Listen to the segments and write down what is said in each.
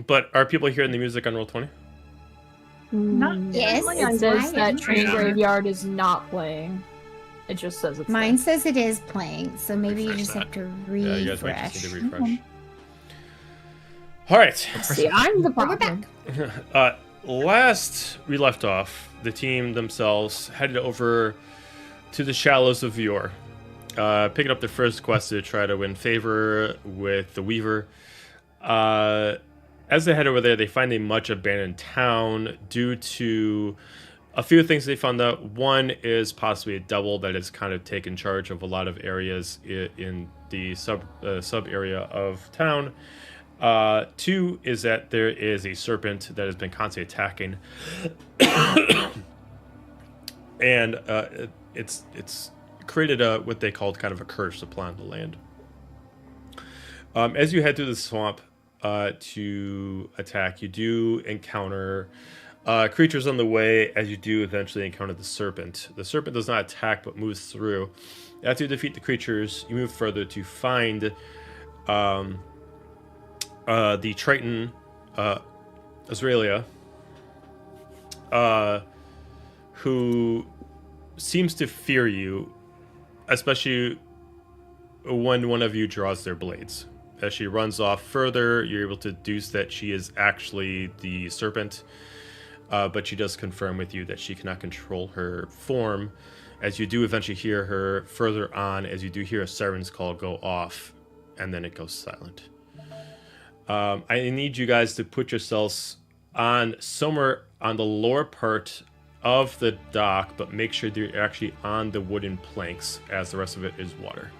But are people hearing the music on Roll20? Not Yes, really. it says that Train Train Graveyard is not playing. It just says it's Mine says it is playing, so maybe you Refresh just that. have to Yeah, you guys might refresh. just need to refresh. All right. there. See, I'm the Oh, we're problem. back. Last we left off, the team themselves headed over to the shallows of Vior, picking up their first quest to try to win favor with the Weaver. As they head over there, they find a much abandoned town due to a few things they found out. One is possibly a devil that has kind of taken charge of a lot of areas in the sub area of town. Two is that there is a serpent that has been constantly attacking, and it's created what they called kind of a curse upon the land. As you head through the swamp to attack, you do encounter creatures on the way, as you do eventually encounter the serpent. The serpent does not attack but moves through. After you defeat the creatures, you move further to find the Triton, Azalia, who seems to fear you, especially when one of you draws their blades. As she runs off further, you're able to deduce that she is actually the serpent, but she does confirm with you that she cannot control her form, as you do eventually hear her further on, as you do hear a siren's call go off, and then it goes silent. I need you guys to put yourselves on somewhere on the lower part of the dock, but make sure you're actually on the wooden planks, as the rest of it is water.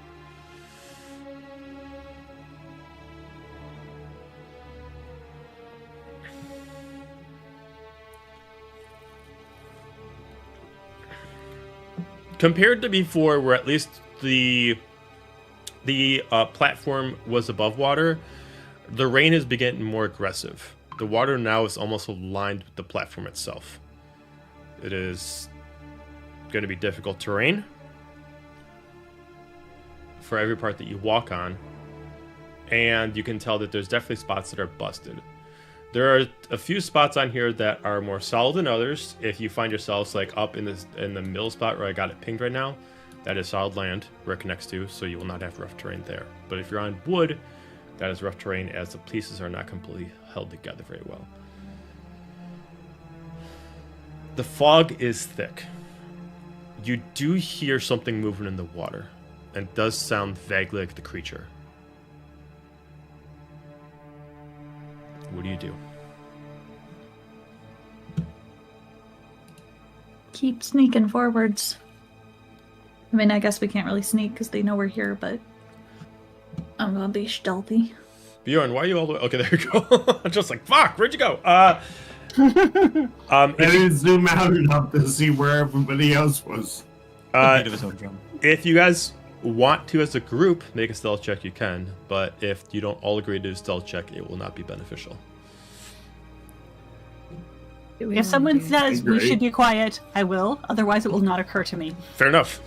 Compared to before, where at least the platform was above water, the rain is getting more aggressive. The water now is almost aligned with the platform itself. It is going to be difficult terrain for every part that you walk on, and you can tell that there's definitely spots that are busted. There are a few spots on here that are more solid than others. If you find yourselves like up in the middle spot where I got it pinged right now, that is solid land where it connects to, so you will not have rough terrain there. But if you're on wood, that is rough terrain, as the pieces are not completely held together very well. The fog is thick. You do hear something moving in the water, and it does sound vaguely like the creature. What do you do? Keep sneaking forwards. I mean, I guess we can't really sneak because they know we're here, but I'm gonna be stealthy. Bjorn, why are you all the way? Okay, there you go. I'm just like, fuck, where'd you go? I didn't zoom out enough to see where everybody else was. A bit of his own drum. If you guys want to, as a group, make a stealth check, you can. But if you don't all agree to do a stealth check, it will not be beneficial. If someone says we should be quiet, I will. Otherwise, it will not occur to me. Fair enough.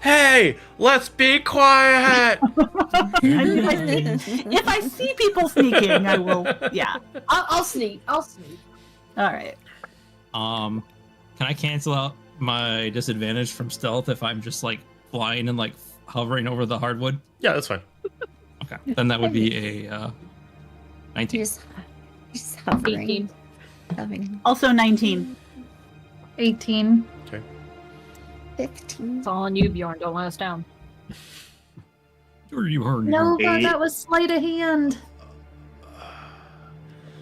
Hey, let's be quiet! If I see people sneaking, I will. Yeah. I'll sneak. I'll sneak. All right. Can I cancel out my disadvantage from stealth if I'm just like flying and like hovering over the hardwood? Yeah, that's fine. Okay, then that would be a 19. Just hovering. 18. Hovering. Also 19. 18. Okay. 15. It's all on you, Bjorn. Don't let us down. Or you heard No, me. but that was sleight of hand.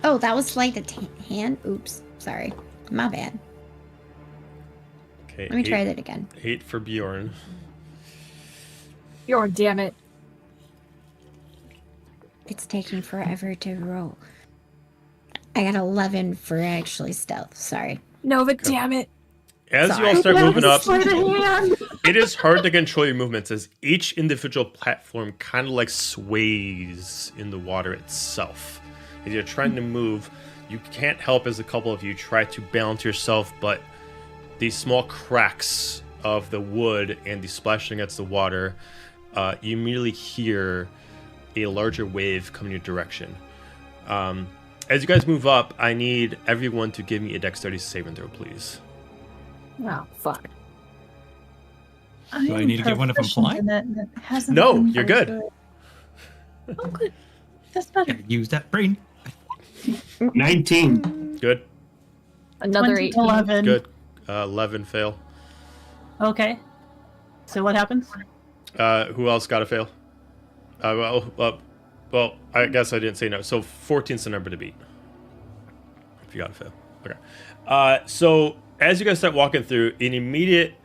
Oh, that was like the hand. Oops. Sorry. My bad. Okay. Let me try that again. 8 for Bjorn. Bjorn, damn it. It's taking forever to roll. I got 11 for actually stealth. Sorry. Nova, damn it. As you all Sorry. start moving up, Sleight of hand. it is hard to control your movements, as each individual platform kind of like sways in the water itself. As you're trying to move, you can't help as a couple of you try to balance yourself, but these small cracks of the wood and the splashing against the water, you immediately hear a larger wave coming your direction. As you guys move up, I need everyone to give me a dexterity saving throw, please. Oh, fuck. Do I need to get one if I'm flying? No, you're good. Oh, good. That's better. Gotta use that brain. 19. Good. Another 20 8. to 11. Good. 11 fail. Okay. So what happens? Who else got a fail? Well, I guess I didn't say no. So 14's the number to beat. If you got a fail. Okay. So as you guys start walking through, an immediate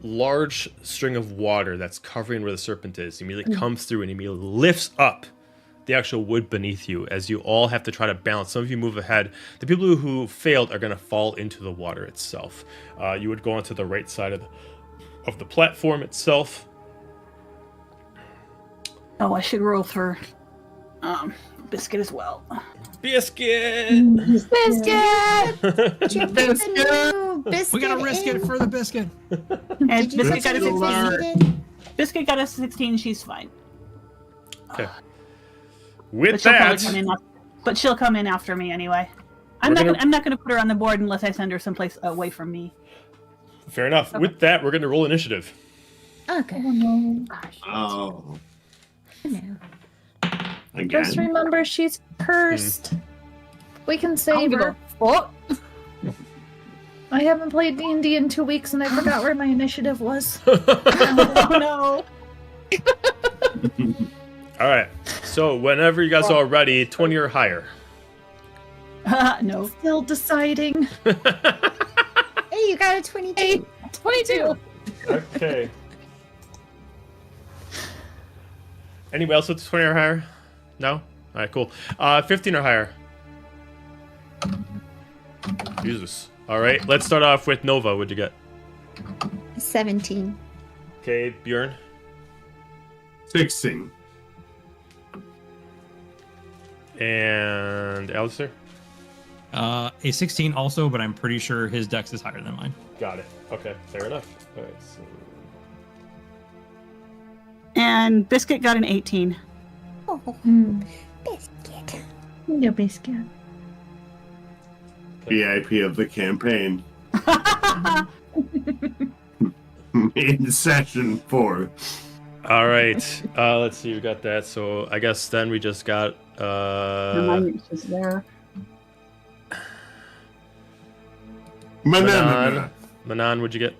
large string of water that's covering where the serpent is immediately comes through and immediately lifts up the actual wood beneath you as you all have to try to balance. Some of you move ahead. The people who failed are going to fall into the water itself. You would go onto the right side of the platform itself. Oh, I should roll for biscuit as well. Biscuit! Biscuit! We gotta risk it for the biscuit. And biscuit got a 16. Biscuit got a 16. She's fine. Okay. With But she'll probably that, come in but she'll come in after me anyway. I'm We're not gonna put her on the board unless I send her someplace away from me. fair enough. With that, we're going to roll initiative. Okay. Oh. No. Again. Just remember, she's cursed. We can I don't save give her. a fuck. I haven't played D&D in 2 weeks, and I forgot where my initiative was. Oh no! All right. So whenever you guys are ready, 20 or higher. No. Still deciding. Hey, you got a 22. 22. Okay. Anybody else with 20 or higher? No? All right, cool. 15 or higher. Jesus. All right, let's start off with Nova. What'd you get? 17. Okay, Bjorn. 16. And Alistair? A 16 also, but I'm pretty sure his dex is higher than mine. Got it. Okay, fair enough. All right, so... And biscuit got an 18. Oh, Mm. biscuit. No biscuit. VIP of the campaign. In session 4. All right. Let's see. We got that. So I guess then we just got... Mine is there. Manon. Manon, what'd you get?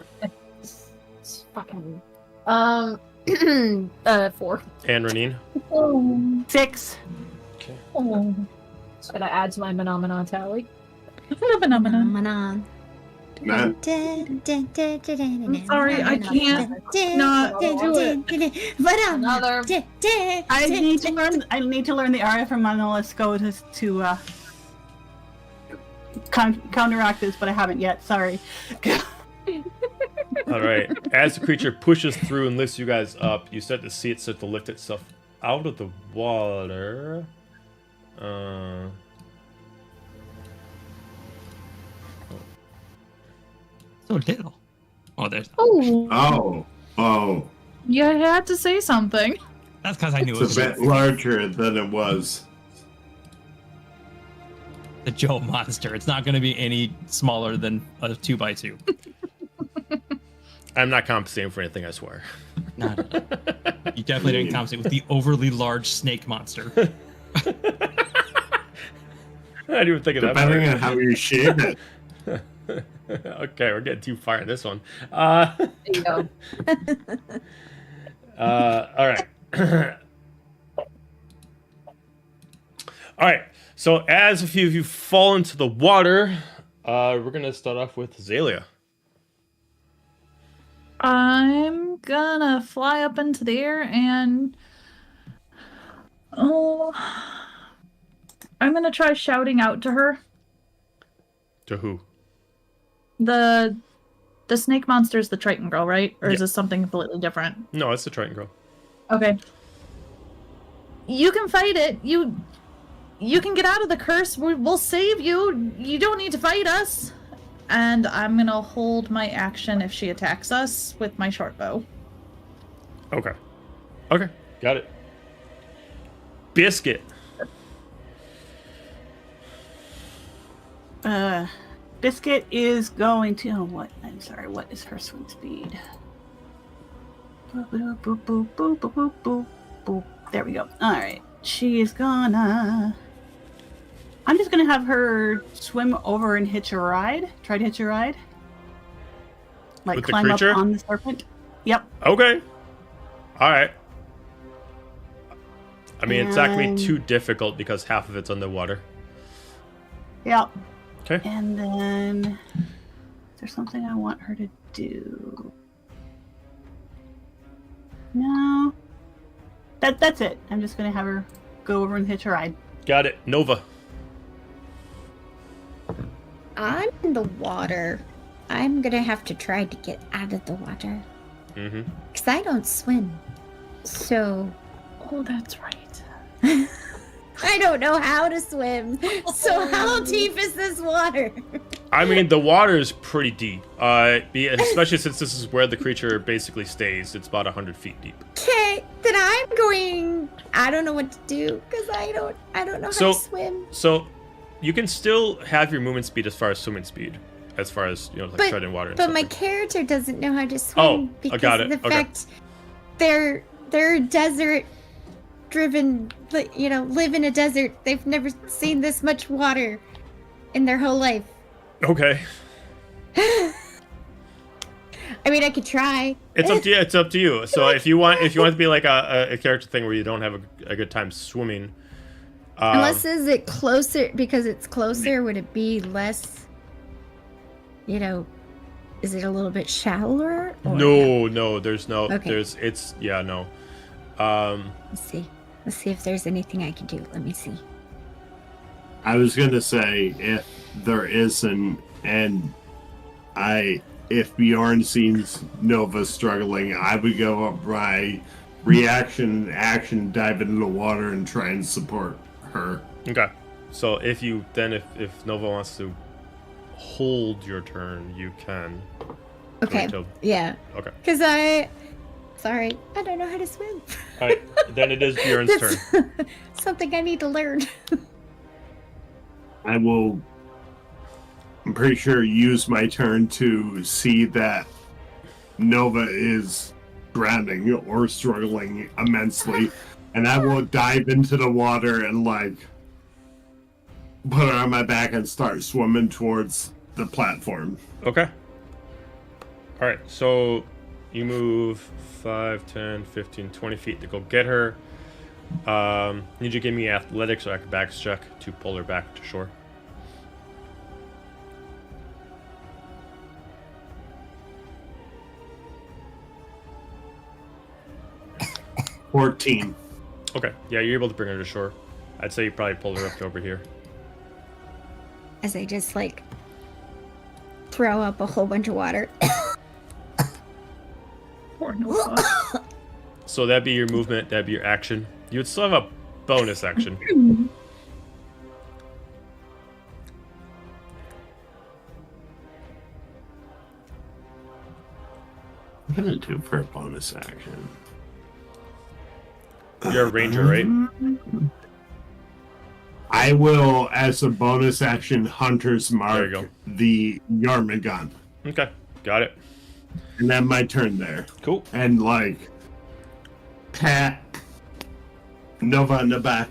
It's fucking. 4. And Roneen? Oh. 6. Okay. Oh. Should I add to my phenomenon tally? Phenomenon. Manon. Not- I'm sorry, I can't not do it. Another. I need to learn the aria from Monolith Go to counteract this, but I haven't yet. Sorry. All right. As the creature pushes through and lifts you guys up, you start to see it start to lift itself out of the water. So little. Oh, there's. Oh. Oh. You had to say something. That's because I knew it It's was a bit larger than it was. the Joe monster. It's not going to be any smaller than a 2x2. I'm not compensating for anything, I swear. Not. You definitely didn't compensate with the overly large snake monster. I didn't even think of that. Depending on how you shape it. Okay, we're getting too far in this one. There you go. All right. All right. So as a few of you fall into the water, we're gonna start off with Azalia. I'm gonna fly up into the air and I'm gonna try shouting out to her. To who? The snake monster is the Triton girl, right? Or Yeah. is this something completely different? No, it's the Triton girl. Okay. You can fight it. You can get out of the curse. We'll save you. You don't need to fight us. And I'm gonna hold my action if she attacks us with my short bow. Okay, got it. Biscuit. Biscuit is going to. Oh, what? I'm sorry. What is her swim speed? Boop, boop, boop, boop, boop, boop, boop, boop, boop. There we go. All right. She is gonna. I'm just gonna have her swim over and hitch a ride. Try to hitch a ride. Like With the climb up creature? on the serpent. Yep. Okay. All right. I mean, it's not going to be too difficult because half of it's underwater. Yep. Okay. And then, is there something I want her to do? No. That's it. I'm just gonna have her go over and hitch a ride. Got it. Nova. I'm in the water. I'm gonna have to try to get out of the water. Mm-hmm. Because I don't swim. So Oh, that's right. I don't know how to swim. So how deep is this water? I mean, the water is pretty deep. Especially since this is where the creature basically stays. It's about 100 feet deep. Okay, then I'm going. I don't know what to do because I don't know how So- to swim. So, you can still have your movement speed as far as swimming speed. As far as, like treading water and But stuff. my like that. character doesn't know how to swim Oh, I because got of it. the Okay. fact they're desert-driven. Live in a desert. They've never seen this much water in their whole life. Okay. I mean, I could try. It's up to you. It's up to you. So if you want to be like a character thing where you don't have a good time swimming, Unless is it closer because it's closer? Would it be less? Is it a little bit shallower? Or no, there's no, Okay. no. Let's see if there's anything I can do. Let me see. I was gonna say if there isn't, and if Bjorn sees Nova struggling, I would go up by reaction and action, dive into the water and try and support her. Okay. So if Nova wants to hold your turn, you can. Okay. Until- Yeah. Okay. Because sorry, I don't know how to swim. All right. Then it is Bjorn's turn. That's something I need to learn. I will, I'm pretty sure, use my turn to see that Nova is drowning or struggling immensely, and I will dive into the water and put her on my back and start swimming towards the platform. Okay. All right. So you move 5, 10, 15, 20 feet to go get her. Need you to give me athletics or acrobatics check to pull her back to shore. $14. Okay. Yeah, you're able to bring her to shore. I'd say you probably pulled her up to over here. As I just throw up a whole bunch of water. Poor Nova. So that'd be your movement. That'd be your action. You would still have a bonus action. What am I gonna do for a bonus action? You're a ranger, right? I will, as a bonus action, Hunter's Mark There you go. the Yarmagon. Okay. Got it. And then my turn there. Cool. And pat Nova in the back.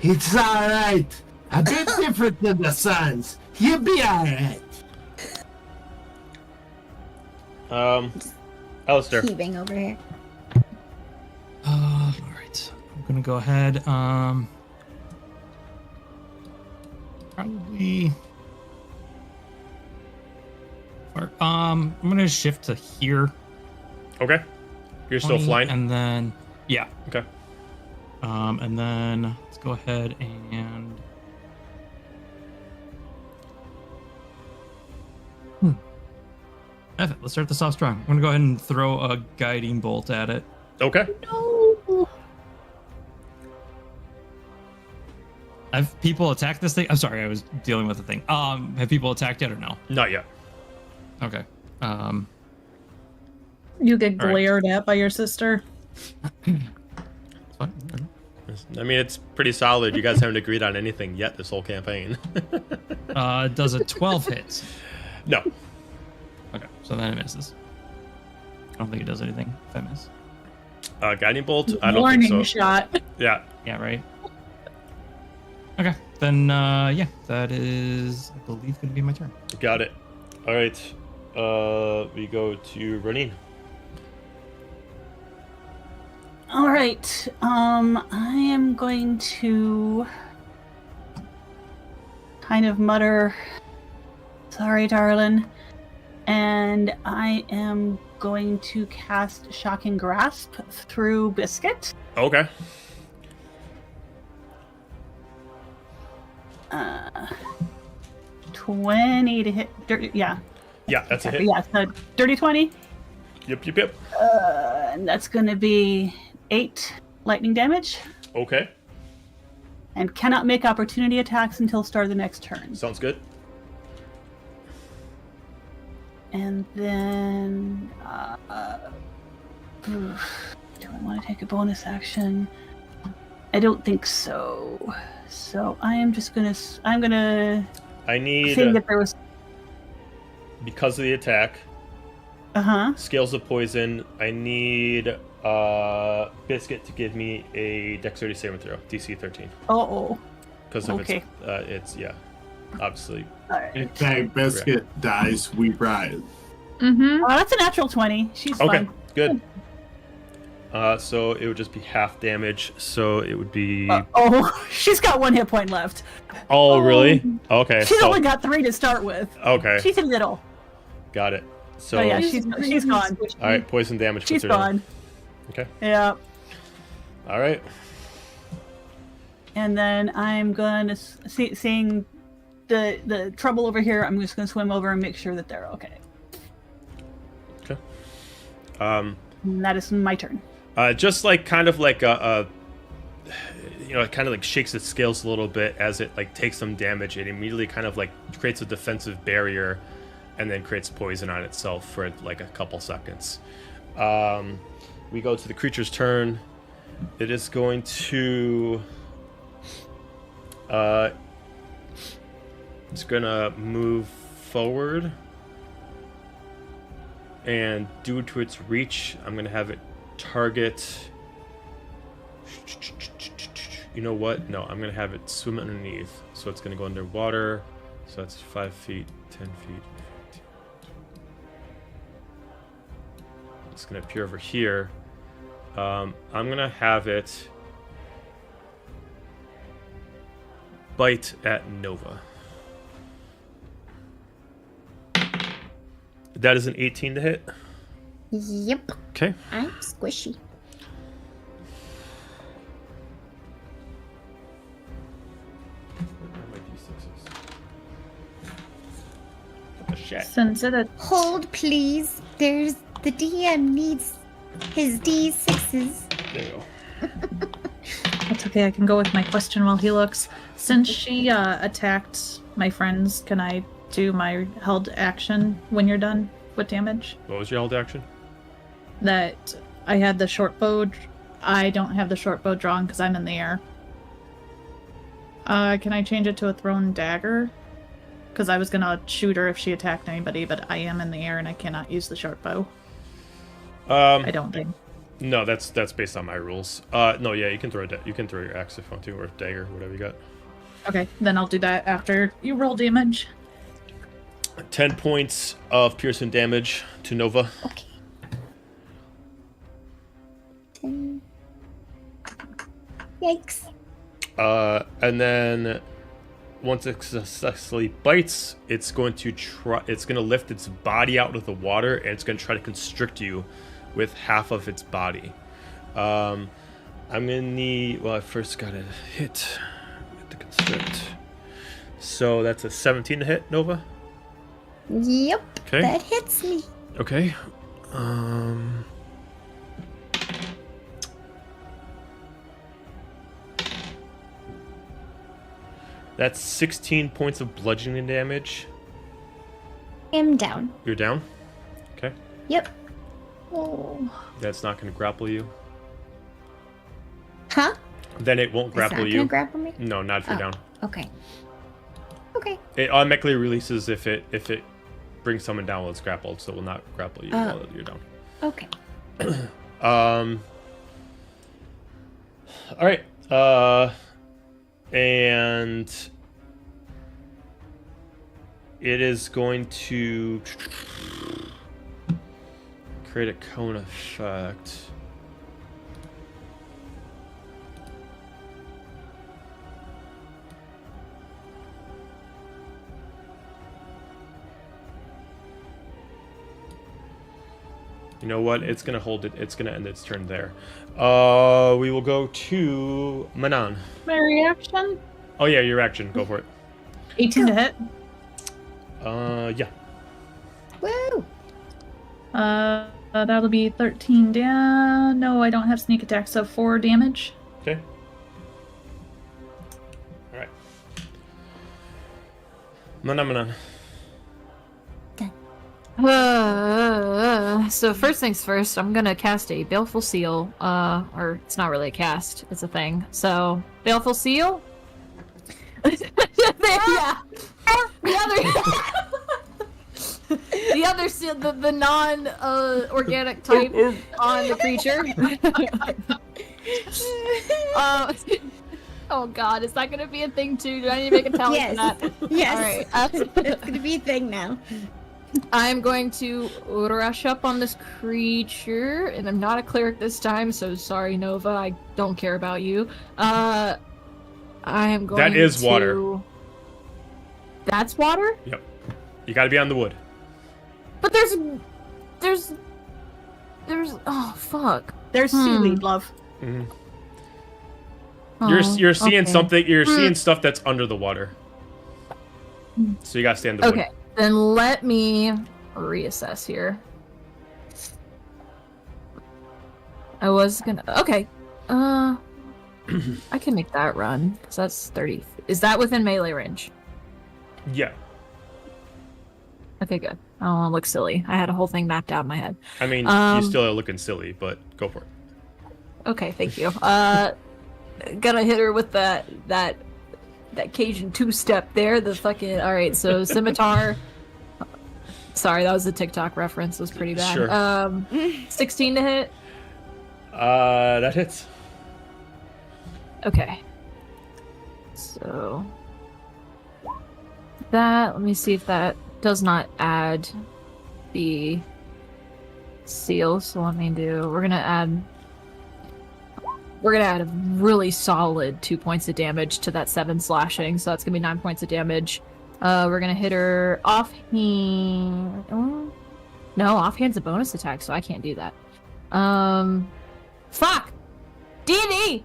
It's alright. A bit different than the Suns. You'll be alright. Alistair. Heaving over here. All right. I'm gonna go ahead. Probably. I'm gonna shift to here. Okay. You're still 20, flying? and then yeah. Okay. And then let's go ahead and. F it, let's start this off strong. I'm gonna go ahead and throw a guiding bolt at it. Okay. No. Have people attacked this thing? I'm sorry, I was dealing with the thing. Have people attacked yet or no? Not yet. Okay. You get All right. glared at by your sister. It's fine. I mean, it's pretty solid. You guys haven't agreed on anything yet this whole campaign. Does a 12 hit? No. Okay, so then it misses. I don't think it does anything if I miss. Guiding bolt? I don't Warning think so. shot. Yeah. Yeah, right. Okay, then yeah, that is, I believe, going to be my turn. Got it. All right. We go to Roneen. All right. I am going to kind of mutter, "Sorry, darling," and I am going to cast Shocking Grasp through Biscuit. Okay. 20 to hit. Yeah. Yeah, that's a hit. Yeah, so dirty 20. Yep. And that's going to be 8 lightning damage. Okay. And cannot make opportunity attacks until start of the next turn. Sounds good. And then, do I want to take a bonus action? I don't think so. So I am just gonna. I need, say that there was. because of the attack, scales of poison, I need Biscuit to give me a dexterity saving throw, DC 13. Oh. Because of Okay. it's yeah, obviously. Alright. In fact, Biscuit dies, we rise. Mm-hmm. Oh, that's a natural 20. She's Okay, fine. good. So it would just be half damage. So it would be. She's got 1 hit point left. Oh, really? Okay. She's so, only got 3 to start with. Okay. She's a little. Got it. So. Oh yeah, she's gone. All right, poison damage. She's puts her down. gone. Okay. Yeah. All right. And then I'm gonna seeing the trouble over here. I'm just gonna swim over and make sure that they're okay. Okay. And that is my turn. Just like kind of like a it kind of like shakes its scales a little bit as it like takes some damage. It immediately kind of like creates a defensive barrier, and then creates poison on itself for like a couple seconds. We go to the creature's turn. It is going to. It's gonna move forward, and due to its reach, I'm gonna have it target. You know what? No, I'm gonna have it swim underneath. So it's gonna go underwater. So that's 5 feet, 10 feet. It's gonna appear over here. I'm gonna have it bite at Nova. That is an 18 to hit. Yep. Okay. I'm squishy. Shit. Since it Hold, please. The DM needs his D6s. There you go. That's okay, I can go with my question while he looks. Since she attacked my friends, can I do my held action when you're done with damage? What was your held action? That I had the short bow. I don't have the short bow drawn because I'm in the air. Can I change it to a thrown dagger? Because I was gonna shoot her if she attacked anybody, but I am in the air and I cannot use the short bow. I don't think. No, that's based on my rules. No, yeah, you can throw you can throw your axe if you want to, or dagger, whatever you got. Okay, then I'll do that after you roll damage. 10 points of piercing damage to Nova. Okay. 10. Yikes. And then once it successfully bites, it's going to lift its body out of the water, and it's going to try to constrict you with half of its body. I'm gonna need. Well, I first gotta hit with the constrict. So that's a 17 to hit, Nova. Yep. Okay. That hits me. Okay. That's 16 points of bludgeoning damage. I'm down. You're down? Okay. Yep. Oh. That's not going to grapple you. Huh? then it won't It's grapple not you. gonna grapple me? No, not if you're down. Okay. Okay. It automatically releases if it brings someone down while it's grappled, so it will not grapple you while you're down. Okay. All right. And it is going to create a cone effect. You know what? It's gonna hold it. It's gonna end its turn there. We will go to Manon. My reaction? Oh yeah, your action. Go for it. 18 to hit. Yeah. Woo! That'll be 13 down. No, I don't have sneak attack, so 4 damage. Okay. All right. Manon. So first things first, I'm gonna cast a Baleful Seal. Or it's not really a cast, it's a thing. So, Baleful Seal? Yeah. The other seal, the non organic type on the creature. Oh god, is that gonna be a thing too? Do I need to make a tally for that? Yes. Alright. It's gonna be a thing now. I'm going to rush up on this creature, and I'm not a cleric this time, so sorry, Nova, I don't care about you. I am going to... That is water. That's water? Yep. You got to be on the wood. But there's... Oh, fuck. There's seaweed, love. Mm-hmm. Oh, You're seeing okay. something. You're seeing stuff that's under the water. So you got to stay on the wood. Okay, then let me reassess here. I was gonna... Okay. I can make that run, because that's 30. Is that within melee range? Yeah. Okay, good. I don't want to look silly. I had a whole thing mapped out in my head. I mean, you still are looking silly, but go for it. Okay, thank you. Gonna hit her with that Cajun two-step there. The fucking... Alright, so scimitar... Sorry, that was a TikTok reference. It was pretty bad. Sure. 16 to hit? That hits. Okay. So... That... Let me see if that does not add the seal. So let me do... We're gonna add a really solid 2 points of damage to that 7 slashing. So that's gonna be 9 points of damage. We're gonna hit her offhand. Oh, no, offhand's a bonus attack, so I can't do that. Fuck! D&D!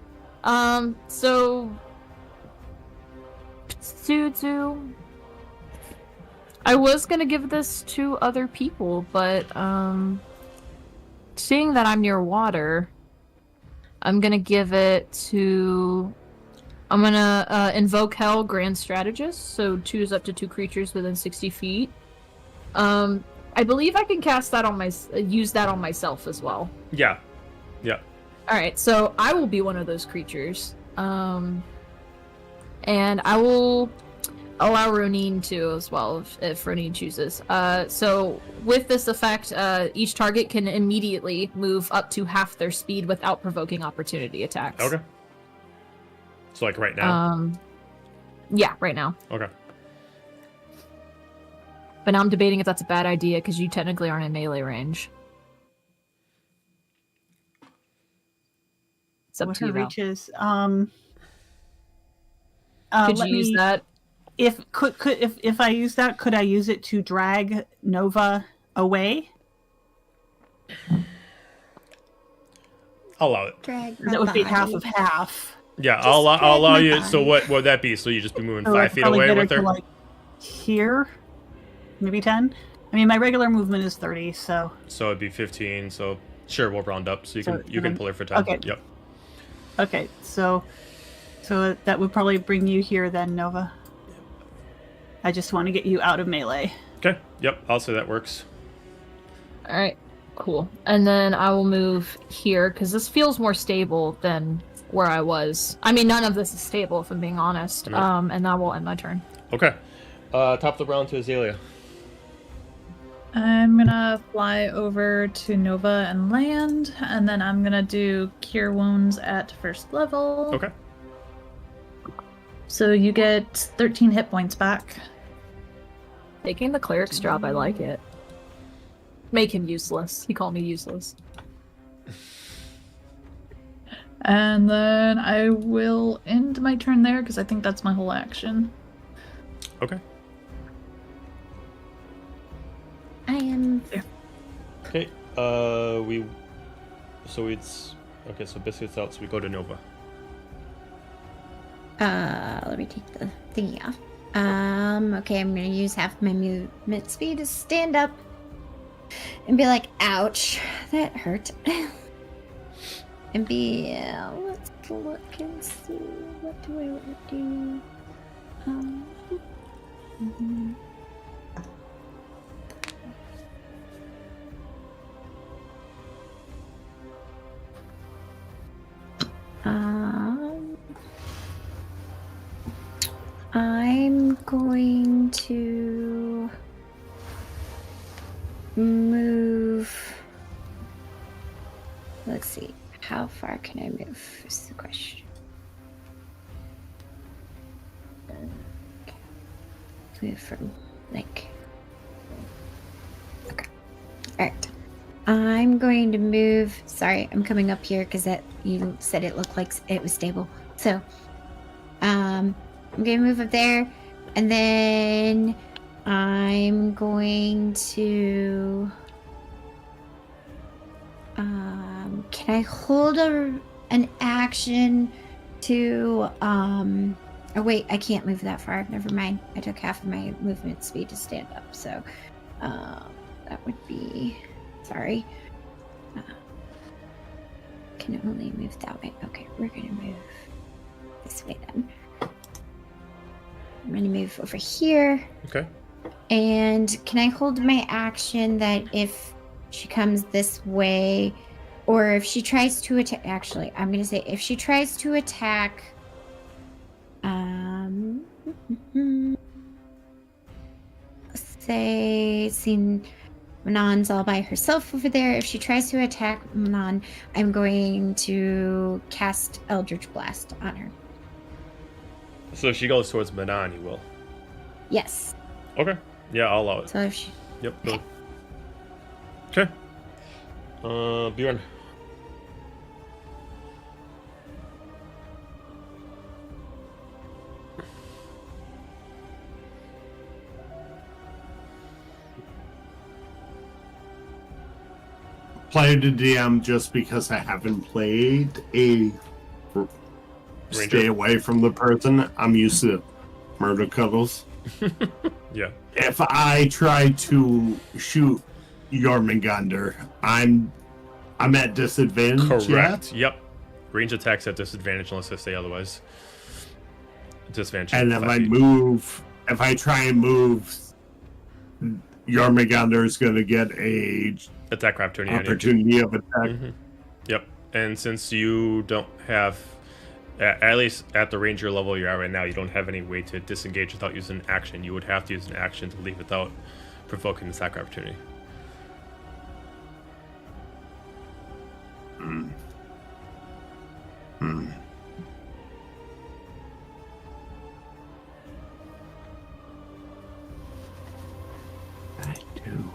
So... Two. I was gonna give this to other people, but, seeing that I'm near water, I'm gonna give it to... I'm gonna invoke Hell Grand Strategist, so choose up to 2 creatures within 60 feet. I believe I can cast that on use that on myself as well. Yeah. Alright, so I will be one of those creatures. And I will allow Roneen to as well, if Roneen chooses. So with this effect, each target can immediately move up to half their speed without provoking opportunity attacks. Okay. So like right now? Yeah, right now. Okay. But now I'm debating if that's a bad idea, because you technically aren't in melee range. It's up What to her you, though. reach is. Could you use that? If I use that, could I use it to drag Nova away? I'll allow it. Drag That would be half of half. Yeah, I'll allow you. So what would that be? So you just be moving So 5 I'd feet probably away get with her? to, like, here, maybe 10. I mean, my regular movement is 30, so. So it'd be 15. So sure, we'll round up. So you can pull her for 10. Okay. Yep. Okay, so that would probably bring you here then, Nova. I just want to get you out of melee. Okay. Yep. I'll say that works. Alright, cool. And then I will move here, because this feels more stable than where I was. I mean, none of this is stable, if I'm being honest. No. And that will end my turn. Okay. Top of the round to Azalia. I'm gonna fly over to Nova and land, and then I'm gonna do Cure Wounds at first level. Okay. So you get 13 hit points back. Taking the cleric's job, I like it. Make him useless. He called me useless. And then I will end my turn there, because I think that's my whole action. Okay. I am. Okay. So Biscuit's out, so we go to Nova. Let me take the thingy off. Okay, I'm gonna use half my movement speed to stand up and be like, ouch, that hurt. And be, let's look and see, what do I want to do? I'm going to move. Let's see, how far can I move is the question. Move from, like, okay. Alright. I'm going to move. Sorry, I'm coming up here because you said it looked like it was stable. So, I'm gonna move up there, and then I'm going to. Can I hold an action to? Oh wait, I can't move that far. Never mind. I took half of my movement speed to stand up, so that would be. Sorry. Can only move that way. Okay, we're gonna move this way then. I'm gonna move over here. Okay. And can I hold my action that if she comes this way, or if she tries to attack? Actually, I'm gonna say if she tries to attack. Say, seen Manon's all by herself over there. If she tries to attack Manon, I'm going to cast Eldritch Blast on her. So if she goes towards Manon, you will. Yes. Okay. Yeah, I'll allow it. So if she. Yep. Go. Okay. Bjorn. Play the DM just because I haven't played a Ranger. Stay away from the person. I'm used to murder cuddles. Yeah. If I try to shoot Jormungandr, I'm at disadvantage. Correct. Yep. Range attacks at disadvantage unless I say otherwise. Disadvantage. And if I try and move, Jormungandr is going to get a attack opportunity. Opportunity of attack. Mm-hmm. Yep. And since you don't have, at least at the ranger level you're at right now, you don't have any way to disengage without using an action. You would have to use an action to leave without provoking the attack opportunity. I do.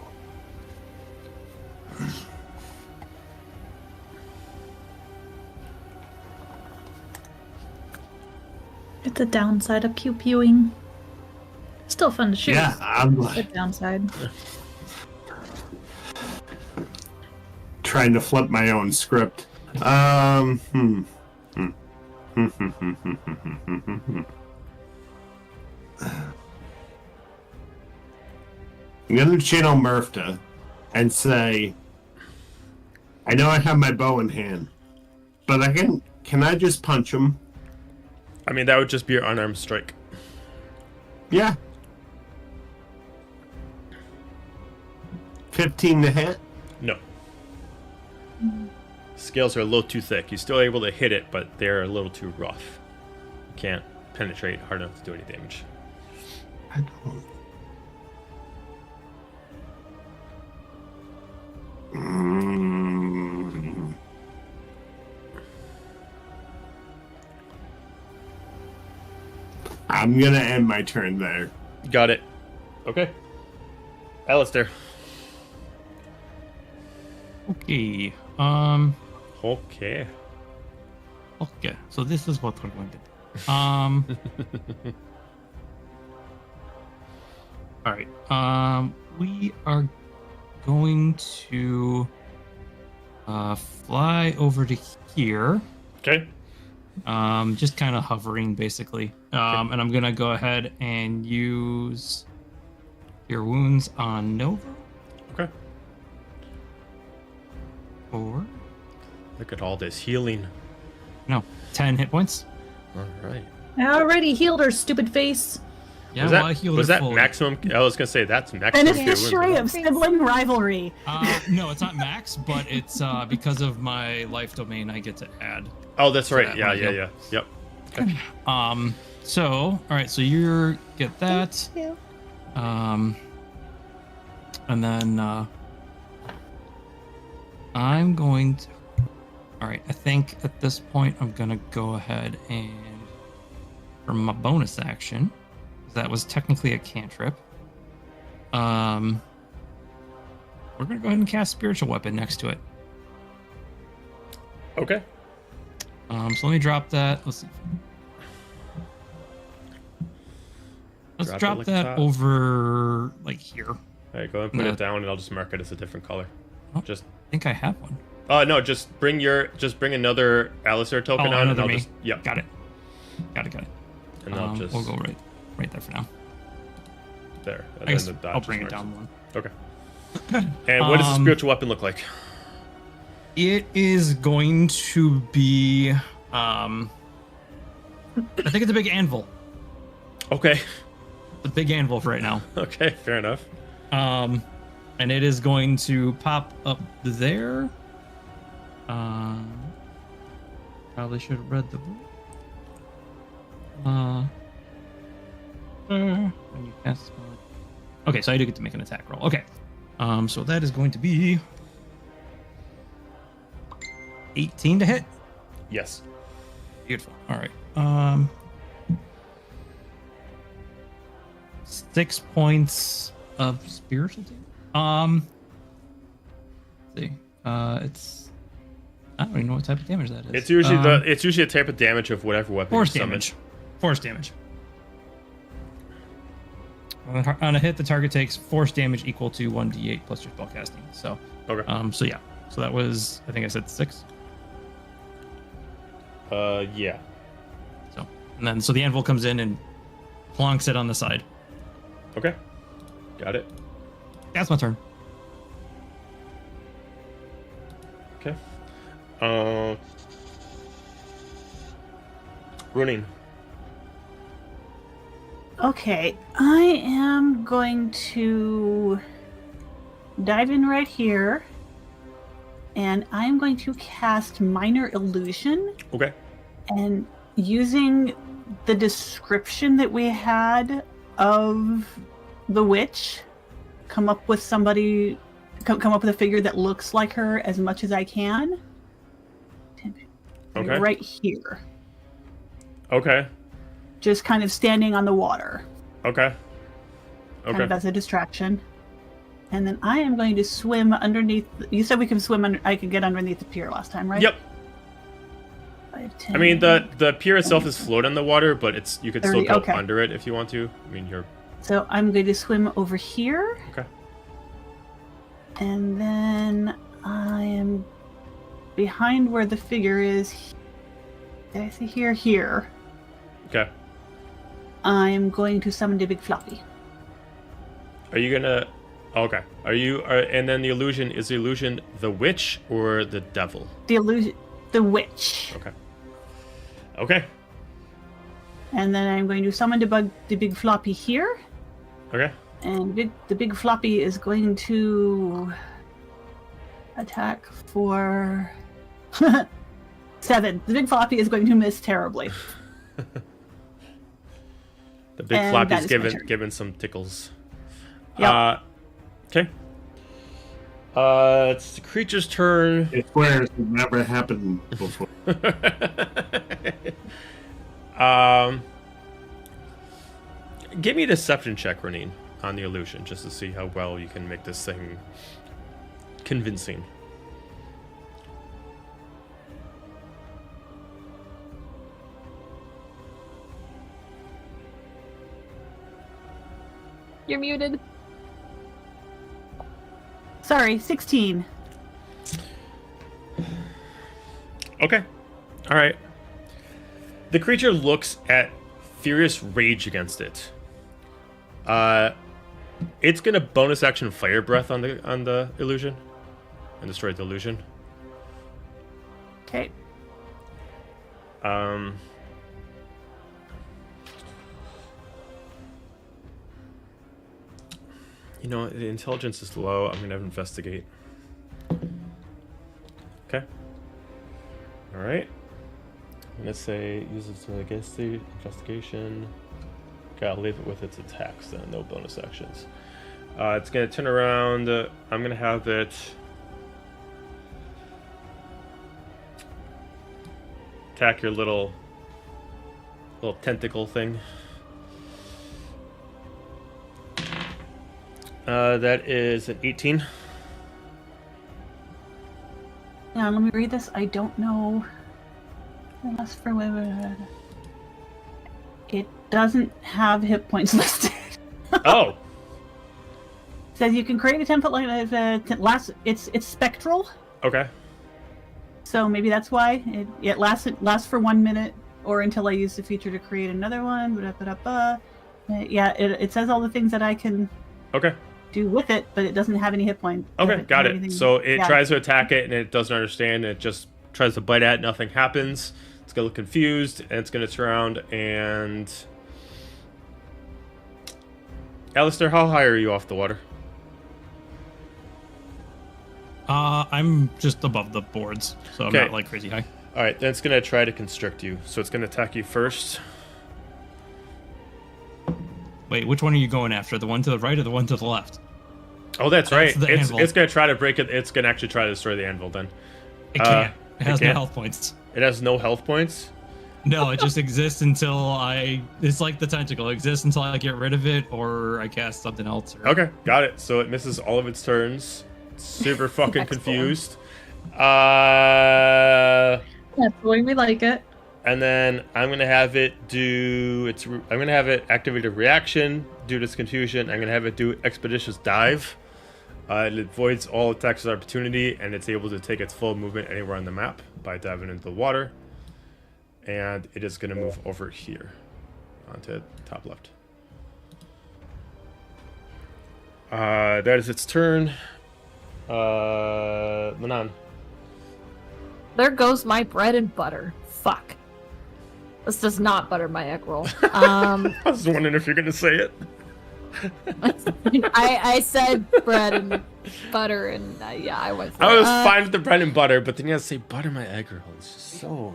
It's a downside of pew-pewing. Still fun to shoot. Yeah, I'm The like downside. trying to flip my own script. I'm gonna channel Murph and say, I know I have my bow in hand, but can I just punch him? I mean, that would just be your unarmed strike. Yeah. 15 to hit? No. scales are a little too thick. You're still able to hit it, but they're a little too rough. You can't penetrate hard enough to do any damage. I don't. I'm gonna end my turn there. Got it. Okay. Alistair. Okay. Okay. Okay. So this is what we're going to do. All right. We are going to fly over to here. Okay. Just kind of hovering, basically. And I'm gonna go ahead and use your wounds on Nova. Okay. 4. Look at all this healing. No, 10 hit points. All right. I already healed her stupid face. Yeah, was well, that, I healed was her that fully. maximum? I was gonna say that's maximum. Beneficiary of sibling rivalry. No, it's not max, but it's because of my life domain. I get to add. Oh, that's So right. that Yeah, one, yeah, yep. yeah. Yep. Okay. So, all right. So you get that. Thank you. And then I'm going to. All right. I think at this point I'm gonna go ahead and for my bonus action, that was technically a cantrip. We're gonna go ahead and cast spiritual weapon next to it. Okay. So let me drop that. Let's see. Let's Drop it drop like that that. over like here. All right, go ahead and put No. it down, and I'll just mark it as a different color. Oh. Just. I think I have one. No, just bring another Alistair token out, and another I'll me. just. Yeah. Got it. Got it. And I'll just. We'll go right there for now. There. And I guess then the dot I'll just bring it marks down one. Okay. And what does the Um, spiritual weapon look like? It is going to be. I think it's a big anvil. Okay. The big anvil for right now. Okay, fair enough. And it is going to pop up there. Probably should have read the book. When you cast spell. Okay, so I do get to make an attack roll. Okay. So that is going to be 18 to hit. Yes. Beautiful. All right. 6 points of spiritual damage. Let's see. It's. I don't even know what type of damage that is. It's usually it's usually a type of damage of whatever weapon force you summon. damage. Force damage. On a hit, the target takes force damage equal to 1d8 plus your spellcasting. So, Okay. So yeah. So that was, I think I said 6. Yeah. So, and then so the anvil comes in and plonks it on the side. Okay. Got it. That's my turn. Okay. Roneen. Okay, I am going to dive in right here, and I am going to cast Minor Illusion, Okay. and using the description that we had of the witch, come up with somebody, come up with a figure that looks like her as much as I can. Okay. Right here. Okay. Just kind of standing on the water. Okay. Kind Okay. of as a distraction. And then I am going to swim underneath. You said we can swim under. I could get underneath the pier last time, right? Yep. 5, 10, I mean, the pier itself is floating in the water, but you could still 30, go okay. under it if you want to. I mean, you're. So I'm going to swim over here. Okay. And then I am behind where the figure is. Did I see here? Here. Okay. I'm going to summon the big floppy. Are you gonna? Okay. Are you? And then the illusion is the illusion the witch or the devil? The illusion, the witch. Okay. Okay. And then I'm going to summon the big floppy here. Okay. And the big floppy is going to attack for 7. The big floppy is going to miss terribly. The big And floppy's that is my turn. given some tickles. Yep. Okay. It's the creature's turn. It's where it's never happened before. Give me a deception check, Roneen, on the illusion, just to see how well you can make this thing convincing. You're muted. Sorry, 16. Okay. All right. The creature looks at furious rage against it. It's gonna bonus action fire breath on the illusion and destroy the illusion. Okay. You know, the intelligence is low. I'm gonna have investigate. Okay. All right. I'm gonna say uses to against the investigation. Okay, I'll leave it with its attacks then. No bonus actions. It's gonna turn around. I'm gonna have it attack your little tentacle thing. That is an 18. Now, let me read this. I don't know. Unless for whatever. It doesn't have hit points listed. Oh. Says you can create a template like it's spectral. Okay. So maybe that's why it lasts for 1 minute or until I use the feature to create another one. Yeah, it says all the things that I can Okay. do with it, but it doesn't have any hit points. Okay, got it. So it yeah. tries to attack it and it doesn't understand. And it just tries to bite at it. Nothing happens. It's gonna look confused and it's gonna turn around and. Alistair, how high are you off the water? I'm just above the boards, so I'm Okay. not like crazy high. All right, then it's gonna try to constrict you. So it's gonna attack you first. Wait, which one are you going after? The one to the right or the one to the left? Oh, that's right. the anvil. It's gonna try to break it. It's gonna actually try to destroy the anvil. Then It can't. It has no can't? health points. It has no health points. No, it just exists until it's like the tentacle. It exists until I get rid of it or I cast something else. Or... Okay, got it. So it misses all of its turns. Super fucking Excellent. confused. That's the way we like it. And then I'm gonna have it do its. I'm gonna have it activate a reaction due to its confusion. I'm gonna have it do expeditious dive. It avoids all attacks of opportunity, and it's able to take its full movement anywhere on the map by diving into the water. And it is gonna move over here, onto top left. That is its turn. Manon. There goes my bread and butter. Fuck. This does not butter my egg roll. I was wondering if you're gonna say it. I said bread and butter, and yeah, I went for I it. was fine with the bread and butter, but then you have to say butter my egg roll. It's just so.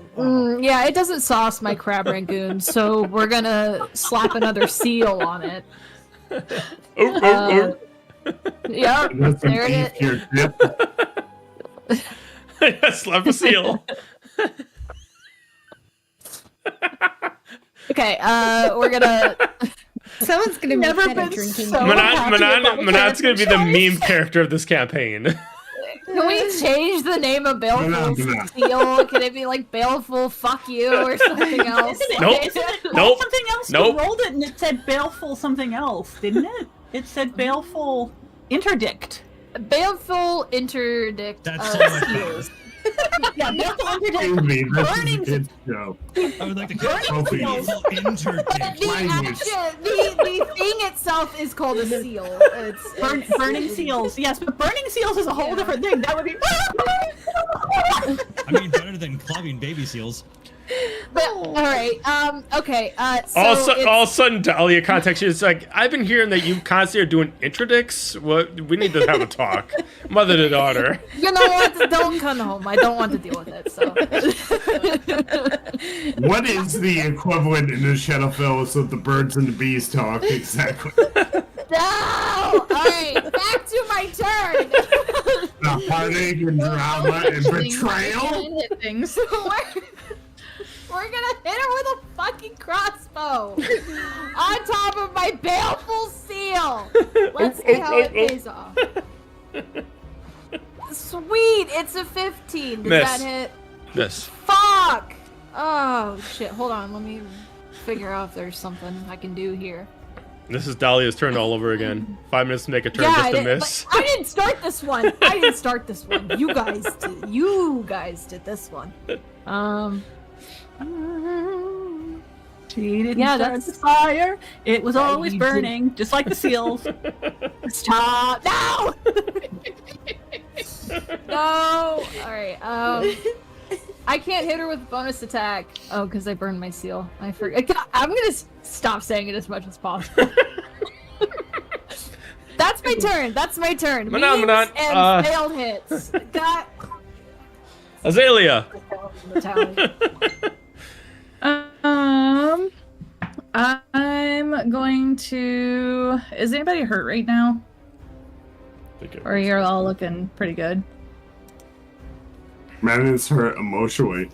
Yeah, it doesn't sauce my crab rangoon, so we're gonna slap another seal on it. Yep, That's some there it beef is. here, Chip. Yeah, slap a seal. Okay, we're gonna. Someone's gonna be Never better been drinking. so- Manon's gonna be the meme character of this campaign. Can we change the name of Baleful No. Seal? Can it be like Baleful Fuck You or something else? Nope. Nope. Something else. Nope. You rolled it and it said baleful something else, didn't it? It said baleful interdict. Baleful Interdict That's of so much Seals. Yeah, baleful Excuse interdict. me, this is a Burning- kid's show. I would like to get Trophy. interdict. The Language. action, the thing itself is called a seal. It's Burning seals, yes, but burning seals is a whole different thing. That would be. I mean, better than clubbing baby seals. But all right. Okay. So all it's- of a sudden, Dahlia contacts you. It's like, I've been hearing that you constantly are doing intradicts. What? We need to have a talk, mother to daughter. You know what? Don't come home. I don't want to deal with it. So. What is the equivalent in the Shadowfell of the birds and the bees talk exactly? No! Alright, back to my turn! The heartache and drama and betrayal? Hit things. We're gonna hit her with a fucking crossbow! On top of my baleful seal! Let's see how it pays off. Sweet! It's a 15. Does Miss. that hit? Miss. Fuck! Oh, shit. Hold on. Let me figure out if there's something I can do here. This is Dahlia's turn all over again. 5 minutes to make a turn Yeah, just to I did- miss. but I didn't start this one. I didn't start this one. You guys did. You guys did this one. She didn't Yeah, start that's- the fire. It was Yeah, always you did. burning, just like the seals. Stop! No! No! Alright, I can't hit her with bonus attack. Oh, because I burned my seal. I forgot. I'm gonna stop saying it as much as possible. That's my turn. That's my turn. Manon, Memes Manon, and failed hits. Got Azalia. I'm going to. Is anybody hurt right now? Or you're all looking pretty good? Manon's hurt emotionally.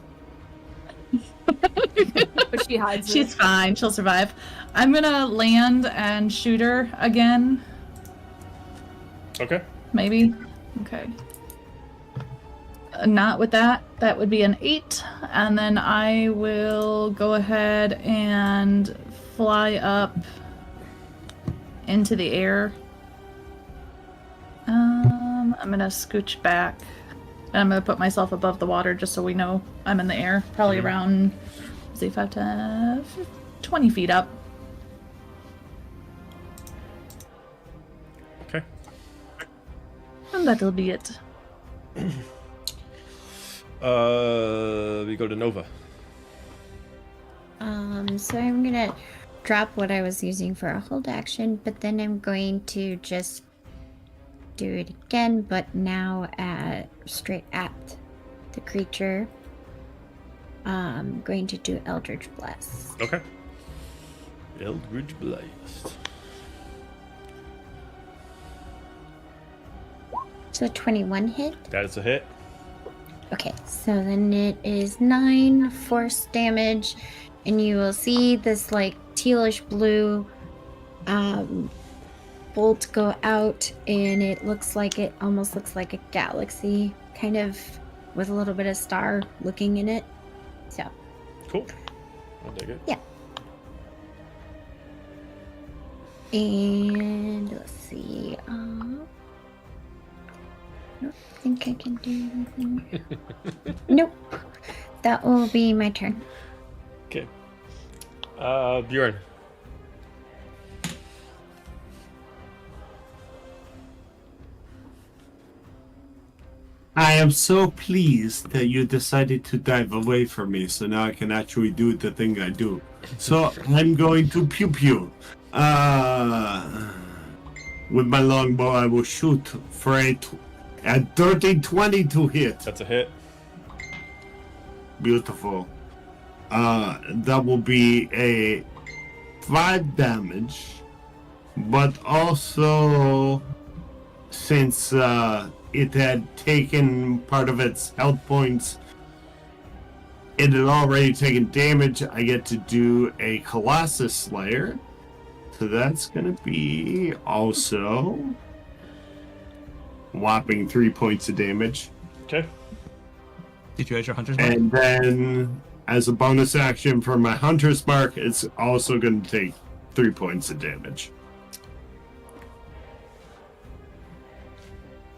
But she hides She's it. fine. She'll survive. I'm gonna land and shoot her again. Okay. Maybe. Okay. Not with that. That would be an 8. And then I will go ahead and fly up into the air. I'm gonna scooch back. And I'm gonna put myself above the water just so we know I'm in the air. Probably around, say, 5 to 20 feet up. Okay. And that'll be it. We go to Nova. So I'm gonna drop what I was using for a hold action, but then I'm going to just do it again, but now straight at the creature. I'm going to do Eldritch Blast. Okay. Eldritch Blast. So 21 hit. That is a hit. Okay, so then it is 9 force damage, and you will see this like tealish blue bolt go out, and it almost looks like a galaxy, kind of with a little bit of star looking in it. So Cool. I'll dig it. yeah. And let's see. I don't think I can do anything. Nope. That will be my turn. Okay. Bjorn. I am so pleased that you decided to dive away from me, so now I can actually do the thing I do. So I'm going to pew pew. With my longbow, I will shoot for a dirty 20 to hit. That's a hit. Beautiful. That will be a 5 damage, but also since it had taken part of its health points, it had already taken damage, I get to do a Colossus Slayer. So that's gonna be also whopping 3 points of damage. Okay. Did you add your hunter's mark? And then, as a bonus action for my Hunter's Mark, it's also going to take 3 points of damage.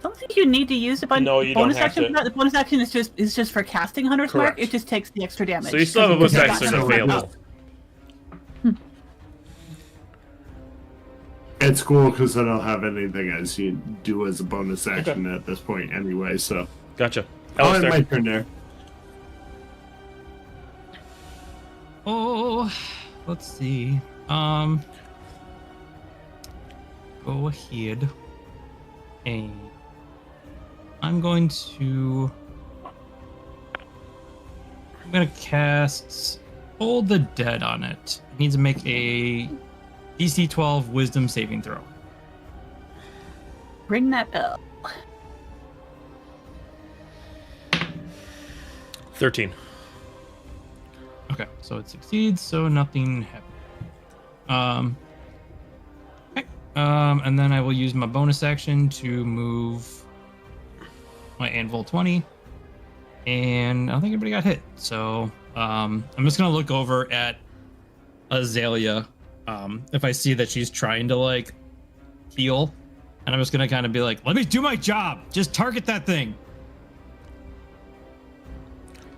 I don't think you need to use a No, you don't bonus have action to. for that. The bonus action is just for casting Hunter's Mark. Correct. It just takes the extra damage. So you still have a bonus Because action it's not available. It's cool because I don't have anything as you do as a bonus action at this point anyway, so. Gotcha. I'll end my Alistair. turn there. Oh, let's see. Go ahead. And I'm going to cast Hold the Dead on it. It needs to make a DC 12 Wisdom saving throw. Ring that bell. 13. Okay, so it succeeds, so nothing happened. Okay. And then I will use my bonus action to move my anvil 20. And I don't think anybody got hit. So I'm just gonna look over at Azalia. If I see that she's trying to like heal, and I'm just gonna kind of be like, let me do my job. Just target that thing.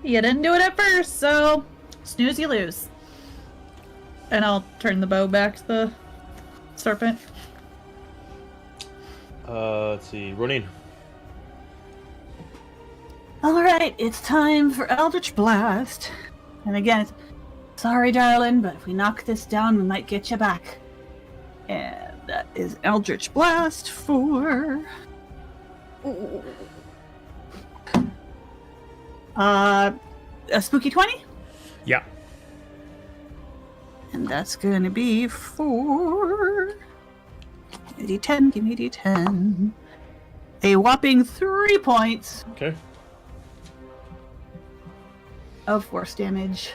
You didn't do it at first, so snooze, you lose. And I'll turn the bow back to the serpent. Let's see. Roneen. Alright, it's time for Eldritch Blast. And again, sorry, darling, but if we knock this down, we might get you back. And that is Eldritch Blast for... a spooky 20? Yeah. And that's going to be for... Give me a D10, give me a D10. A whopping 3 points Okay. of force damage.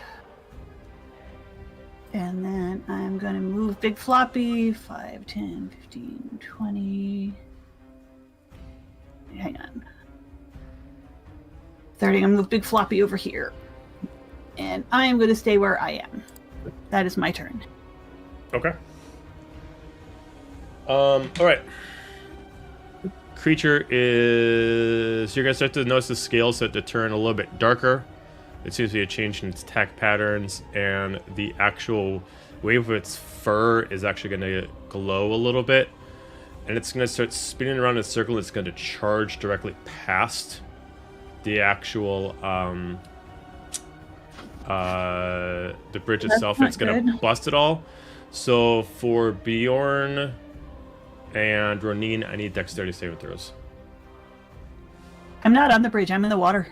And then I'm going to move Big Floppy. 5, 10, 15, 20... Hang on. 30, I'm going to move Big Floppy over here. And I am going to stay where I am. That is my turn. Okay. All right. Creature is... You're going to start to notice the scales start to turn a little bit darker. It seems to be a change in its attack patterns, and the actual wave of its fur is actually going to glow a little bit. And it's going to start spinning around in a circle, and it's going to charge directly past the actual the bridge That's itself. not It's going to good. bust it all. So for Bjorn and Roneen, I need dexterity saving throws. I'm not on the bridge, I'm in the water.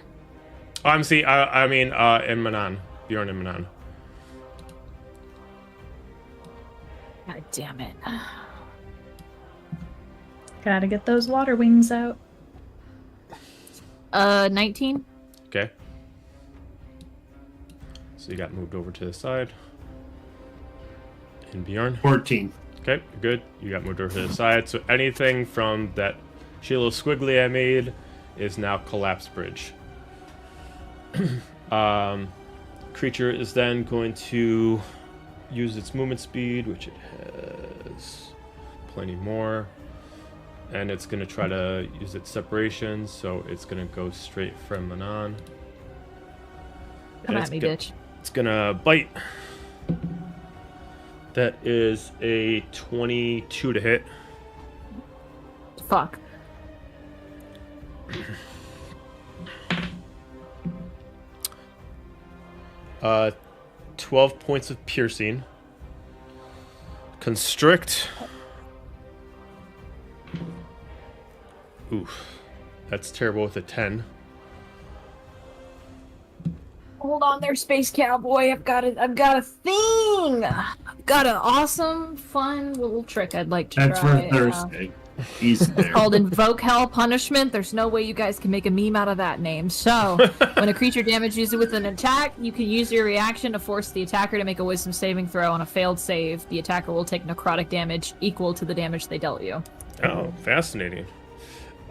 Oh, I mean, in Manon. Bjorn and Manon. God damn it. Gotta get those water wings out. 19. Okay. So you got moved over to the side. And Bjorn. 14. Okay, good. You got moved over to the side. So anything from that little squiggly I made is now collapsed bridge. Creature is then going to use its movement speed, which it has plenty more. And it's going to try to use its separation, so it's going to go straight from Manon. Come And at it's me, go- bitch. It's going to bite. That is a 22 to hit. Fuck. 12 points of piercing. Constrict. Oof. That's terrible with a 10. Hold on there, Space Cowboy. I've got a thing. I've got an awesome, fun little trick I'd like to That's for try. Thursday. He's there. It's called Invoke Hell Punishment. There's no way you guys can make a meme out of that name. So, when a creature damages you with an attack, you can use your reaction to force the attacker to make a wisdom saving throw. On a failed save, the attacker will take necrotic damage equal to the damage they dealt you. Oh, fascinating.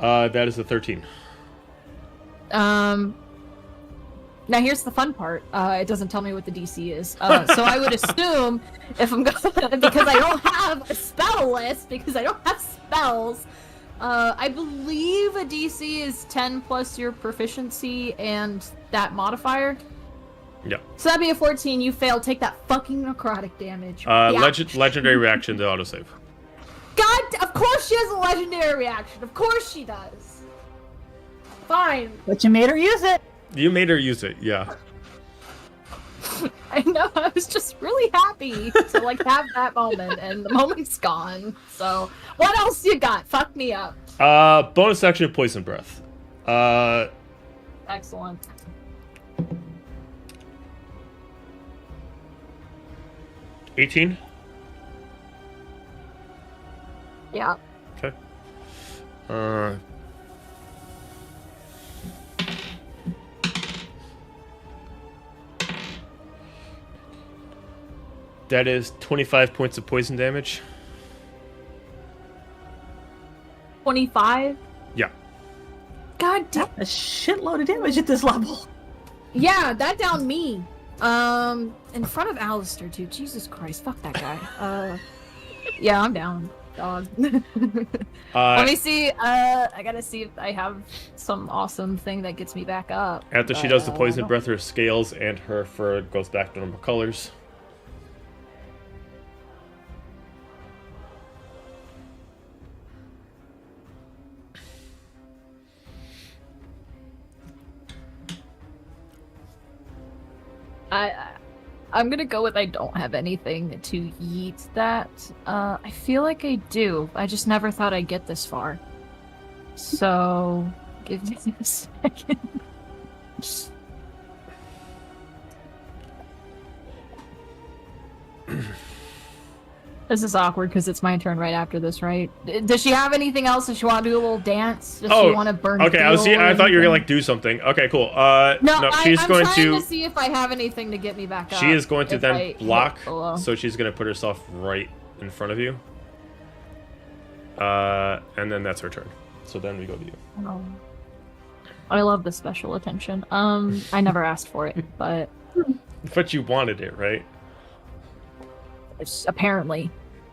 That is a 13. Now here's the fun part. It doesn't tell me what the DC is. So I would assume if I'm going because I don't have a spell list, because I don't have spells, I believe a DC is 10 plus your proficiency and that modifier. Yeah. So that'd be a 14. You fail. Take that fucking necrotic damage. Legendary reaction to autosave. God, of course she has a legendary reaction. Of course she does. Fine. But you made her use it. You made her use it, yeah. I know. I was just really happy to like have that moment, and the moment's gone. So, what else you got? Fuck me up. Bonus action, poison breath. Excellent. $18. Yeah. Okay. That is 25 points of poison damage. 25. Yeah. God damn. A shitload of damage at this level. Yeah, that downed me. In front of Alistair, too. Jesus Christ, fuck that guy. Yeah, I'm down, dog. Let me see. I gotta see if I have some awesome thing that gets me back up. After she does the poison breath, her scales and her fur goes back to normal colors. I'm gonna go with I don't have anything to eat that. I feel like I do. I just never thought I'd get this far. So, give me a second. This is awkward because it's my turn right after this, right? Does she have anything else? Does she want to do a little dance? Does she want to burn? Okay, I thought you were gonna like do something. Okay, cool. No, she's going I'm to trying to see if I have anything to get me back up. She is going to if then I block, hit below. so she's gonna put herself right in front of you. And then that's her turn. So then we go to you. Oh. I love the special attention. I never asked for it, but But you wanted it, right? apparently,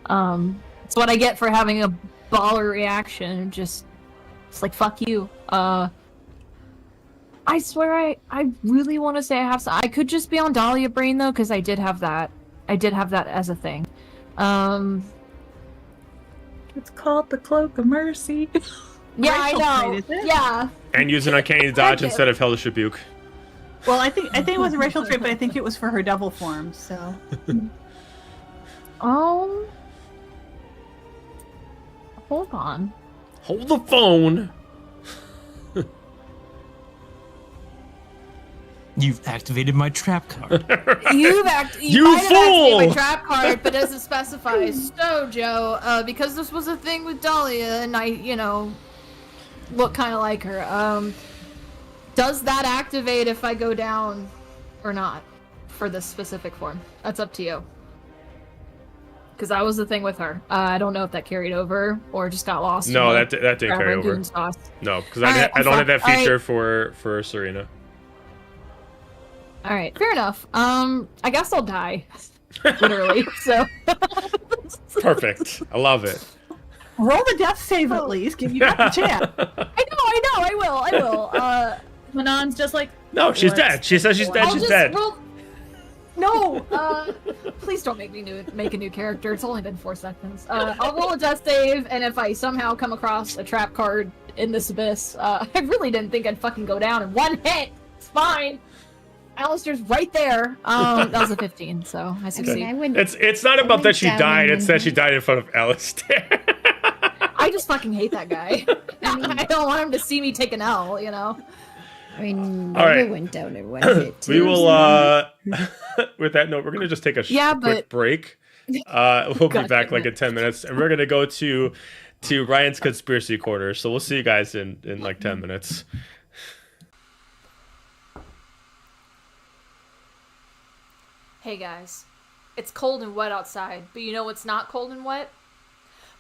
it's what I get for having a baller reaction. Just, it's like fuck you. I swear, I really want to say I have some. I could just be on Dahlia Brain though, because I did have that. I did have that as a thing. It's called the Cloak of Mercy. Yeah, I Racial know. trait, is it? Yeah. And use an uncanny dodge you. instead of hellish rebuke. Well, I think it was a racial trait, but I think it was for her devil form. So Hold on. Hold the phone. You've activated my trap card. You You might have activated fool! my trap card, but doesn't specify. So, Joe, because this was a thing with Dahlia, and I, look kind of like her. Does that activate if I go down or not for this specific form? That's up to you. Because that was the thing with her. I don't know if that carried over or just got lost. No, in that didn't carry over. Rangoon sauce. No, because Alright, I don't have that All right. feature for Serena. All right, fair enough. I guess I'll die, literally. So Perfect. I love it. roll the death save at least. Give you got the chance. I will. Manon's just like, No, she's Let's- dead. She says she's dead. I'll She's just dead. roll. No, please don't make a new character. It's only been 4 seconds. I'll roll a death save, and if I somehow come across a trap card in this abyss, I really didn't think I'd fucking go down in one hit. It's fine. Alistair's right there. That was a 15, so I succeed. I would. It's not about that she down died. in It's that she died in front of Alistair. I just fucking hate that guy. I don't want him to see me take an L, I mean, All right. Nova went down in one hit too. We will. With that note, we're gonna just take a Yeah, quick but- break. We'll be God back damn like it. in 10 minutes, and we're gonna go to Ryan's conspiracy quarters. So we'll see you guys in like 10 minutes. Hey guys, it's cold and wet outside, but you know what's not cold and wet?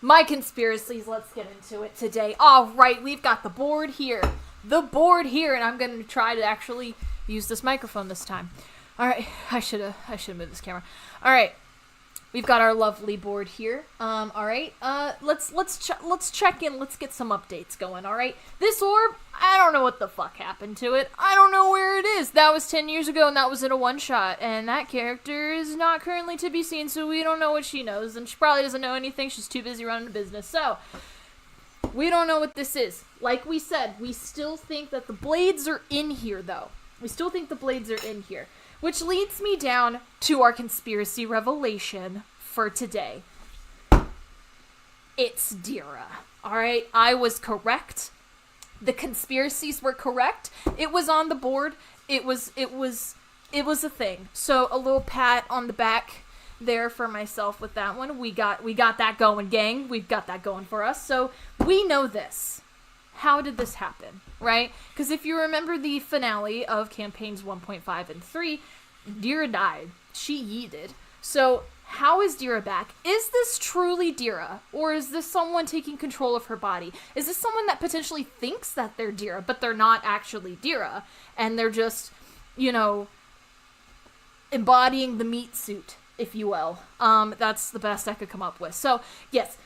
My conspiracies. Let's get into it today. All right, we've got the board here, and I'm going to try to actually use this microphone this time. All right, I should have moved this camera. All right, we've got our lovely board here. All right, let's check in. Let's get some updates going. All right, this orb, I don't know what the fuck happened to it. I don't know where it is. That was 10 years ago, and that was in a one-shot. And that character is not currently to be seen, so we don't know what she knows. And she probably doesn't know anything. She's too busy running a business. So, we don't know what this is. Like we said, we still think that the blades are in here, though. We still think the blades are in here. Which leads me down to our conspiracy revelation for today. It's Dira. Alright, I was correct. The conspiracies were correct. It was on the board. It was a thing. So a little pat on the back there for myself with that one. We got that going, gang. We've got that going for us. So we know this. How did this happen, right? Because if you remember the finale of campaigns 1.5 and 3, Dira died. She yeeted. So how is Dira back? Is this truly Dira? Or is this someone taking control of her body? Is this someone that potentially thinks that they're Dira, but they're not actually Dira? And they're just, you know, embodying the meat suit, if you will. That's the best I could come up with. So, yes,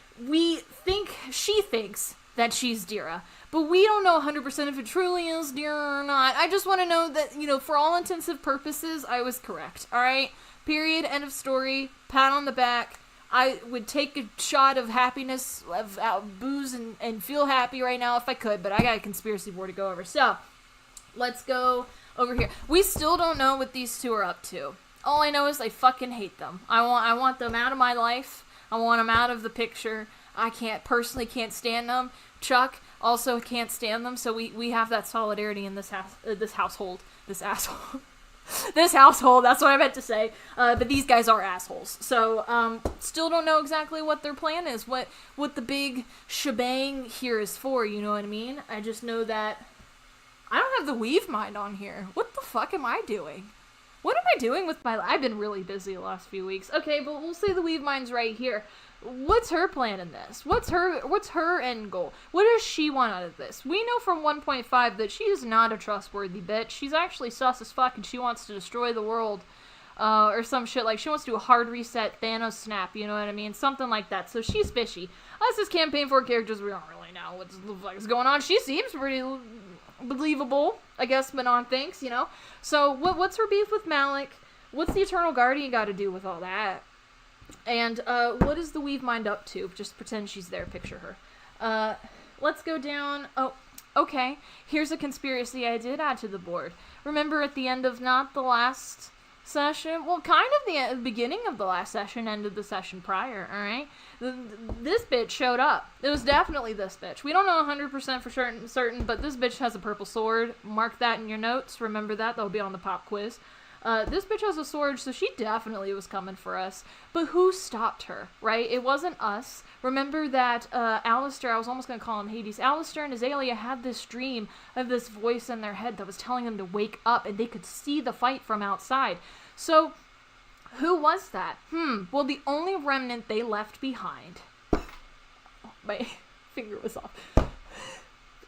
she thinks that she's Dira, but we don't know 100% if it truly is Dira or not. I just want to know that, you know, for all intensive purposes, I was correct, alright? Period, end of story, pat on the back. I would take a shot of happiness, of booze, and feel happy right now if I could, but I got a conspiracy board to go over. So, let's go over here. We still don't know what these two are up to. All I know is I fucking hate them. I want them out of my life. I want them out of the picture. I personally can't stand them. Chuck also can't stand them, so we have that solidarity in this household. This asshole. This household, that's what I meant to say. But these guys are assholes. So, still don't know exactly what their plan is, what the big shebang here is for, you know what I mean? I just know that I don't have the weave mind on here. What the fuck am I doing? What am I doing with my life? I've been really busy the last few weeks. Okay, but we'll say the weave mind's right here. What's her plan in this? What's her end goal? What does she want out of this? We know from 1.5 that she is not a trustworthy bitch. She's actually sus as fuck and she wants to destroy the world. Or some shit, like she wants to do a hard reset Thanos snap, you know what I mean? Something like that. So she's fishy. Us as campaign 4 characters, we don't really know what the fuck is going on. She seems pretty believable, I guess Manon thinks, you know? So what's her beef with Malik? What's the Eternal Guardian got to do with all that? And, what is the Weave Mind up to? Just pretend she's there, picture her. Let's go down. Oh, okay. Here's a conspiracy I did add to the board. Remember at the end of not the last session? Well, kind of the beginning of the last session, end of the session prior, alright? This bitch showed up. It was definitely this bitch. We don't know 100% for certain, but this bitch has a purple sword. Mark that in your notes. Remember that. That'll be on the pop quiz. This bitch has a sword, so she definitely was coming for us. But who stopped her, right? It wasn't us. Remember that Alistair, I was almost going to call him Hades, Alistair and Azalia had this dream of this voice in their head that was telling them to wake up, and they could see the fight from outside. So, who was that? Well, the only remnant they left behind... My finger was off.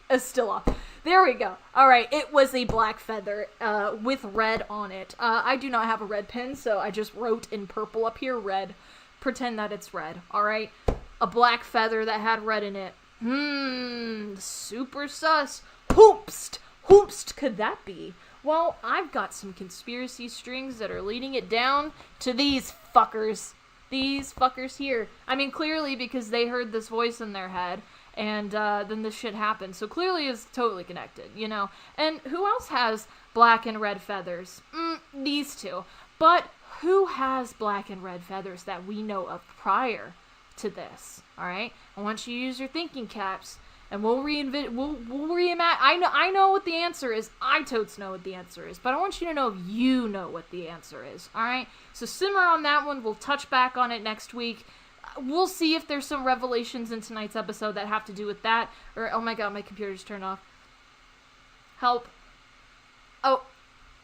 It's still off. There we go. Alright, it was a black feather with red on it. I do not have a red pen, so I just wrote in purple up here, red. Pretend that it's red, alright? A black feather that had red in it. Super sus. Hoopst could that be? Well, I've got some conspiracy strings that are leading it down to these fuckers. These fuckers here. I mean, clearly because they heard this voice in their head. And then this shit happened. So clearly it's totally connected, you know? And who else has black and red feathers? These two. But who has black and red feathers that we know of prior to this? Alright? I want you to use your thinking caps. And we'll reimagine. I know what the answer is. I totes know what the answer is. But I want you to know if you know what the answer is. Alright? So simmer on that one. We'll touch back on it next week. We'll see if there's some revelations in tonight's episode that have to do with that. Or, oh my god, my computer just turned off. Help. Oh,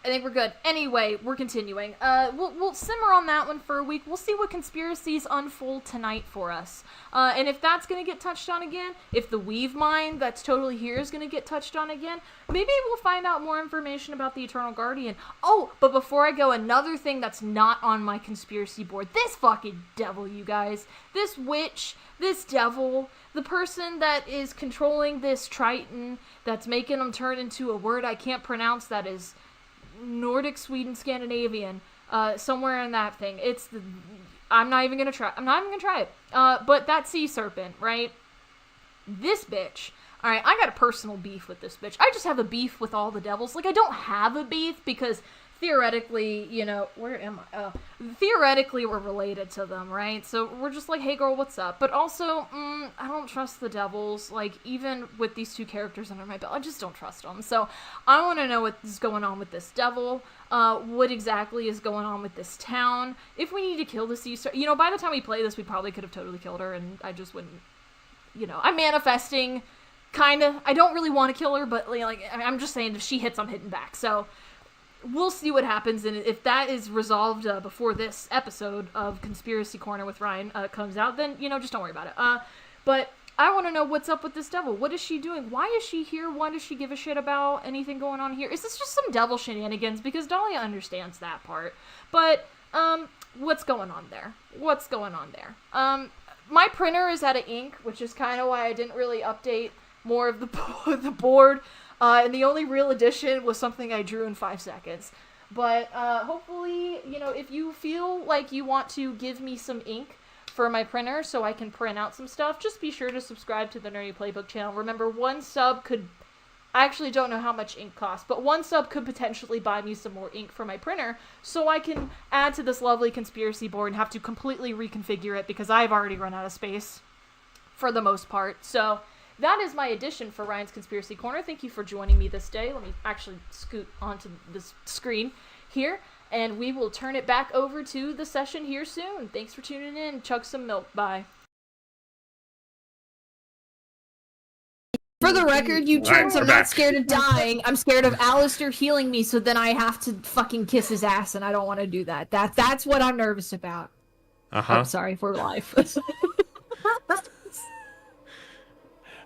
I think we're good. Anyway, we're continuing. We'll simmer on that one for a week. We'll see what conspiracies unfold tonight for us. And if that's going to get touched on again, if the Weave Mind that's totally here is going to get touched on again, maybe we'll find out more information about the Eternal Guardian. Oh, but before I go, another thing that's not on my conspiracy board. This fucking devil, you guys. This witch, this devil, the person that is controlling this Triton, that's making him turn into a word I can't pronounce that is... Nordic, Sweden, Scandinavian, somewhere in that thing. I'm not even gonna try it. But that sea serpent, right? This bitch. Alright, I got a personal beef with this bitch. I just have a beef with all the devils. Like, I don't have a beef because theoretically, you know, where am I? Oh, theoretically, we're related to them, right? So we're just like, hey, girl, what's up? But also, I don't trust the devils. Like, even with these 2 characters under my belt, I just don't trust them. So I want to know what is going on with this devil. What exactly is going on with this town? If we need to kill the sea star, you know, by the time we play this, we probably could have totally killed her, and I just wouldn't, you know, I'm manifesting, kind of. I don't really want to kill her, but, like, I'm just saying if she hits, I'm hitting back. So we'll see what happens, and if that is resolved before this episode of Conspiracy Corner with Ryan comes out, then, you know, just don't worry about it. But I want to know what's up with this devil. What is she doing? Why is she here? Why does she give a shit about anything going on here? Is this just some devil shenanigans? Because Dahlia understands that part. But, what's going on there? What's going on there? My printer is out of ink, which is kind of why I didn't really update more of the board. And the only real addition was something I drew in 5 seconds. But hopefully, you know, if you feel like you want to give me some ink for my printer so I can print out some stuff, just be sure to subscribe to the Nerdy Playbook channel. Remember, 1 sub could... I actually don't know how much ink costs, but 1 sub could potentially buy me some more ink for my printer so I can add to this lovely conspiracy board and have to completely reconfigure it because I've already run out of space for the most part. So that is my addition for Ryan's Conspiracy Corner. Thank you for joining me this day. Let me actually scoot onto this screen here, and we will turn it back over to the session here soon. Thanks for tuning in. Chug some milk. Bye. For the record, you turns, I'm we're not back. scared of dying. I'm scared of Alistair healing me, so then I have to fucking kiss his ass, and I don't want to do that. That's what I'm nervous about. I'm sorry for life.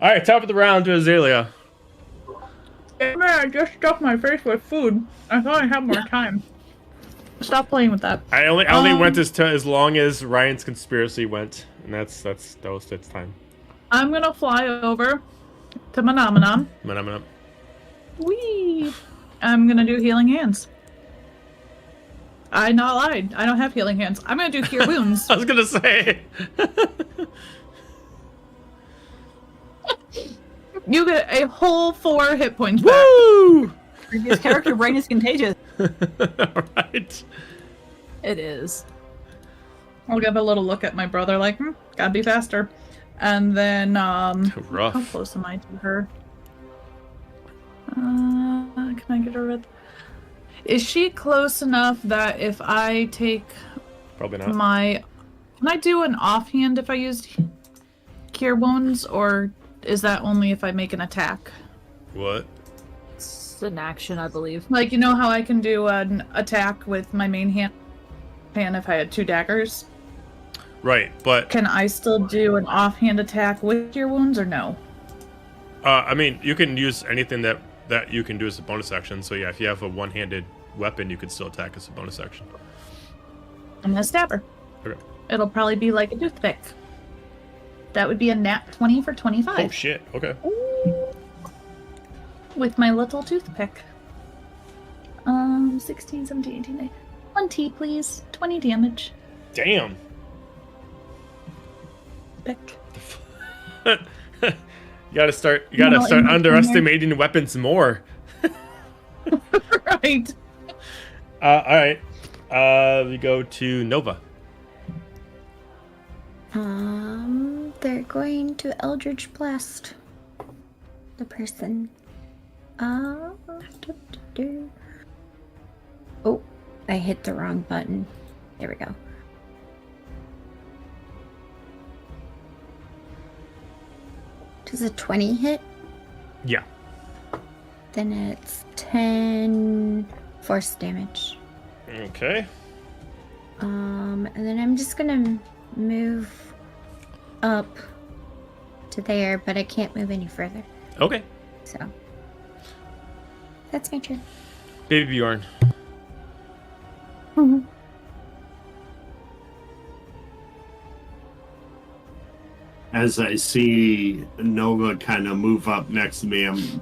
All right, top of the round to Azalia. Man, I just stuffed my face with food. I thought I had more time. Stop playing with that. I only went as long as Ryan's conspiracy went, and that was its time. I'm gonna fly over to Manon. Whee! I'm gonna do healing hands. I not lied. I don't have healing hands. I'm gonna do cure wounds. I was gonna say. You get a whole 4 hit points back. Woo! Previous character brain is contagious. All right. It is. I'll give a little look at my brother, like, gotta be faster. And then, Rough. how close am I to her? Can I get her with? Is she close enough that if I take Probably not. can I do an offhand if I use cure wounds, or is that only if I make an attack? What? It's an action, I believe. Like, you know how I can do an attack with my main hand if I had 2 daggers? Right, but Can I still do an offhand attack with cure wounds, or no? I mean, you can use anything that you can do as a bonus action. So yeah, if you have a one-handed weapon, you could still attack as a bonus action. I'm gonna stab her. Okay. It'll probably be like a toothpick. That would be a nat 20 for 25. Oh shit. Okay. With my little toothpick. 16, 17, 18, 19. 20, please. 20 damage. Damn. Pick. You gotta start No, in my underestimating weapons more. Right. All right. We go to Nova. They're going to Eldritch Blast the person. Oh, I hit the wrong button. There we go. Does a 20 hit? Yeah. Then it's 10 force damage. Okay. And then I'm just gonna move up to there, but I can't move any further. Okay. So that's my turn. Baby Bjorn. As I see Nova kind of move up next to me, I'm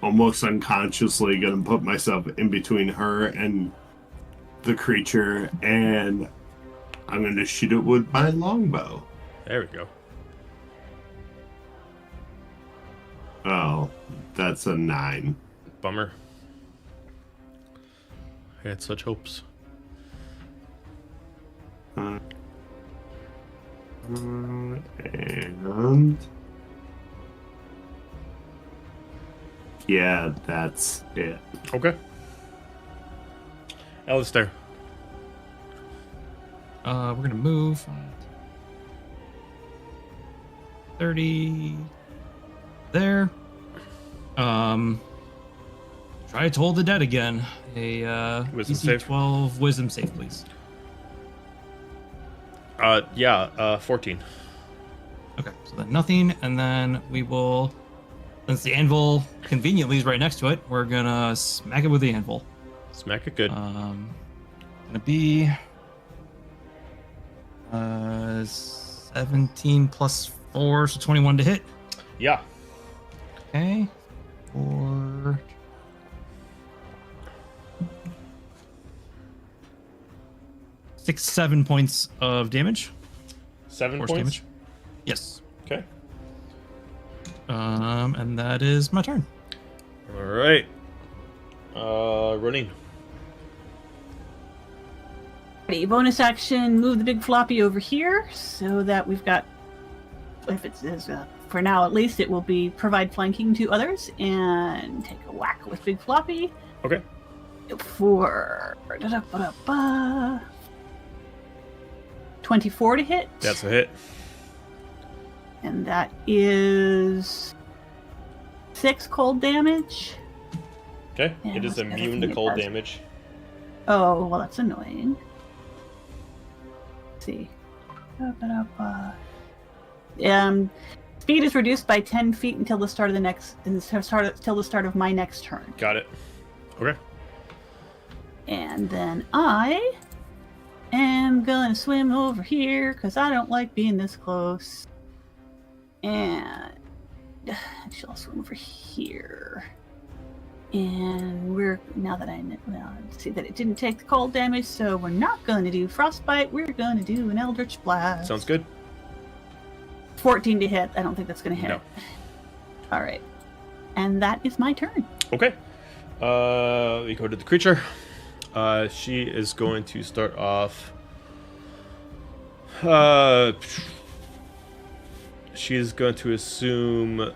almost unconsciously going to put myself in between her and the creature, and I'm going to shoot it with my longbow. There we go. Oh, that's a 9. Bummer. I had such hopes. And yeah, that's it. Okay. Alistair. We're gonna move 30 there. Try to hold the dead again. A Wisdom DC save. 12 wisdom save, please. 14. Okay, so then nothing, and then we will, since the anvil conveniently is right next to it, we're gonna smack it with the anvil. Smack it good. Gonna be 17 plus 4, so 21 to hit. Yeah. Okay. For 7 points of damage. 7 Force points? damage. Yes. Okay. And that is my turn. All right. Roneen. Ready, bonus action, move the big floppy over here so that we've got, if it is, for now at least, it will be provide flanking to others and take a whack with big floppy. Okay. For 24 to hit. That's a hit. And that is 6 cold damage. Okay. Yeah, It is what's the other immune thing to it cold does? damage. Oh, well, that's annoying. Let's see. Speed is reduced by 10 feet until the start of my next turn. Got it. Okay. And then I am gonna swim over here because I don't like being this close. And actually, I'll swim over here. And we're see that it didn't take the cold damage, so we're not going to do frostbite. We're going to do an eldritch blast. Sounds good. 14 to hit. I don't think that's going to hit. No. All right, and that is my turn. Okay. We go to the creature. She is going to start off. She is going to assume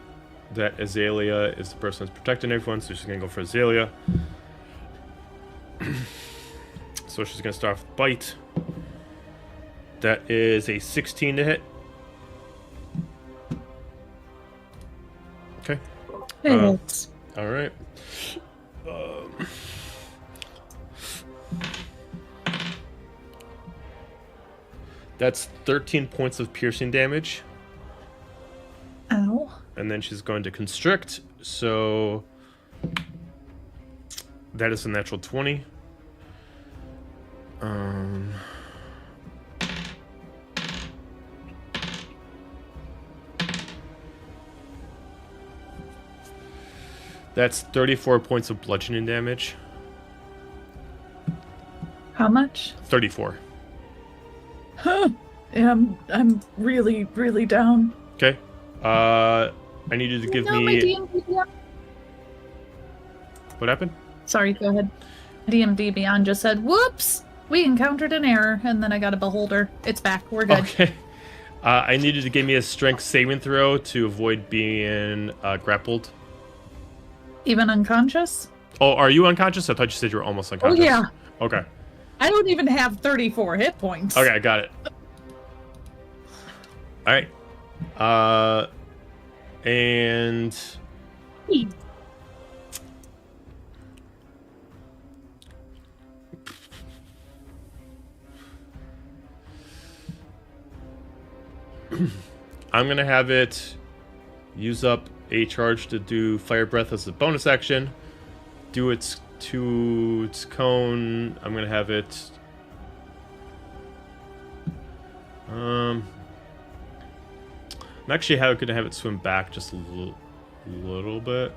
that Azalia is the person that's protecting everyone, so she's going to go for Azalia. So she's going to start with Bite. That is a 16 to hit. Okay. Hits. All right. That's 13 points of piercing damage. Ow. And then she's going to constrict, so that is a natural 20. That's 34 points of bludgeoning damage. How much? 34. Huh. Yeah, I'm really, really down. Okay. I need you to give No, my me. D&D Beyond. What happened? Sorry, go ahead. D&D Beyond just said, whoops! We encountered an error, and then I got a beholder. It's back. We're good. Okay. I need you to give me a strength saving throw to avoid being grappled. Even unconscious? Oh, are you unconscious? I thought you said you were almost unconscious. Oh, yeah. Okay. I don't even have 34 hit points. Okay, I got it. All right. And I'm gonna have it use up a charge to do fire breath as a bonus action. Do its cone. I'm gonna have it. I'm actually gonna have it swim back just a little bit,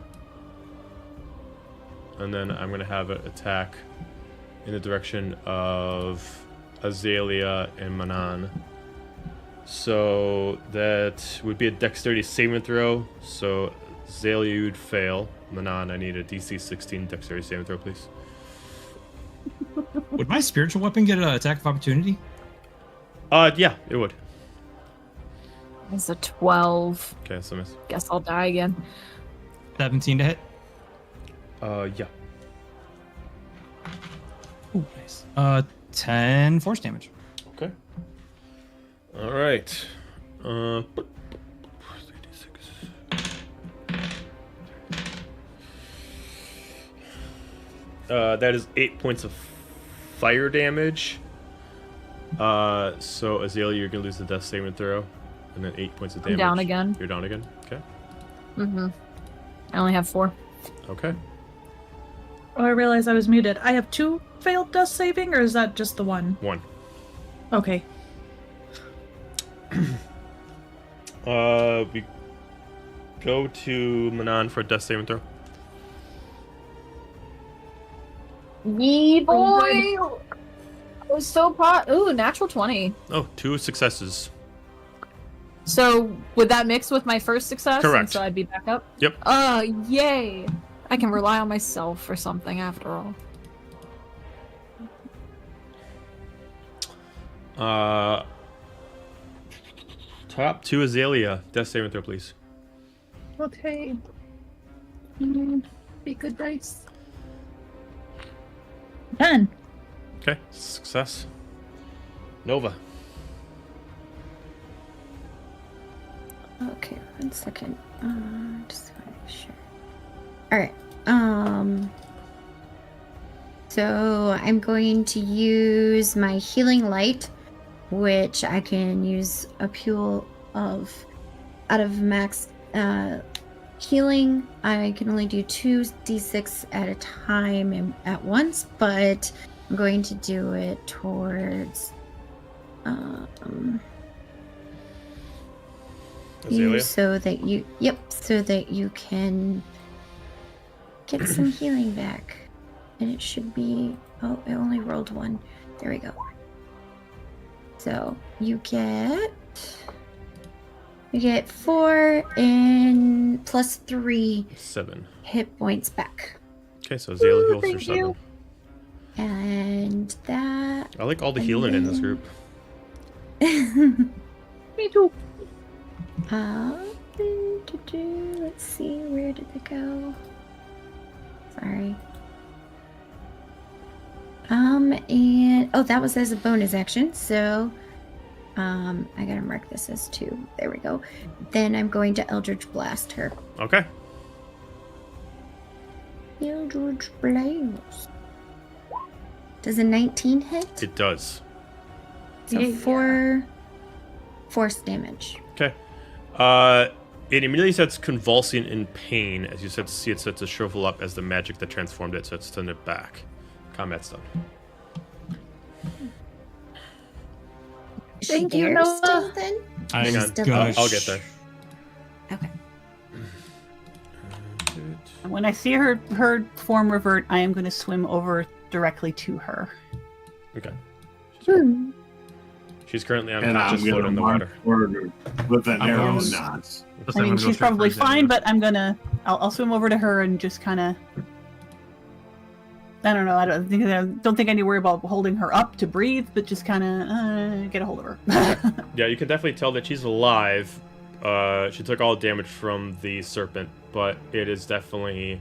and then I'm gonna have it attack in the direction of Azalia and Manon. So that would be a dexterity saving throw. So Azalia would fail. Manon, I need a DC 16 dexterity saving throw, please. Would my spiritual weapon get an attack of opportunity? Yeah, it would. It's a 12. Okay, so miss. Guess I'll die again. 17 to hit. Yeah. Ooh, nice. 10 force damage. Okay. All right. 3d6. That is 8 points of fire damage. So Azalia, you're gonna lose the death saving throw, and then 8 points of damage. I'm down again. You're down again. Okay. Mm-hmm. I only have 4. Okay. Oh, I realized I was muted. I have 2 failed death saving, or is that just the one? 1. Okay. We go to Manon for a death saving throw. Yee boy! I was so pot. Ooh, natural 20. Oh, 2 successes. So would that mix with my first success? Correct. And so I'd be back up? Yep. Yay! I can rely on myself for something after all. Top 2 Azalia. Death saving throw, please. Okay. Be good dice. 10. Okay, success. Nova. Okay, 1 second. Just want to make sure. All right. So I'm going to use my healing light, which I can use a pool of out of max healing. I can only do 2d6 at a time and at once, but I'm going to do it towards you Azalia. so that you can get some healing back. And it should be, oh, I only rolled 1. There we go. So you get 4 and plus 3 7. hit points back. Okay, so Azalia heals for thank 7. you. And that I like all the healing in this group. Me too. let's see, where did it go? Sorry. And oh, that was as a bonus action, so I gotta mark this as 2. There we go. Then I'm going to Eldritch Blast her. Okay. Eldritch Blast. Does a 19 hit? It does. So Yeah. 4 force damage. Okay. It immediately starts convulsing in pain as you start to see it start to shrivel up as the magic that transformed it starts to turn it back. Combat's done. Is Thank she you, there Nova. still then? I'm Hang on. gonna I'll get there. Okay. And when I see her form revert, I am going to swim over directly to her. Okay. Hmm. She's currently And I'm unconscious, floating gonna in the mark water. her with an I'm arrow gonna- knot. I mean, she's probably fine, but I'll swim over to her and just kind of. I don't know. I don't think I need to worry about holding her up to breathe, but just kind of get a hold of her. Yeah, you can definitely tell that she's alive. She took all damage from the serpent, but it is definitely...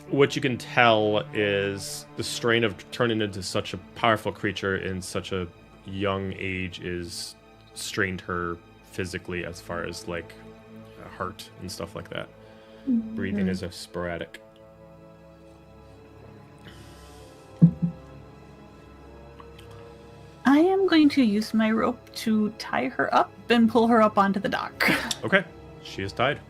what you can tell is the strain of turning into such a powerful creature in such a young age is strained her physically as far as, like, heart and stuff like that. Breathing is a sporadic. I am going to use my rope to tie her up and pull her up onto the dock. Okay, she is tied.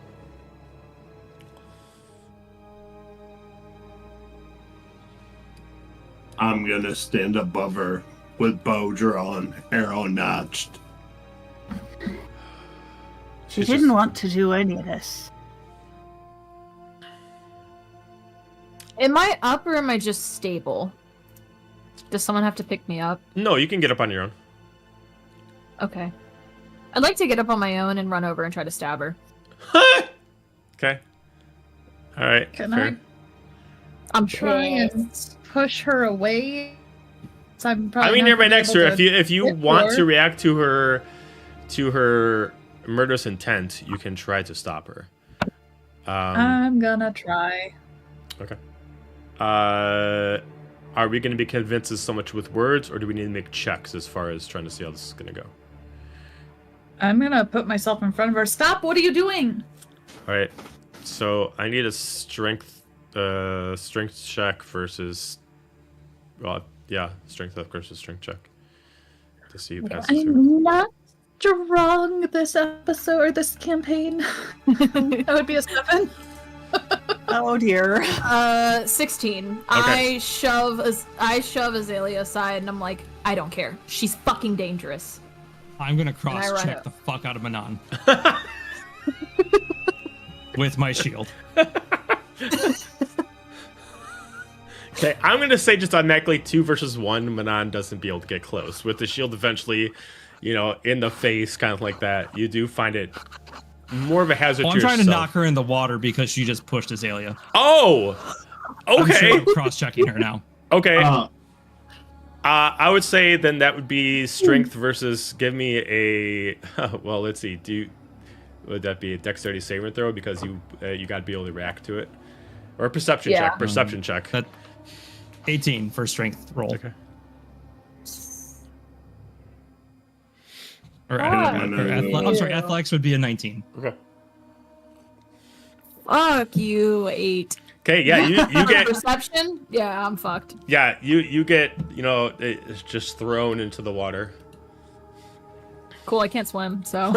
I'm gonna stand above her with bow drawn, arrow notched. She She's didn't just- want to do any of this. Am I up or am I just stable? Does someone have to pick me up? No, you can get up on your own. Okay. I'd like to get up on my own and run over and try to stab her. Okay. All right. Can fair. I'm trying pissed. and push her away. So I'm probably I mean, not you're right gonna be next to her. able If you hit want her. to react to her murderous intent, you can try to stop her. I'm gonna try. Okay. Are we going to be convinced so much with words, or do we need to make checks as far as trying to see how this is going to go? I'm gonna put myself in front of her. Stop! What are you doing? All right. So I need a strength check versus, well, yeah, strength versus strength check to see who passes her. I'm not strong this episode or this campaign. That would be a 7. Oh dear. 16. Okay. I shove Azalia aside, and I'm like, I don't care. She's fucking dangerous. I'm gonna I run cross-check up. the fuck out of Manon. With my shield. Okay, I'm going to say just automatically 2 versus 1. Manon doesn't be able to get close. With the shield eventually, in the face, kind of like that, you do find it more of a hazard Oh, to I'm trying to yourself. knock her in the water because she just pushed Azalia. Oh! I'm Okay. sure I'm cross-checking her now. Okay. I would say then that would be strength versus give me a well, let's see. Would that be a dexterity saving throw because you got to be able to react to it, or a perception Yeah. check? Perception check. That 18 for strength roll. Okay. I'm sorry, athletics would be a 19. Okay. Fuck you, 8. Okay. Yeah. You get. Perception? Yeah, I'm fucked. Yeah. You get. It's just thrown into the water. Cool, I can't swim, so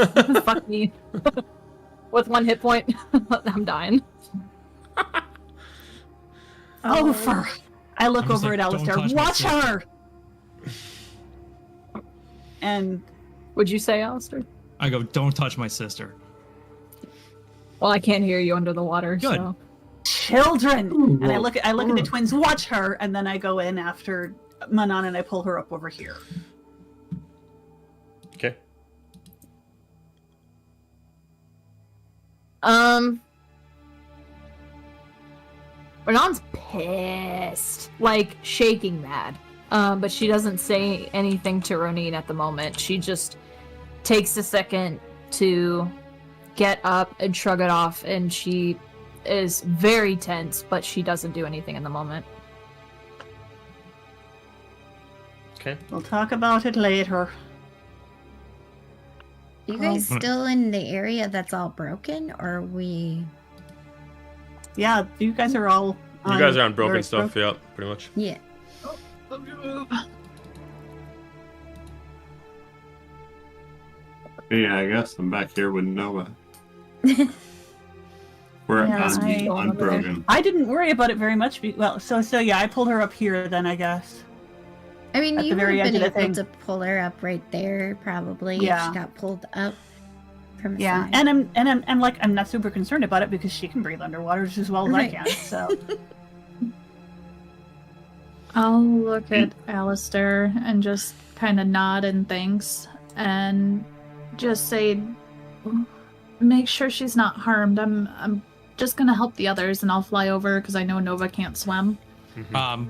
fuck me. With 1 hit point, I'm dying. Oh, I look I'm just over like, at "Don't Alistair. touch my Watch sister." her! And Would you say, Alistair? I go, don't touch my sister. Well, I can't hear you under the water, Good. so. children! And I look at the twins, watch her, and then I go in after Manon and I pull her up over here. Okay. Renon's pissed. Like, shaking mad. But she doesn't say anything to Roneen at the moment. She just takes a second to get up and shrug it off, and she is very tense, but she doesn't do anything in the moment. Okay. We'll talk about it later. You guys still in the area that's all broken, or are we? Yeah, you guys are all. You guys are on where broken it's stuff. Yeah, pretty much. Yeah. Yeah, I guess I'm back here with Nova. We're Yeah, unbroken. I didn't worry about it very much. So yeah, I pulled her up here then, I guess. I mean, At you the would very have edge been of the able thing. to pull her up right there, probably. Yeah. If she got pulled up from the Yeah, side. and I'm not super concerned about it because she can breathe underwater just as well as Right. I can. So I'll look at Alistair and just kind of nod and thanks and just say, make sure she's not harmed. I'm just gonna help the others and I'll fly over because I know Nova can't swim.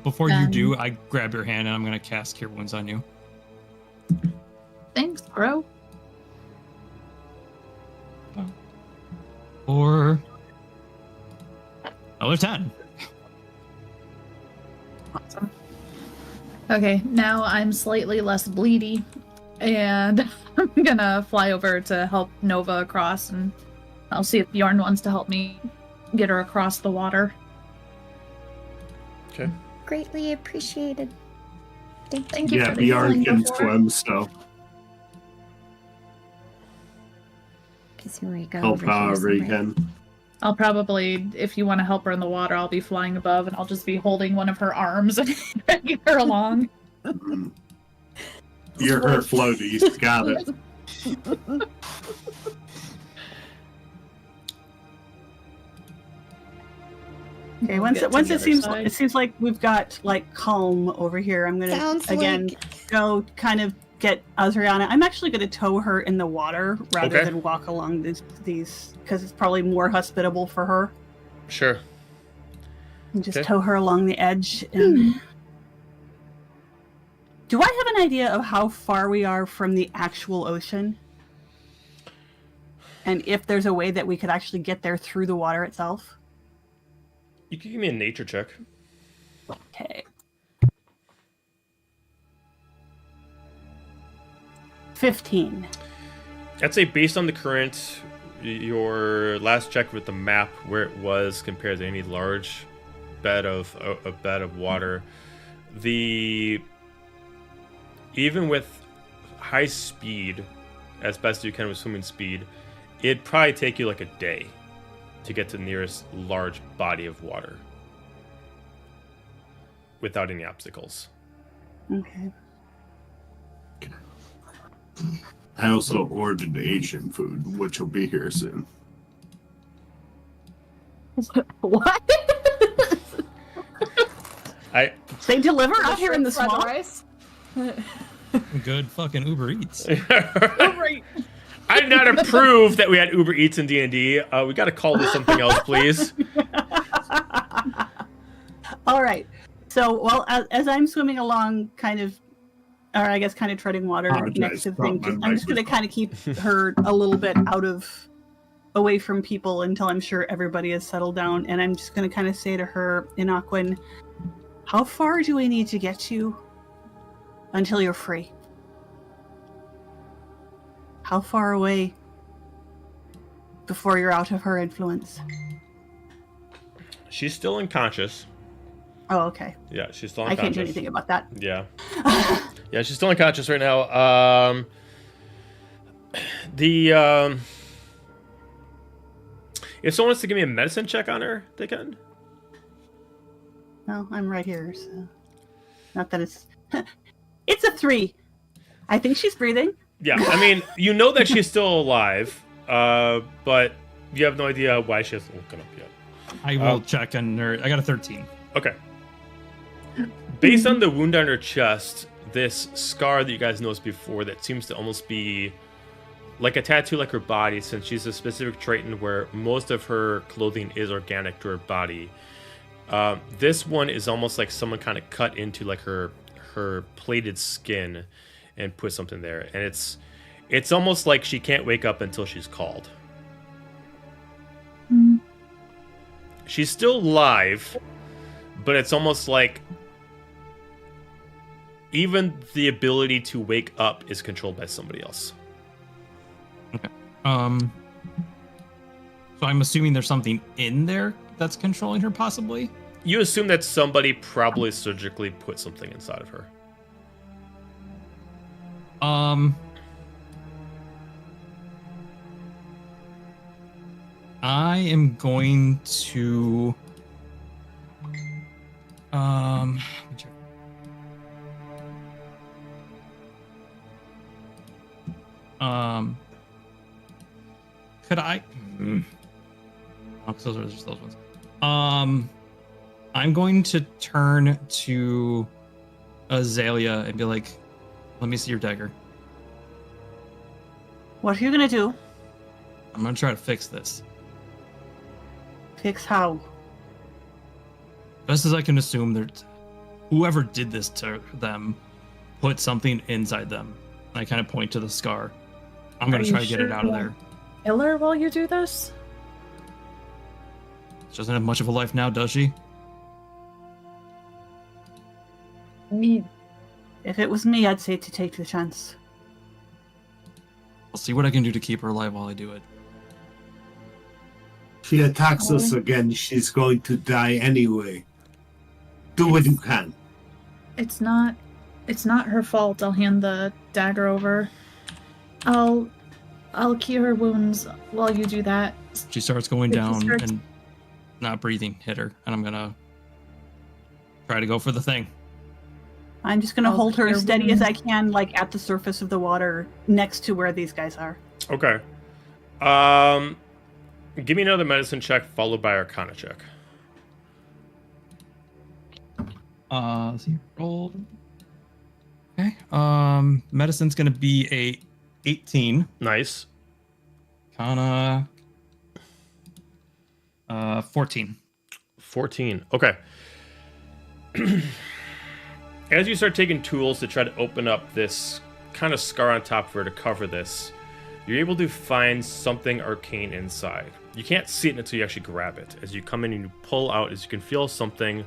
Before you do, I grab your hand and I'm gonna cast Cure Wounds on you. Thanks, bro. Or another 10. Awesome. Okay, now I'm slightly less bleedy, and I'm gonna fly over to help Nova across, and I'll see if Bjorn wants to help me get her across the water. Okay. Greatly appreciated. Thank you Yeah, for the Bjorn healing can before. swim, so Because here we go. help over here however you somewhere. can. I'll probably, if you want to help her in the water, I'll be flying above, and I'll just be holding one of her arms and dragging her along. You're her floaties. Got it. okay, We'll get to once the it other seems side. it seems like we've got like calm over here. I'm gonna Sounds again like go kind of get Azriana. I'm actually gonna tow her in the water rather Okay. than walk along these because it's probably more hospitable for her. Sure. And just Okay. tow her along the edge. And... Do I have an idea of how far we are from the actual ocean? And if there's a way that we could actually get there through the water itself? You can give me a nature check. Okay. 15. I'd say based on the current, your last check with the map where it was compared to any large bed of water, even with high speed, as best you can with swimming speed, it'd probably take you like a day to get to the nearest large body of water without any obstacles. Okay. I also ordered Asian food, which will be here soon. What? They deliver out here in the Fried swamp? rice? Good fucking Uber Eats. I did not approve that we had Uber Eats in D&D. We got to call this something else, please. All right. So, well, as I'm swimming along, kind of treading water next to the thing, I'm just going to kind of keep her a little bit away from people until I'm sure everybody is settled down. And I'm just going to kind of say to her in Aquan, how far do we need to get you until you're free? How far away before you're out of her influence? She's still unconscious. Oh, okay. Yeah, she's still I unconscious. can't do anything about that. Yeah. Yeah, she's still unconscious right now. If someone wants to give me a medicine check on her, they can. No, I'm right here, so... Not that it's... It's a 3. I think she's breathing. Yeah, I mean, you know that she's still alive, but you have no idea why she hasn't woken up yet. I will check on her. I got a 13. Okay. Based on the wound on her chest, this scar that you guys noticed before that seems to almost be like a tattoo like her body, since she's a specific Triton where most of her clothing is organic to her body. This one is almost like someone kind of cut into like her plated skin and put something there, and it's almost like she can't wake up until she's called. She's still alive, but it's almost like even the ability to wake up is controlled by somebody else. Okay. So I'm assuming there's something in there that's controlling her, possibly? You assume that somebody probably surgically put something inside of her. I am going to let me check. Could I? Oh, those are just those ones. I'm going to turn to Azalia and be like, "Let me see your dagger. What are you gonna do? I'm gonna try to fix this. Fix how? Best as I can assume, that whoever did this to them put something inside them." And I kind of point to the scar. I'm gonna try to get it out of there. Kill her while you do this? She doesn't have much of a life now, does she? Me. If it was me, I'd say to take the chance. I'll see what I can do to keep her alive while I do it. She attacks us again, she's going to die anyway. Do what you can. It's not her fault. I'll hand the dagger over. I'll cure her wounds while you do that. She starts going It down just hurts. and not breathing, hit her, and I'm gonna try to go for the thing. I'm just gonna I'll hold her cure as steady as wounds. I can, like at the surface of the water, next to where these guys are. Okay. Give me another medicine check followed by Arcana check. Let's see. Roll. Okay. Medicine's gonna be a 18. Nice. Arcana. 14. 14. Okay. As you start taking tools to try to open up this kind of scar on top for her to cover this, you're able to find something arcane inside. You can't see it until you actually grab it. As you come in and you pull out, as you can feel something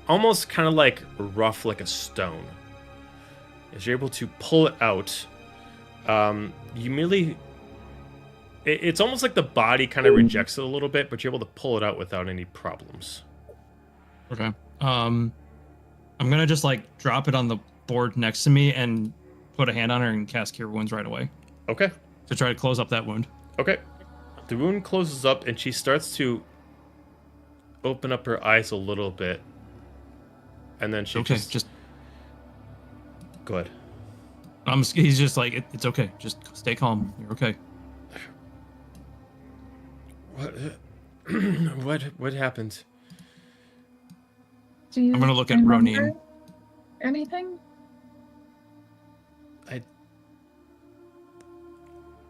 almost kind of like rough, like a stone. As you're able to pull it out, you merely... It's almost like the body kind of rejects it a little bit, but you're able to pull it out without any problems. Okay. I'm gonna just like drop it on the board next to me and put a hand on her and cast Cure Wounds right away. Okay. To try to close up that wound. Okay. The wound closes up and she starts to open up her eyes a little bit. And then she just... Go ahead. He's just like, it's okay. Just stay calm. You're okay. What happened? Do you I'm gonna look at remember Roneen. Anything?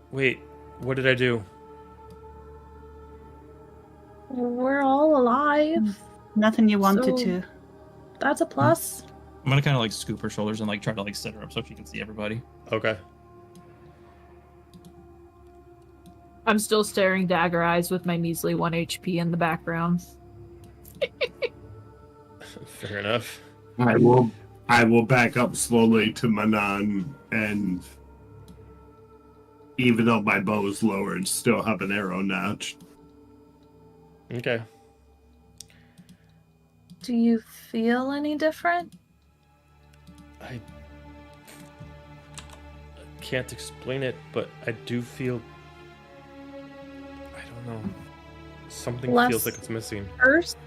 Wait, what did I do? We're all alive. Nothing you wanted So- to. That's a plus. I'm gonna kind of like scoop her shoulders and like try to like sit her up so she can see everybody. Okay. I'm still staring dagger eyes with my measly 1 HP in the background. Fair enough. I will back up slowly to Manon, and even though my bow is lowered, still have an arrow notch. Okay. Do you feel any different? I can't explain it, but I do feel... I don't know. Something Less feels like it's missing. First?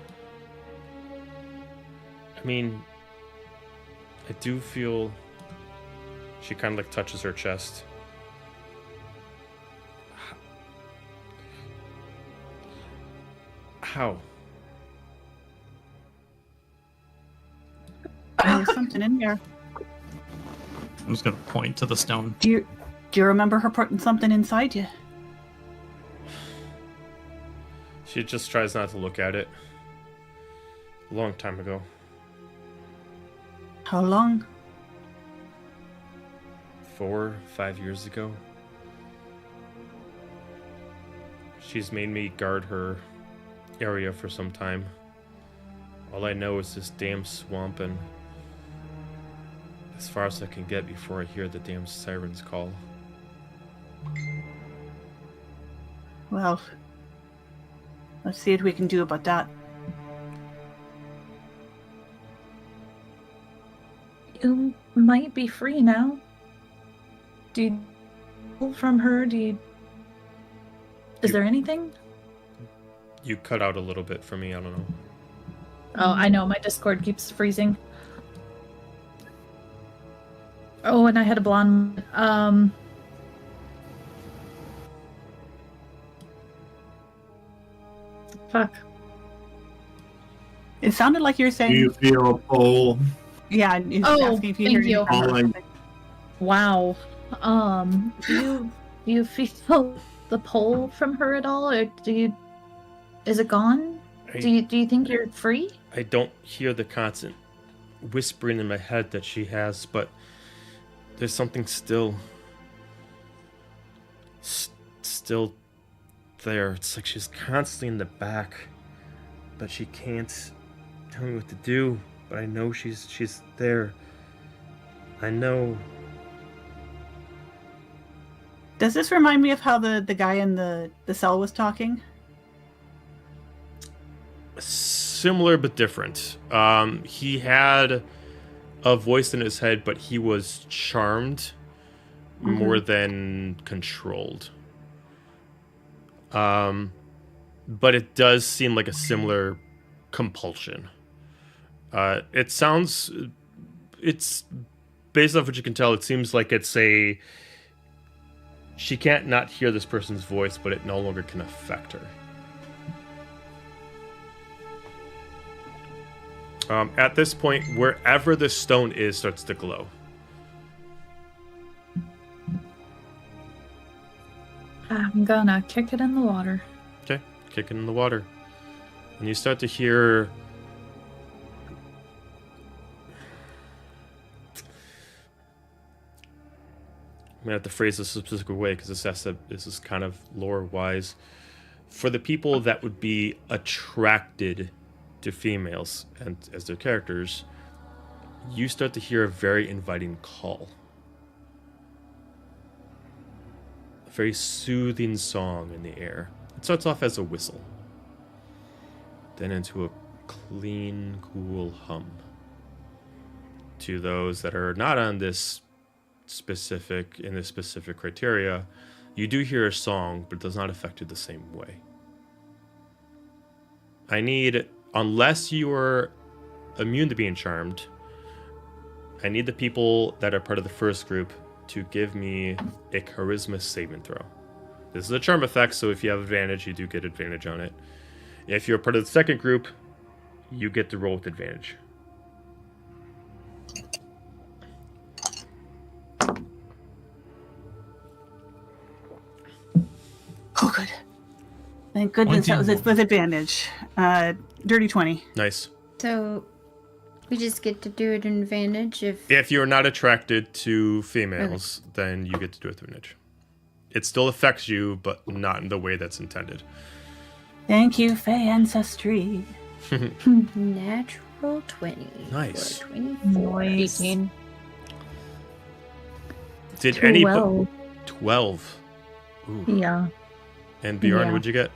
I mean, I do feel... She kind of like touches her chest. How? There's something in there. I'm just gonna point to the stone. Do you remember her putting something inside you? She just tries not to look at it. A long time ago. How long? 4, 5 years ago. She's made me guard her area for some time. All I know is this damn swamp, and as far as I can get before I hear the damn sirens call. Well, let's see what we can do about that. You might be free now. Do you pull from her? Is there anything? You cut out a little bit for me, I don't know. Oh, I know, my Discord keeps freezing. Oh, and I had a blonde. Fuck. It sounded like you're saying. Do you feel a pull? Yeah, he's Oh, asking if you thank hear you. anything. Wow. Do you feel the pull from her at all, or is it gone? Do you think you're free? I don't hear the constant whispering in my head that she has, but there's something still there. It's like she's constantly in the back, but she can't tell me what to do. But I know she's there. I know. Does this remind me of how the guy in the cell was talking? Similar but different. He had a voice in his head, but he was charmed more than controlled. But it does seem like a similar compulsion. It's based off what you can tell, it seems like she can't not hear this person's voice, but it no longer can affect her. At this point, wherever the stone is starts to glow. I'm gonna kick it in the water. Okay, kick it in the water. And you start to hear I'm gonna have to phrase this a specific way because this is kind of lore wise. For the people that would be attracted to females and as their characters, you start to hear a very inviting call. A very soothing song in the air. It starts off as a whistle, then into a clean, cool hum. To those that are not on this specific criteria, you do hear a song, but it does not affect you the same way. I need, unless you are immune to being charmed, I need the people that are part of the first group to give me a charisma saving throw. This is a charm effect, so if you have advantage, you do get advantage on it. If you're part of the second group, you get to roll with advantage. Oh, good. Thank goodness that was it with advantage. Dirty 20. Nice. So we just get to do it in advantage if you're not attracted to females, then you get to do it with advantage. It still affects you, but not in the way that's intended. Thank you, Fae Ancestry. Natural 20. Nice. 24. 18. Did anybody 12? Ooh. Yeah. And Bjorn, Yeah. what'd you get?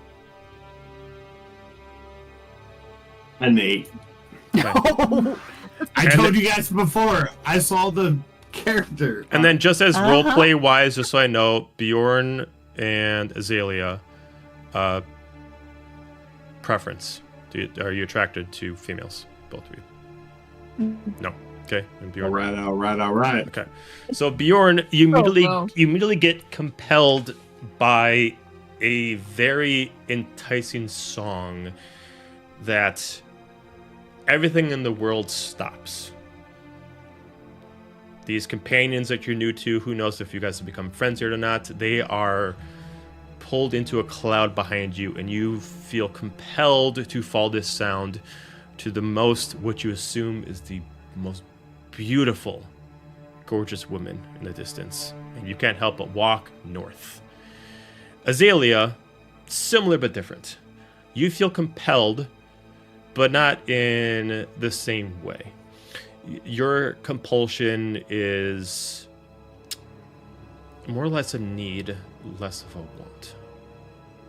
An 8. Okay. I told you guys before. I saw the character. And then just as roleplay wise, just so I know, Bjorn and Azalia, preference. Are you attracted to females? Both of you? No. Okay. And Bjorn. All right. Okay. So Bjorn, you immediately get compelled by a very enticing song that everything in the world stops. These companions that you're new to, who knows if you guys have become friends yet or not, they are pulled into a cloud behind you, and you feel compelled to follow this sound to the what you assume is the most beautiful, gorgeous woman in the distance. And you can't help but walk north. Azalia, similar but different. You feel compelled, but not in the same way. Your compulsion is more or less a need, less of a want.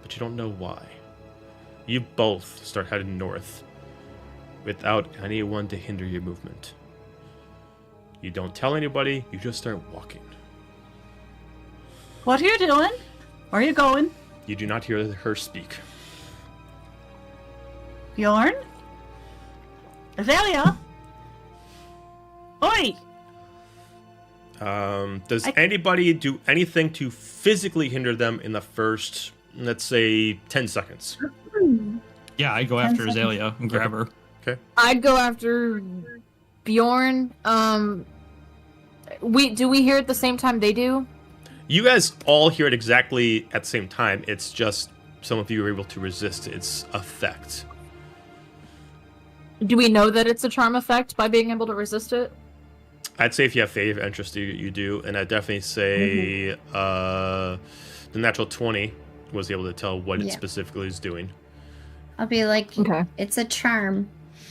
But you don't know why. You both start heading north without anyone to hinder your movement. You don't tell anybody, you just start walking. What are you doing? Where are you going? You do not hear her speak. Bjorn? Azalia? Oi! Does anybody do anything to physically hinder them in the first, let's say, 10 seconds? Yeah, I go after Azalia and grab her. Okay. I'd go after Bjorn. Do we hear it at the same time they do? You guys all hear it exactly at the same time. It's just some of you are able to resist its effect. Do we know that it's a charm effect by being able to resist it? I'd say if you have faith interest, you do, and I'd definitely say the natural 20 was able to tell what it specifically is doing. I'll be like, Okay. It's a charm.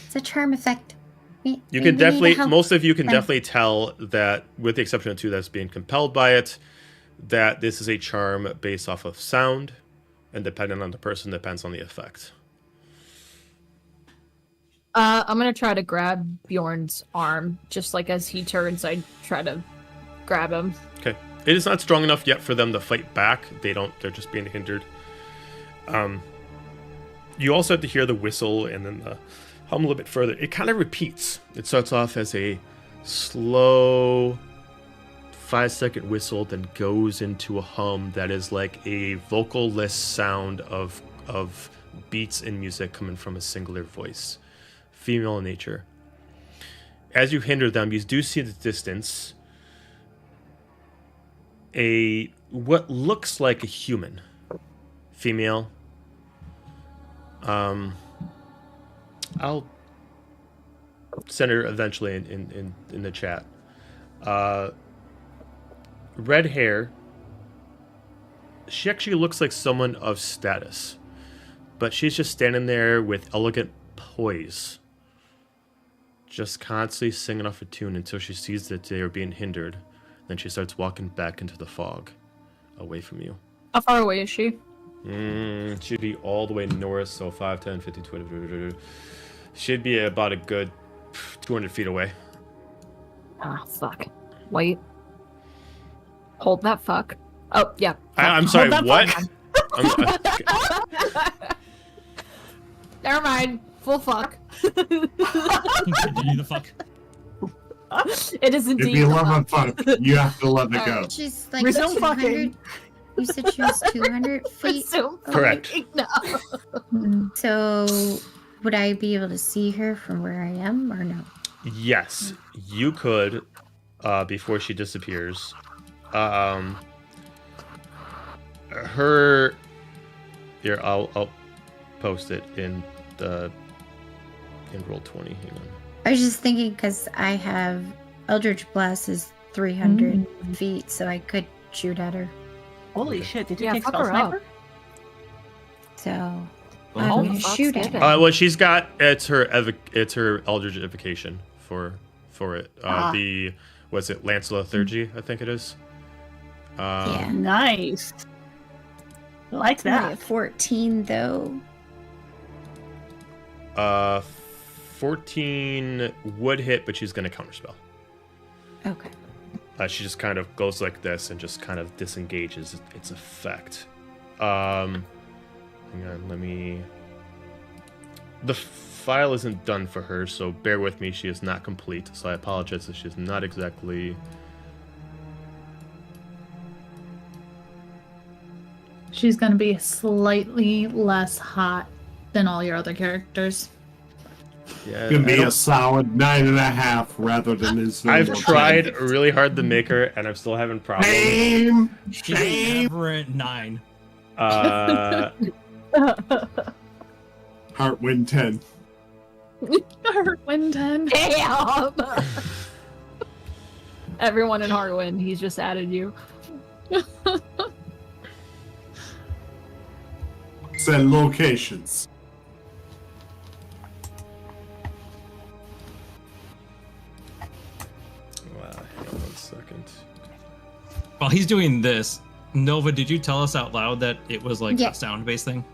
It's a charm effect. You can definitely, most of you can definitely tell that, with the exception of 2 that's being compelled by it, that this is a charm based off of sound, and depending on the person, depends on the effect. I'm gonna try to grab Bjorn's arm, just like as he turns, I try to grab him. Okay. It is not strong enough yet for them to fight back. They're just being hindered. You also have to hear the whistle and then the hum a little bit further. It kind of repeats. It starts off as a slow 5-second whistle, then goes into a hum that is like a vocalless sound of beats and music coming from a singular voice. Female in nature. As you hinder them, you do see the distance what looks like a human, female. I'll send her eventually in the chat. Red hair. She actually looks like someone of status, but she's just standing there with elegant poise, just constantly singing off a tune until she sees that they are being hindered. Then she starts walking back into the fog, away from you. How far away is she? She'd be all the way north, so 5, 10, 15, 20. She'd be about a good 200 feet away. Ah, fuck. Wait. Hold that fuck. Oh, yeah. I'm sorry, what? Never mind. Full fuck. Continue the fuck. It is If indeed. you love a fuck, you have to let it go. She's like Resume 200. fucking. You said she was 200 feet. Resume Correct. fucking. No. So, would I be able to see her from where I am, or no? Yes, you could, before she disappears. Her. Here, I'll post it in Roll20. Hang on. I was just thinking because I have Eldritch Blast is 300 feet, so I could shoot at her. Holy shit! Did you Yeah, take fuck spell her up. sniper? So Well, I'm oh, gonna fuck, shoot at skip her. it. Well, she's got it's her Eldritch Evocation for it. The was it Lancel Lethargy? I think it is. Yeah. Nice. I like It's only a that. 14 though. 14 would hit, but she's gonna counterspell. Okay. She just kind of goes like this and just kind of disengages its effect. Hang on, let me. The file isn't done for her, so bear with me. She is not complete, so I apologize if she's not exactly. She's gonna be slightly less hot than all your other characters. Yeah, It's gonna I be don't- a solid 9.5 rather than his. I've normal tried 10. really hard to make her, and I'm still having problems. Shame. She's Shame. aberrant 9. Heartwind 10. Win 10. Damn! Everyone in Heartwind, he's just added you. Send locations. Wow, hang on 1 second. While he's doing this, Nova, did you tell us out loud that it was like Yeah. a sound-based thing?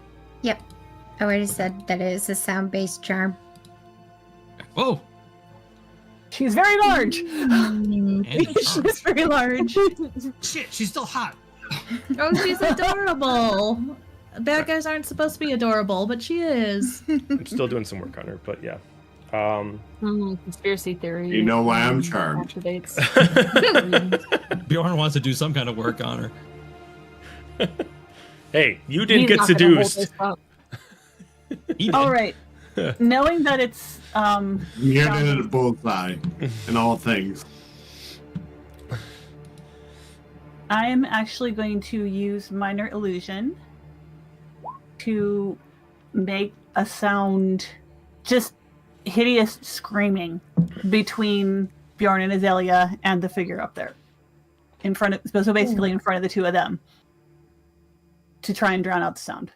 Yep. I already said that it is a sound-based charm. Whoa! She's very large. And She's very large. shit, she's still hot. Oh, she's adorable. Bad guys aren't supposed to be adorable, but she is. I'm still doing some work on her, but yeah. Conspiracy theory. You know why I'm charmed. Activates. Bjorn wants to do some kind of work on her. Hey, you didn't He's get not gonna hold seduced. this up. He did. All right. Knowing that it's You're in a bullseye in all things. I am actually going to use minor illusion to make a sound, just hideous screaming between Bjorn and Azalia and the figure up there, in front of, so basically in front of the two of them, to try and drown out the sound.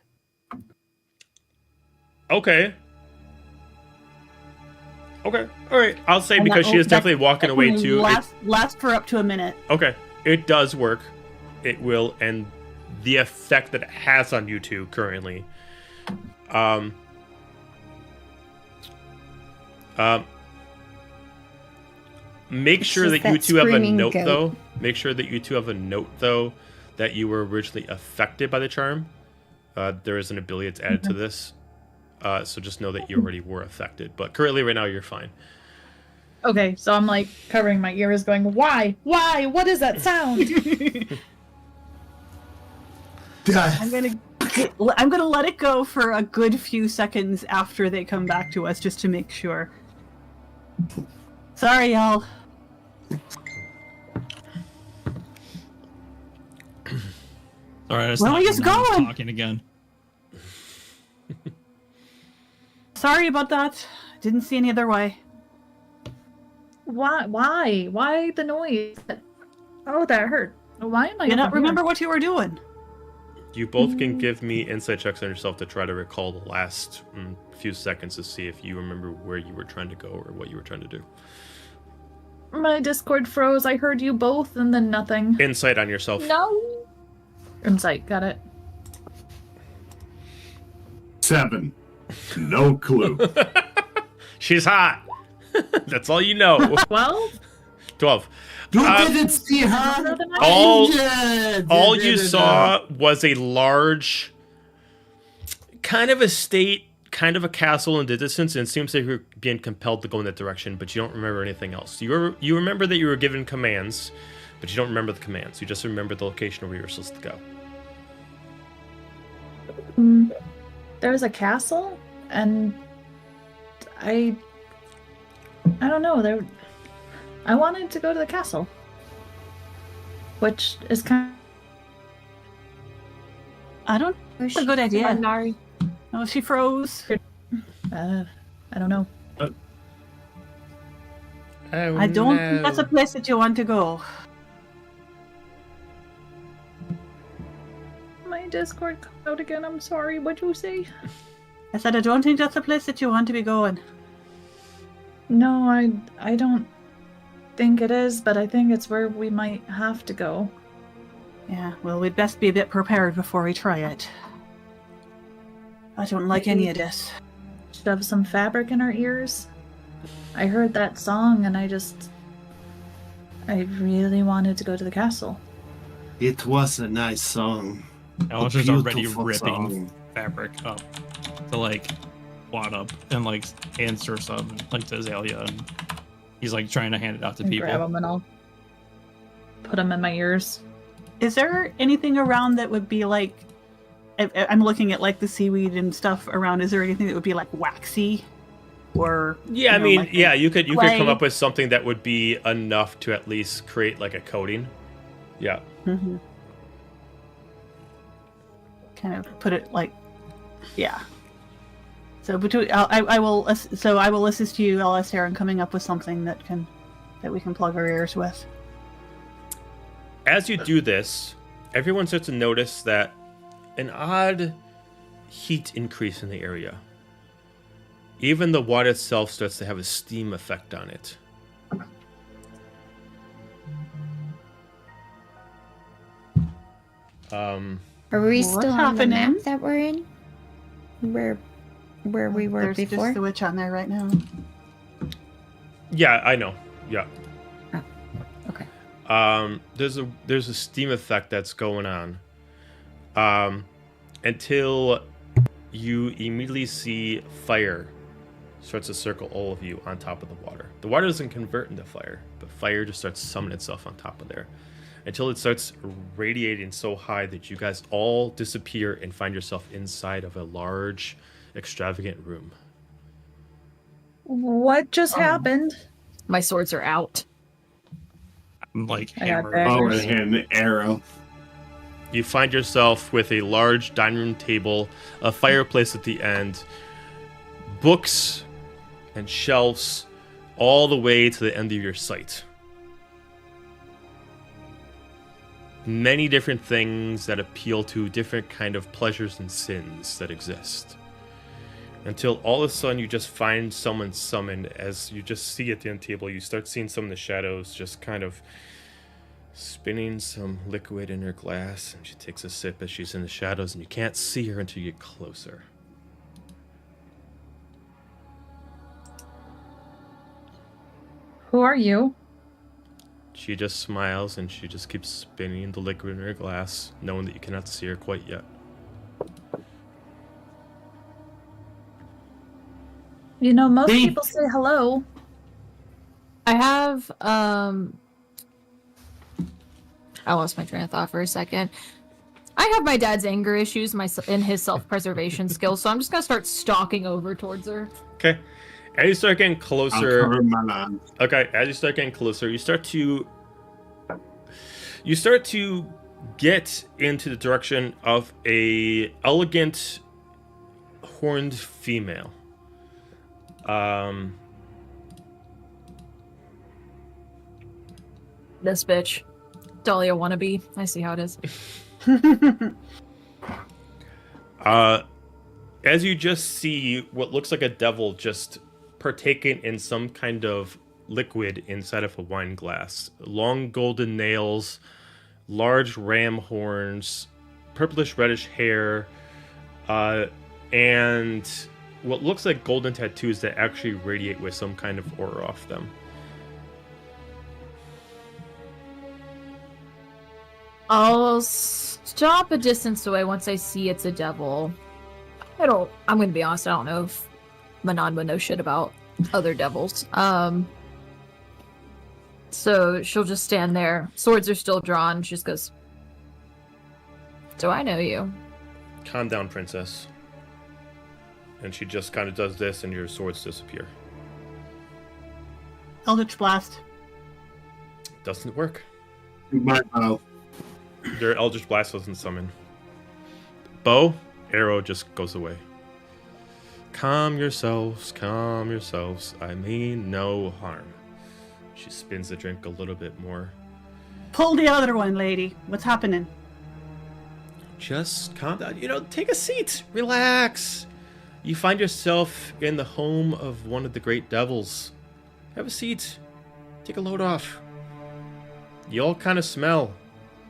Okay. Okay. All right. I'll say And because that- she is that- definitely walking that away can too. Last for up to a minute. Okay. It does work. It will, and the effect that it has on you two currently. Make It's sure just that you that two have a screaming note goat. though. Make sure that you two have a note though that you were originally affected by the charm. There is an ability that's added to this. So just know that you already were affected. But currently right now you're fine. Okay, so I'm like covering my ears, going, "Why? Why? What is that sound?" I'm gonna let it go for a good few seconds after they come back to us, just to make sure. Sorry, y'all. All right, Where are we just going? Talking again. sorry about that. Didn't see any other way. Why? Why the noise? Oh, that hurt. Why am I? You don't over remember here? what you were doing. You both can give me insight checks on yourself to try to recall the last few seconds to see if you remember where you were trying to go or what you were trying to do. My Discord froze. I heard you both, and then nothing. Insight on yourself. No. Insight. Got it. 7. No clue. She's hot. That's all you know. 12. 12. You didn't see her. All you saw was a large, kind of estate, kind of a castle in the distance, and it seems like you're being compelled to go in that direction, but you don't remember anything else. You remember that you were given commands, but you don't remember the commands. You just remember the location where you were supposed to go. There's a castle, and I don't know. I wanted to go to the castle, which is kind I don't. It's a good idea. Nari. Oh, she froze. I don't know. I don't think that's a place that you want to go. My Discord cut out again. I'm sorry. What'd you say? I said I don't think that's a place that you want to be going. No, I don't think it is, but I think it's where we might have to go. Yeah, well, we'd best be a bit prepared before we try it. I don't like any of this. Shove some fabric in our ears. I heard that song and I really wanted to go to the castle. It was a nice song. Alistair's already Beautiful ripping song. fabric up to like wad up and like answer some like to Azalia, and he's like trying to hand it out to And people. grab them and I'll put them in my ears. Is there anything around that would be like... I'm looking at like the seaweed and stuff around. Is there anything that would be like waxy? Or... Yeah, I you know, mean, like yeah, you could clay? come up with something that would be enough to at least create like a coating. Yeah. Mm-hmm. Kind of put it like... Yeah. So between I will assist you, Alistair, in coming up with something that we can plug our ears with. As you do this, everyone starts to notice that an odd heat increase in the area. Even the water itself starts to have a steam effect on it. Are we What's still on the happening? map that we're in? Where we were There's before? just the witch on there right now. Yeah, I know. Yeah. Okay. There's a steam effect that's going on. Until you immediately see fire starts to circle all of you on top of the water. The water doesn't convert into fire, but fire just starts summoning itself on top of there. Until it starts radiating so high that you guys all disappear and find yourself inside of a large, extravagant room. What just happened? My swords are out. I'm like I got hammered. that. Oh, and an arrow. You find yourself with a large dining room table, a fireplace at the end, books and shelves all the way to the end of your sight. Many different things that appeal to different kind of pleasures and sins that exist. Until all of a sudden you just find someone summoned. As you just see at the end table, you start seeing some of the shadows just kind of spinning some liquid in her glass, and she takes a sip as she's in the shadows, and you can't see her until you get closer. Who are you? She just smiles and she just keeps spinning the liquid in her glass, knowing that you cannot see her quite yet. You know, most Hey. people say hello. I have I lost my train of thought for a second. I have my dad's anger issues, and his self-preservation skills, so I'm just gonna start stalking over towards her. Okay. As you start getting I'll closer, cover Manon. okay, as you start getting closer, you start to get into the direction of a elegant horned female. This bitch. Dahlia wannabe. I see how it is. As you just see what looks like a devil just partaking in some kind of liquid inside of a wine glass. Long golden nails, large ram horns, purplish reddish hair, and what looks like golden tattoos that actually radiate with some kind of aura off them. I'll stop a distance away once I see it's a devil. I'm gonna be honest, I don't know if Manon would know shit about other devils. So she'll just stand there. Swords are still drawn. She just goes, "Do I know you?" Calm down, princess. And she just kind of does this and your swords disappear. Eldritch Blast. Doesn't work. My bow. Your Eldritch Blast doesn't summon. Bow, arrow just goes away. Calm yourselves, calm yourselves. I mean no harm. She spins the drink a little bit more. Pull the other one, lady. What's happening? Just calm down. Take a seat. Relax. You find yourself in the home of one of the great devils. Have a seat. Take a load off. You all kind of smell.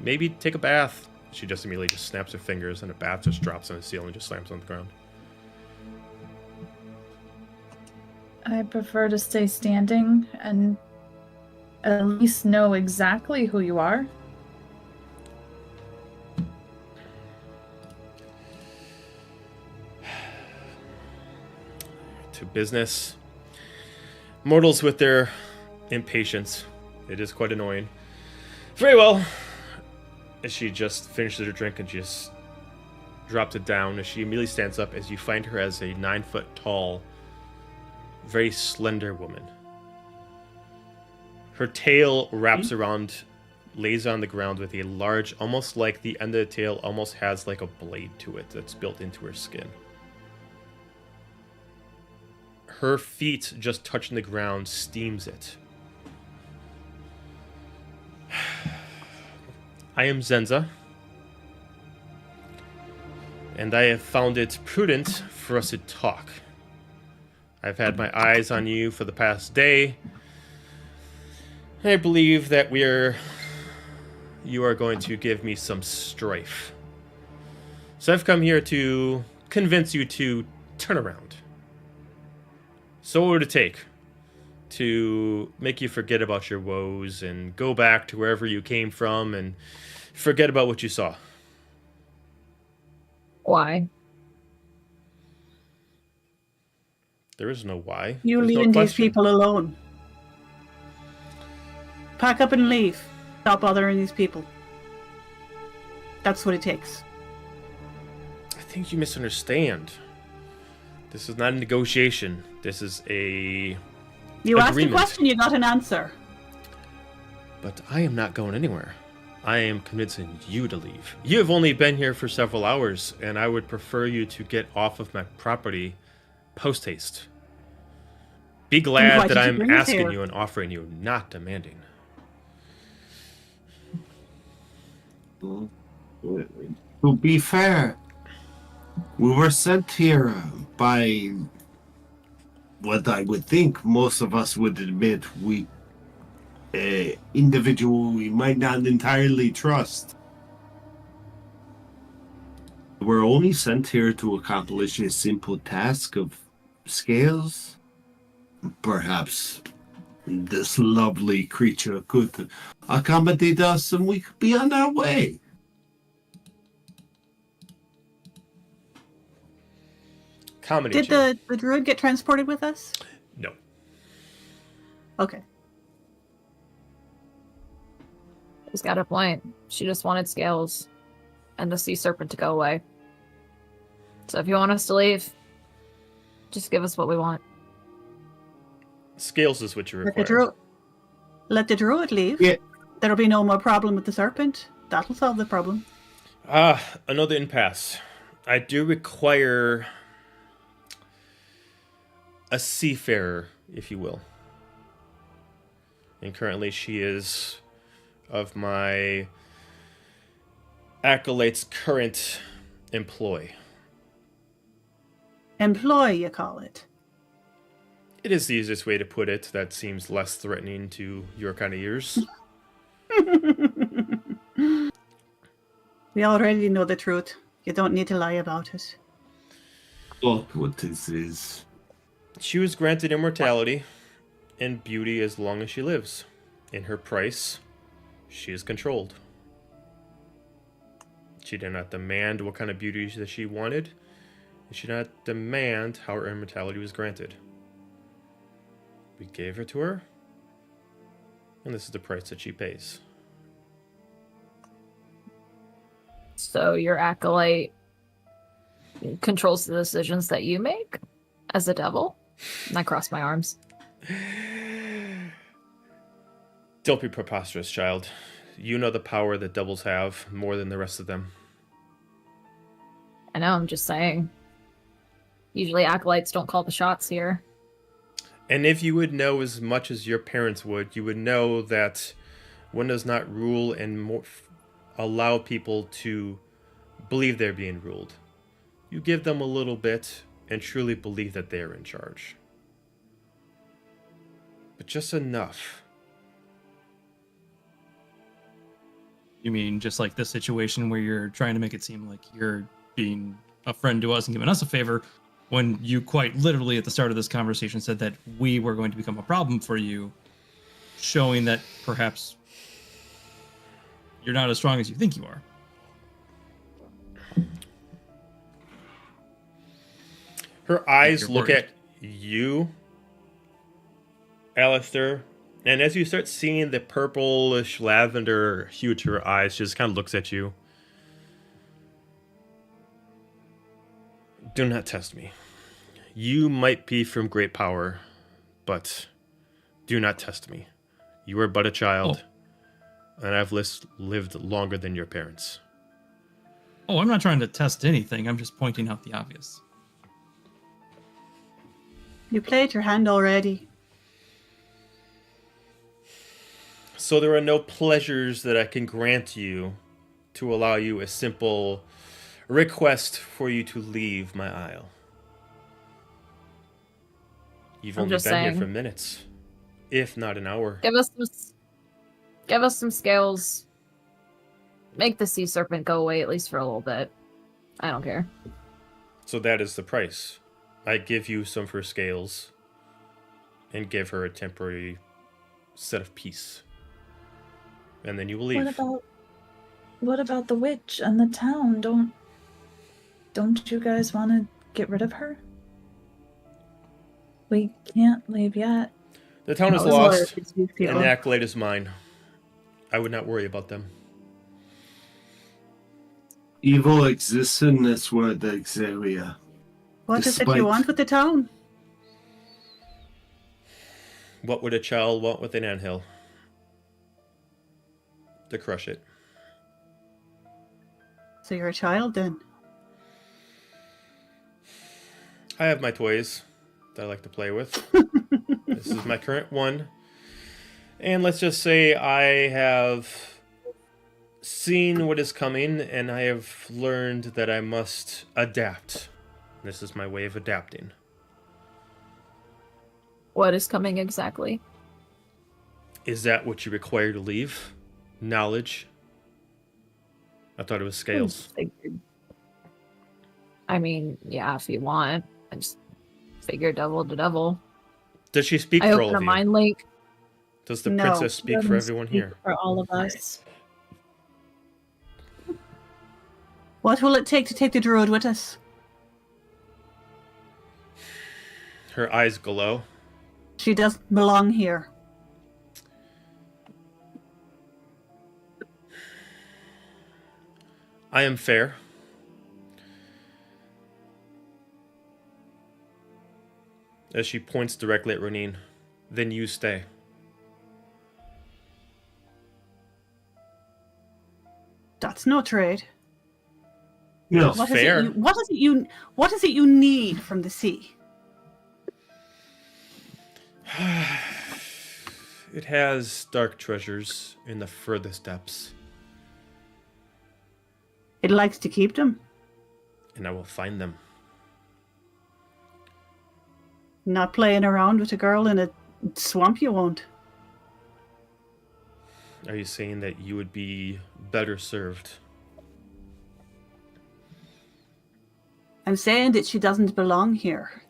Maybe take a bath. She just immediately just snaps her fingers and a bath just drops on the ceiling and just slams on the ground. I prefer to stay standing and at least know exactly who you are. To business. Mortals with their impatience. It is quite annoying. Very well. As she just finishes her drink and just drops it down, as she immediately stands up, as you find her as a 9-foot tall, very slender woman. Her tail wraps around, lays on the ground with a large, almost like the end of the tail almost has like a blade to it that's built into her skin. Her feet just touching the ground steams it. I am Zenza, and I have found it prudent for us to talk. I've had my eyes on you for the past day. I believe that you are going to give me some strife. So I've come here to convince you to turn around. So what would it take to make you forget about your woes and go back to wherever you came from and forget about what you saw? Why? There is no why. You There's leaving no these question. people alone. Pack up and leave. Stop bothering these people. That's what it takes. I think you misunderstand. This is not a negotiation. This is a You asked a agreement. question, you got an answer. But I am not going anywhere. I am convincing you to leave. You have only been here for several hours, and I would prefer you to get off of my property post-haste. Be why glad that did you I'm bring us asking here? you and offering you, not demanding. To be fair, we were sent here by what I would think most of us would admit individual we might not entirely trust. We're only sent here to accomplish a simple task of scales. Perhaps this lovely creature could accommodate us and we could be on our way. Accommodate Did you. the druid get transported with us? No. Okay. She's got a point. She just wanted scales and the sea serpent to go away. So if you want us to leave, just give us what we want. Scales is what you Let the require. druid leave. Yeah. There'll be no more problem with the serpent. That'll solve the problem. Another impasse. I do require a seafarer, if you will. And currently she is of my acolyte's current employ. Employ, you call it. It is the easiest way to put it. That seems less threatening to your kind of ears. We already know the truth. You don't need to lie about it. Look what this is. She was granted immortality and beauty as long as she lives. In her price, she is controlled. She did not demand what kind of beauty that she wanted. She did not demand how her immortality was granted. We gave her to her, and this is the price that she pays. So your acolyte controls the decisions that you make as a devil? And I cross my arms. Don't be preposterous, child. You know the power that devils have more than the rest of them. I know, I'm just saying. Usually acolytes don't call the shots here. And if you would know as much as your parents would, you would know that one does not rule and allow people to believe they're being ruled. You give them a little bit and truly believe that they're in charge. But just enough. You mean just like this situation where you're trying to make it seem like you're being a friend to us and giving us a favor, when you quite literally at the start of this conversation said that we were going to become a problem for you, showing that perhaps you're not as strong as you think you are. Her eyes You're look worried. at you, Alistair, and as you start seeing the purplish lavender hue to her eyes, she just kind of looks at you. Do not test me. You might be from great power, but do not test me. You are but a child, and I've lived longer than your parents. Oh, I'm not trying to test anything. I'm just pointing out the obvious. You played your hand already. So there are no pleasures that I can grant you to allow you a simple request for you to leave my isle. You've I'm only been just here saying. for minutes, if not an hour. Give us some scales. Make the sea serpent go away at least for a little bit. I don't care. So that is the price. I give you some of her scales and give her a temporary set of peace. And then you will leave. What about the witch and the town? Don't you guys want to get rid of her? We can't leave yet. The town is That was loyal lost, to these and people. the acolyte is mine. I would not worry about them. Evil exists in this world, Azalia. What is it Despite- you want with the town? What would a child want with an anthill? To crush it. So you're a child then? I have my toys that I like to play with. This is my current one. And let's just say I have seen what is coming, and I have learned that I must adapt. This is my way of adapting. What is coming exactly? Is that what you require to leave? Knowledge? I thought it was scales. Figured. I mean, yeah, if you want. I just figured devil to devil. Does she speak I for all open a of you? mind link. Does the No. princess speak for Doesn't everyone speak here? For all of us. What will it take to take the Druid with us? Her eyes glow. She doesn't belong here. I am fair. As she points directly at Roneen. Then you stay. That's no trade. No, What? Fair. What is it you need from the sea? It has dark treasures in the furthest depths, It likes to keep them. and I will find them. Not playing around with a girl in a swamp, you won't. Are you saying that you would be better served? I'm saying that she doesn't belong here.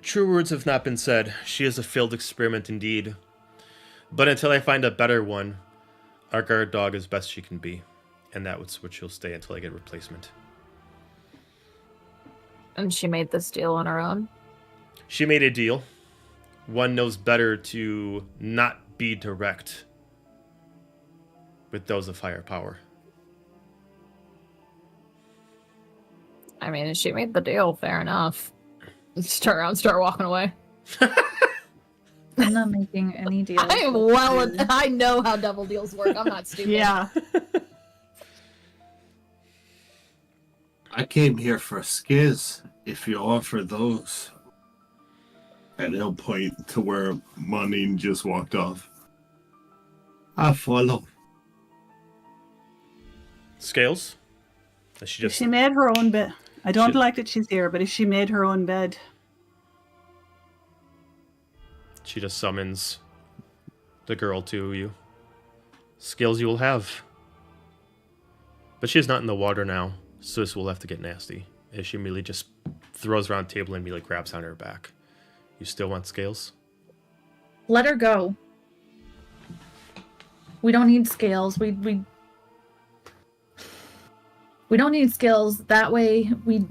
True words have not been said. She is a failed experiment indeed. But until I find a better one, our guard dog is best she can be. And that's what she'll stay until I get a replacement. And she made this deal on her own. She made a deal. One knows better to not be direct with those of higher power. I mean, she made the deal, fair enough. Just turn around, start walking away. I'm not making any deals. I am I know how devil deals work. I'm not stupid. Yeah. I came here for skiz. If you offer those. And he'll point to where Manon just walked off. I follow. Scales? Does she If just... she made her own bed. I don't She- like that she's here, but if she made her own bed. She just summons the girl to you. Scales you will have. But she is not in the water now, so this will have to get nasty. As she immediately just throws around the table and immediately grabs on her back. You still want Scales? Let her go. We don't need scales. We don't need skills. That way, we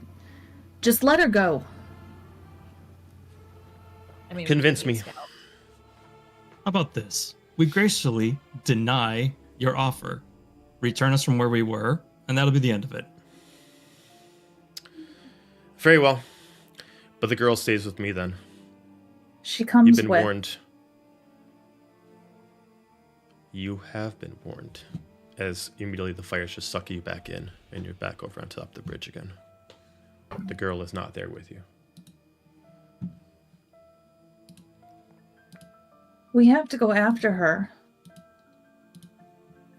just let her go. I mean, Convince me. How about this? We gracefully deny your offer. Return us from where we were, and that'll be the end of it. Very well. But the girl stays with me then. She comes You've been with. warned. You have been warned. As immediately the fires just suck you back in, and you're back over on top of the bridge again. The girl is not there with you. We have to go after her.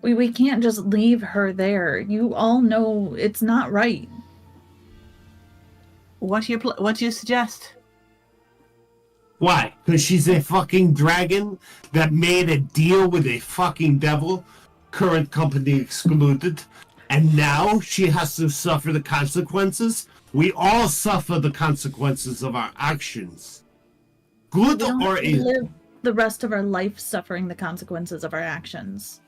We can't just leave her there. You all know it's not right. What do you suggest? Why? Because she's a fucking dragon that made a deal with a fucking devil, current company excluded, and now she has to suffer the consequences? We all suffer the consequences of our actions. Good We don't or have to ill. live the rest of our life suffering the consequences of our actions.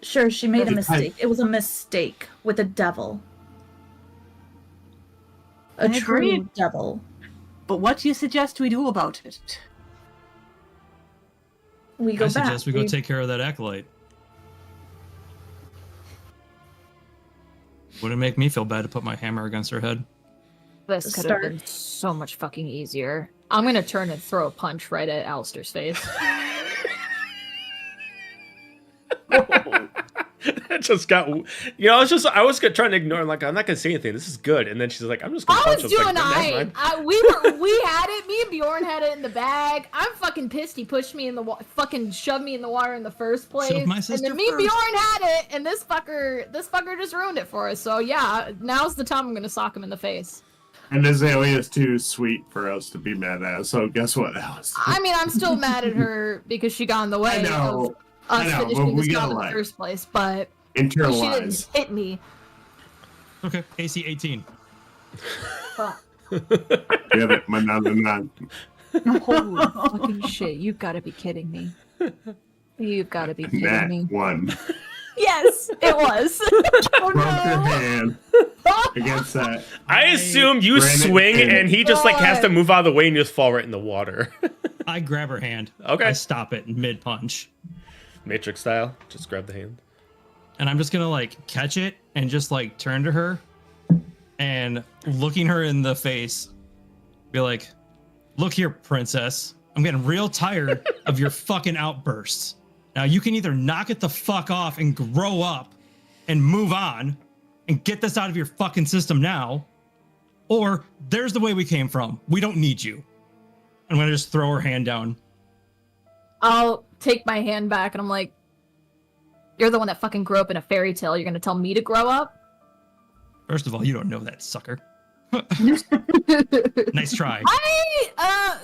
Sure, she made a mistake. It was a mistake with a devil. A I agree. true devil. But what do you suggest we do about it? We go I back. suggest we go take care of that acolyte. Wouldn't make me feel bad to put my hammer against her head. This could have Start. been so much fucking easier. I'm gonna turn and throw a punch right at Alistair's face. That just got, I was trying to ignore, like, I'm not gonna say anything. This is good. And then she's like, I'm just gonna I punch was him. doing It's like, alright. "That's fine." We had it. Me and Bjorn had it in the bag. I'm fucking pissed. He pushed me in the fucking shoved me in the water in the first place. Shoved my And sister then me and first. Bjorn had it, and this fucker just ruined it for us. So yeah, now's the time I'm gonna sock him in the face. And Azalia is too sweet for us to be mad at, so guess what, Alice? I mean, I'm still mad at her because she got in the way I know, of us but finishing we this gotta job in the like first place, but she didn't internalize. hit me. Okay, AC 18. Fuck. Get it, Manon. Holy fucking shit! You've got to be kidding me. You've got to be kidding Nat me. 1. Yes, it was. Oh Broke her no! hand against that. I assume you Granite swing pin. and he just like has to God. move out of the way and you just fall right in the water. I grab her hand. Okay. I stop it mid punch. Matrix style. Just grab the hand. And I'm just gonna like catch it and just like turn to her and looking her in the face, be like, "Look here, princess. I'm getting real tired of your fucking outbursts. Now you can either knock it the fuck off and grow up and move on and get this out of your fucking system now, or there's the way we came from. We don't need you. I'm gonna just throw her hand down. I'll take my hand back and I'm like, you're the one that fucking grew up in a fairy tale. You're gonna tell me to grow up? First of all, you don't know that, sucker. Nice try.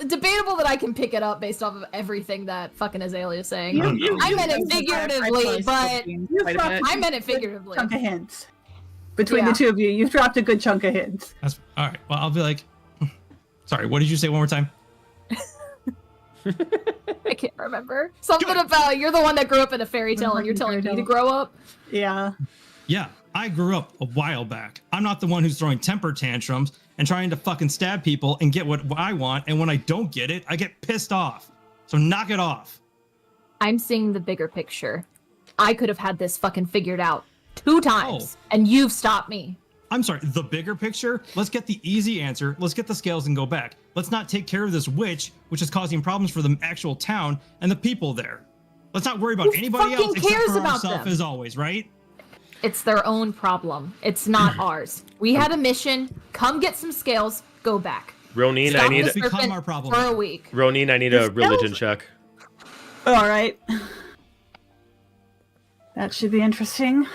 Debatable that I can pick it up based off of everything that fucking Azalia is saying. I meant it figuratively, but I meant it figuratively. Chunk of hints. Between the two of you, you've dropped a good chunk of hints. That's all right. Well, I'll be like, sorry, what did you say one more time? I can't remember. Something about you're the one that grew up in a fairy tale and you're telling me to grow up? Yeah. Yeah, I grew up a while back. I'm not the one who's throwing temper tantrums and trying to fucking stab people and get what I want, and when I don't get it, I get pissed off. So knock it off. I'm seeing the bigger picture. I could have had this fucking figured out 2 times, and you've stopped me. I'm sorry, the bigger picture? Let's get the easy answer. Let's get the scales and go back. Let's not take care of this witch, which is causing problems for the actual town and the people there. Let's not worry about anybody else except for ourselves, as always, right? It's their own problem. It's not ours. We had a mission. Come get some scales. Go back. Roneen, Stop I need the serpent for a week. Roneen, I need a religion check. All right. That should be interesting.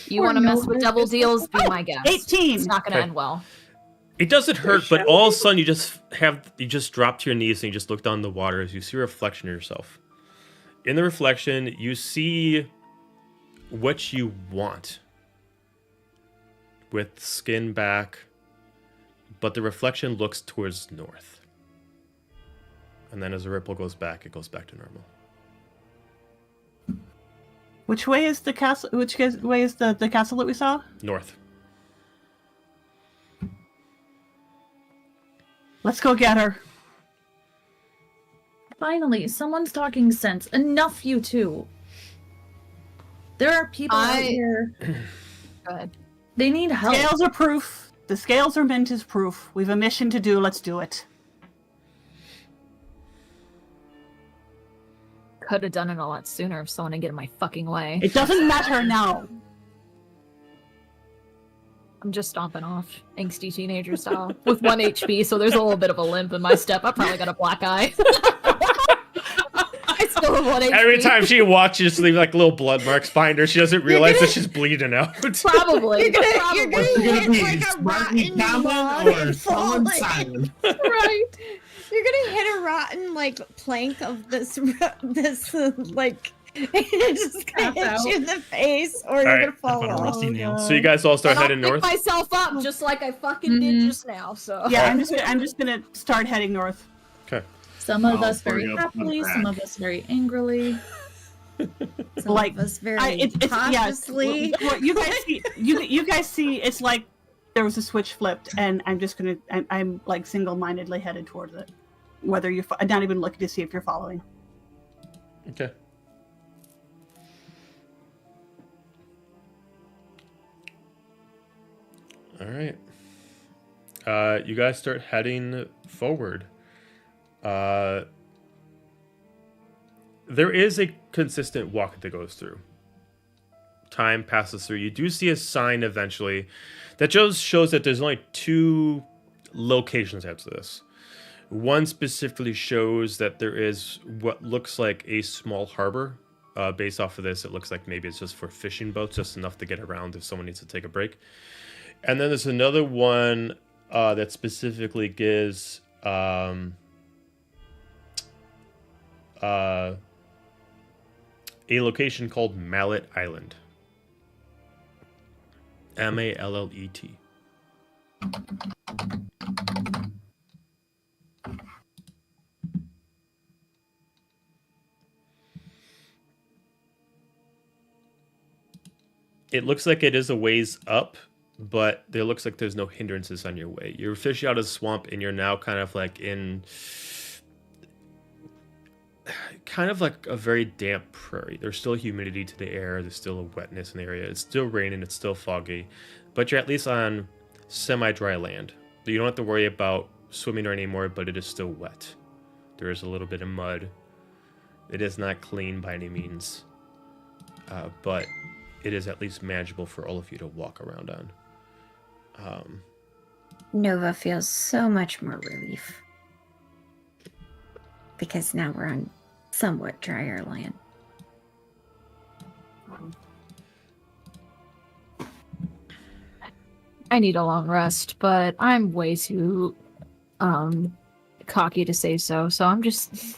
You want to mess with double deals? Be my guest. 18. It's not going to end well. It doesn't hurt, but all of a sudden you just drop to your knees and you just look down the water as you see a reflection of yourself. In the reflection, you see what you want, with skin back, but the reflection looks towards north. And then as the ripple goes back, it goes back to normal. Which way is the castle? Which way is the castle that we saw? North. Let's go get her. Finally, someone's talking sense. Enough, you two. There are people out here. Go ahead. They need help. Scales are proof. The scales are meant as proof. We've a mission to do. Let's do it. Could have done it a lot sooner if someone didn't get in my fucking way. It doesn't matter now. I'm just stomping off, angsty teenager style, with 1 HP, so there's a little bit of a limp in my step. I probably got a black eye. I still have 1 HP. Every time she walks, she just leaves like little blood marks behind her. She doesn't realize that she's bleeding out. Probably. You're gonna hit like a rotten log and fall in. Right. You're gonna hit a rotten like plank of this like it's just gonna hit you in the face, or you're gonna fall off. So you guys all start And heading I'll north. pick myself up just like I fucking did just now. So Yeah, I'm just gonna start heading north. Okay. Some of us very happily, some of us very angrily. Some of us very cautiously. Well, you guys see, you guys see, it's like there was a switch flipped, and I'm like single-mindedly headed towards it. Whether you're, I'm not even looking to see if you're following. Okay. All right. You guys start heading forward. There is a consistent walk that goes through. Time passes through. You do see a sign eventually that just shows that there's only 2 locations after this. One specifically shows that there is what looks like a small harbor. Based off of this, it looks like maybe it's just for fishing boats, just enough to get around if someone needs to take a break. And then there's another one that specifically gives a location called Mallet Island. Mallet. It looks like it is a ways up, but there looks like there's no hindrances on your way. You're fishing out of the swamp, and you're now kind of like in kind of like a very damp prairie. There's still humidity to the air. There's still a wetness in the area. It's still raining. It's still foggy, but you're at least on semi-dry land. You don't have to worry about swimming anymore, but it is still wet. There is a little bit of mud. It is not clean by any means, but it is at least manageable for all of you to walk around on. Nova feels so much more relief. Because now we're on somewhat drier land. I need a long rest, but I'm way too cocky to say so, so I'm just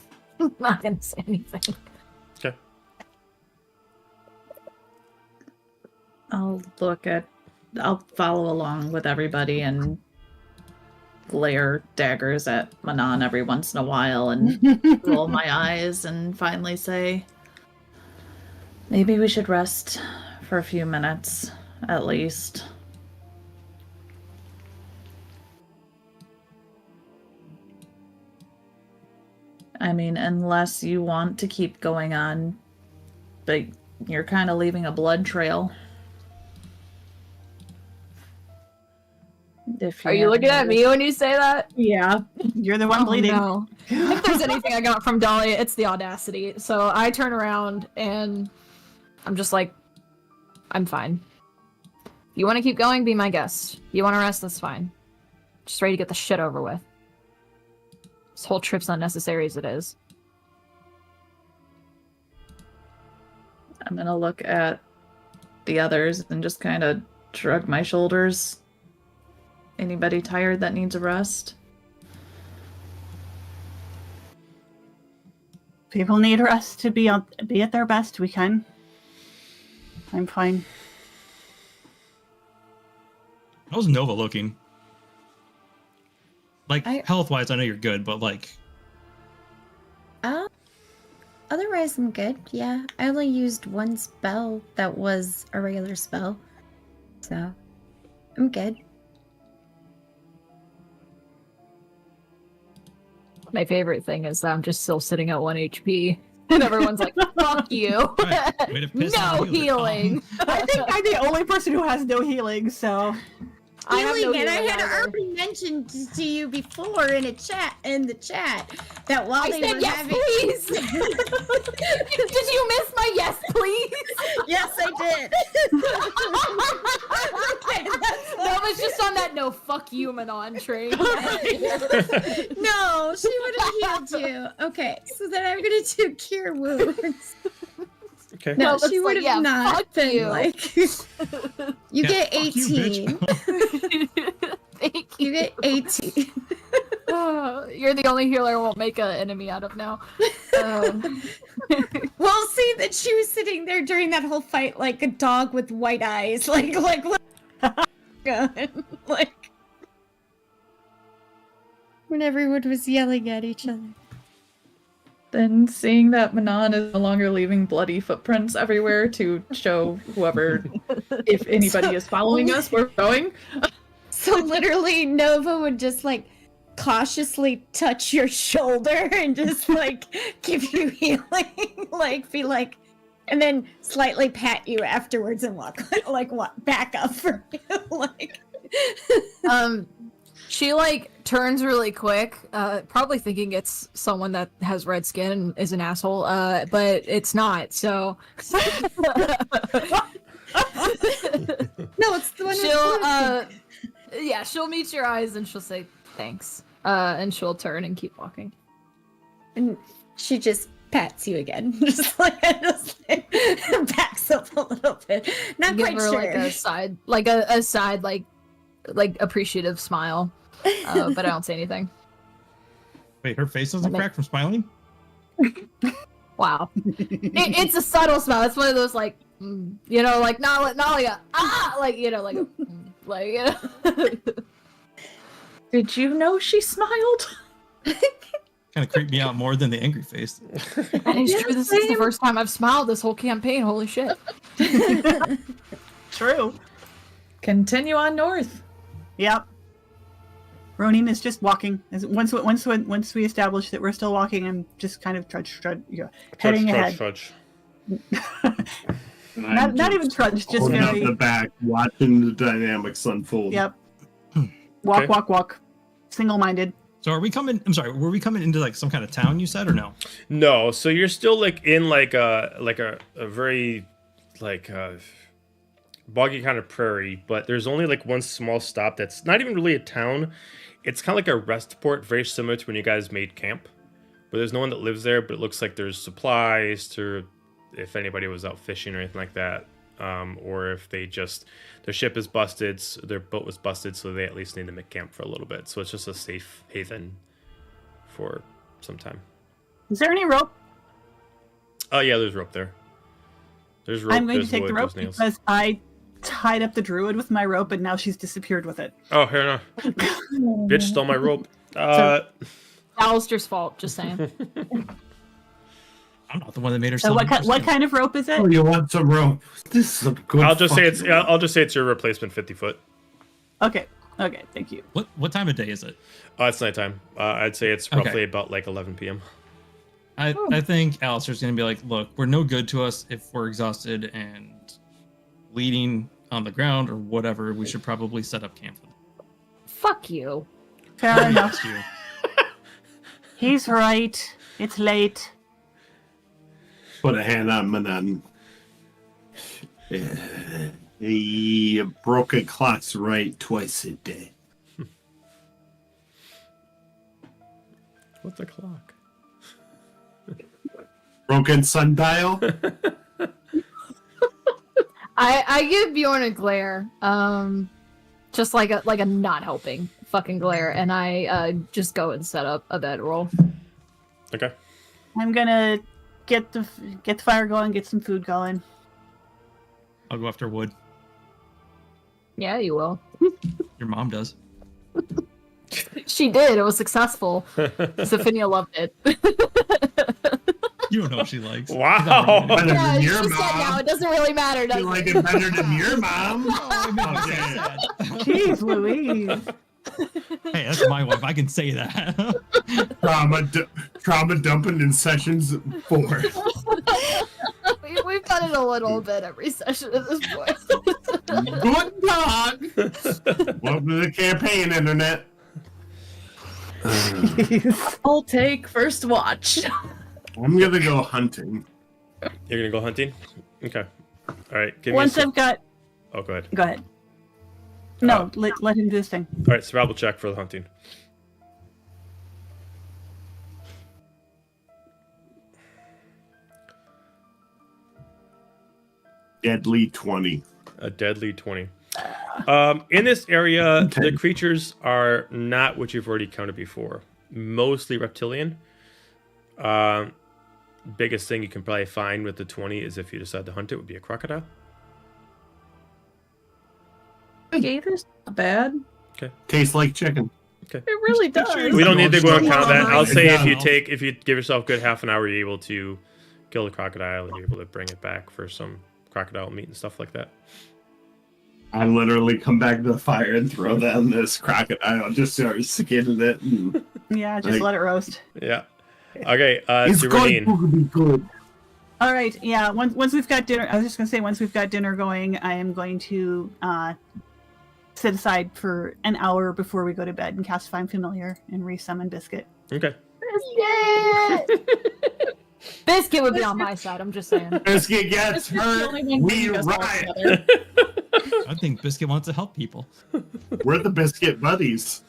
not gonna say anything. Okay. I'll follow along with everybody and glare daggers at Manon every once in a while and roll my eyes and finally say, maybe we should rest for a few minutes, at least. I mean, unless you want to keep going on, but you're kind of leaving a blood trail. Are you looking at me when you say that? Yeah. You're the one bleeding. No. If there's anything I got from Dahlia, it's the audacity. So I turn around and I'm just like, I'm fine. You want to keep going? Be my guest. You want to rest? That's fine. Just ready to get the shit over with. This whole trip's unnecessary as it is. I'm gonna look at the others and just kind of shrug my shoulders. Anybody tired that needs a rest? People need rest to be at their best. We can. I'm fine. How's Nova looking? Like, I- health-wise, I know you're good, but like... Otherwise I'm good, yeah. I only used one spell that was a regular spell. So, I'm good. My favorite thing is that I'm just still sitting at 1 HP. And everyone's like, fuck you. Right. Way to piss No on the healer. healing. I think I'm the only person who has no healing, so I have no Healing, and I healing had either. already mentioned to you before in the chat that while I they said were yes, having please. Did you miss my yes, please? Yes, I did. Nova's just on that no fuck you Manon train. No, she would have healed you. Okay, so then I'm gonna do cure wounds. Okay. No, Nova's she would like, have yeah, not fuck been you. like. You Yeah, get fuck you, 18. Thank You get 18. You're the only healer I won't make an enemy out of now. Well, see that she was sitting there during that whole fight like a dog with white eyes, like when everyone was yelling at each other. Then seeing that Manon is no longer leaving bloody footprints everywhere to show whoever, if anybody is following us, where we're going. So literally, Nova would just like cautiously touch your shoulder and just like give you healing, like be like, and then slightly pat you afterwards and walk back up for you, like. She like turns really quick, probably thinking it's someone that has red skin and is an asshole, but it's not. So No, it's the one. she'll meet your eyes and she'll say thanks, and she'll turn and keep walking. And she just pats you again, just backs up a little bit. Not Give quite her sure. like a side, like appreciative smile, but I don't say anything. Wait, her face doesn't crack from smiling? Wow, it's a subtle smile. It's one of those like, like not like a like like like Did you know she smiled? Kind of creeped me out more than the angry face. That is true. This is the first time I've smiled this whole campaign. Holy shit! true. Continue on north. Yep. Roneen is just walking. Once we establish that we're still walking, I'm just kind of heading ahead. Trudge. Not even trudge, just holding very. up the back, watching the dynamics unfold. Yep. Walk, Okay. walk. Single-minded. So are we coming? I'm sorry. Were we coming into like some kind of town? You said or no? No, so you're still like in like a very like boggy kind of prairie, but there's only like one small stop that's not even really a town. It's kind of like a rest port, very similar to when you guys made camp. But there's no one that lives there, but it looks like there's supplies to if anybody was out fishing or anything like that. Or if they just, their ship is busted, their boat was busted, so they at least need to make camp for a little bit. So it's just a safe haven for some time. Is there any rope? Oh, yeah, there's rope there. There's rope. I'm going to there's take wood, the rope there's nails. because I tied up the druid with my rope and now she's disappeared with it. Oh, here, no. Bitch stole my rope. Alistair's fault, just saying. I'm not the one that made her. So what kind of rope is it? Oh, you want some rope? This is a good. I'll just say it's fucking your replacement 50 foot. Okay, thank you. What time of day is it? It's nighttime. I'd say it's roughly about like 11 p.m. I think Alistair's gonna be like, look, we're no good to us if we're exhausted and bleeding on the ground or whatever. We should probably set up camp. Fuck you. Fair enough. Asked you. He's right. It's late. Put a hand on Manon. The broken clock's right twice a day. What's the clock? Broken sundial. I give Bjorn a glare, just like a not helping fucking glare, and I just go and set up a bedroll. Okay. I'm gonna get the fire going, get some food going. I'll go after wood. Yeah, you will. Your mom does. She did. It was successful. Sophia loved it. You don't know what she likes. Wow. Better Yeah, than she your said mom. now. It doesn't really matter, does You it? like it better than your mom? Okay. Jeez Louise. Hey, that's my wife. I can say that. Trauma dumping in sessions 4. We've done it a little bit every session at this point. Good dog. Welcome to the campaign, internet. I'll take first watch. I'm gonna go hunting. You're gonna go hunting? Okay. All right. Give Once me a I've got, Oh, go ahead. go ahead. No, let him do his thing. All right. Survival check for the hunting. Deadly 20. A deadly 20. In this area, the creatures are not what you've already counted before. Mostly reptilian. Biggest thing you can probably find with the 20 is if you decide to hunt it would be a crocodile. Gator's not bad. Tastes like chicken. It really does. We don't need to go and count that. I'll say Yeah. if you give yourself a good half an hour, you're able to kill the crocodile and you're able to bring it back for some crocodile meat and stuff like that. I literally come back to the fire and throw down this crocodile, just start skinning it. And Yeah, just let it roast. Yeah. Okay, it's to going Roneen. to be good. All right, yeah. Once we've got dinner, I was just gonna say once we've got dinner going, I am going to set aside for an hour before we go to bed and cast Find Familiar and resummon Biscuit. Okay. Biscuit! Biscuit would be on my side, I'm just saying. Biscuit gets Biscuit's the hurt. only one We keeping us all riot. together. I think Biscuit wants to help people. We're the Biscuit buddies.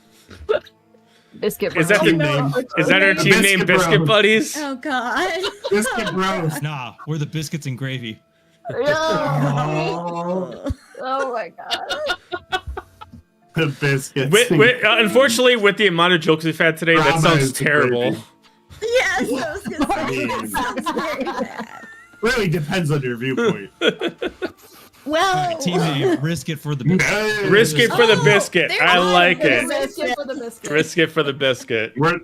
Biscuit Is that bro. the no, Is that our The team Biscuit name, Biscuit Bros. Buddies? Oh god. Biscuit bros. Nah, we're the biscuits and gravy. Oh. Oh my god. The biscuits. Unfortunately, with the amount of jokes we've had today, that Drama sounds is the terrible. gravy. Yes, I was gonna say that sounds very bad. Really depends on your viewpoint. Well, Team name, risk it for the biscuit. Risk it for the Oh, biscuit. there's I one. like it. Biscuit for the biscuit. Risk it for the biscuit. We're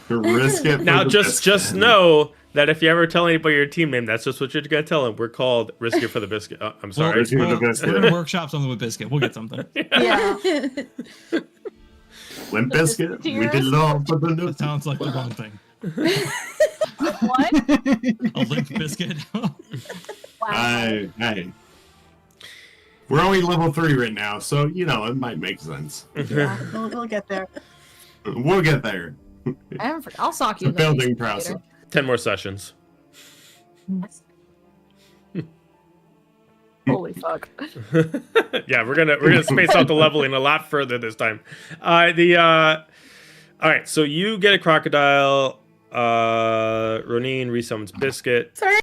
to risk it. For Now, the just biscuit. know that if you ever tell anybody your team name, that's just what you're gonna tell them. We're called Risk It for the Biscuit. Oh, I'm sorry. Risk it for the We're biscuit. gonna workshop something with Biscuit. We'll get something. Yeah. Limp Biscuit. We did it all for the new. That sounds like the wrong thing. What? A limp biscuit. Wow. Hey. We're only level 3 right now, so you know it might make sense. Yeah, we'll get there. We'll get there. I'll sock you The in the building face process. later. 10 more sessions. Holy fuck. Yeah, we're gonna space out the leveling a lot further this time. All right, so you get a crocodile. Roneen resummons Biscuit. Sorry.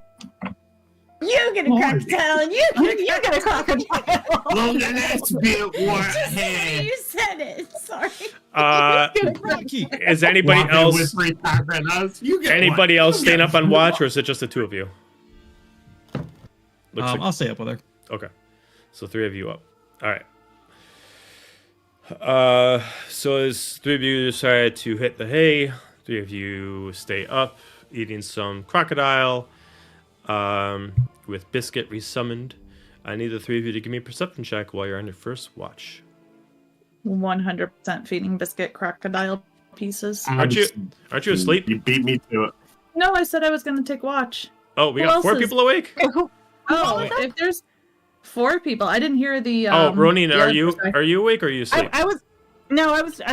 You get a crocodile and you get a crocodile. Well, that's bit what Just the way you said it. Sorry. Is anybody Walking else? with 3 crocodiles, you get Anybody one. else You staying get up on one. watch, or is it just the 2 of you? Looks like, I'll stay up with her. okay, so 3 of you up. All right. So as 3 of you decide to hit the hay, 3 of you stay up, eating some crocodile. With Biscuit resummoned. I need the 3 of you to give me a perception check while you're on your first watch. 100% feeding Biscuit crocodile pieces. Aren't you asleep? You beat me to it. No, I said I was going to take watch. Oh, we Who got else 4 is- people awake? Oh, if there's 4 people, I didn't hear the. Roneen, the are other you perspective. awake or are you asleep? I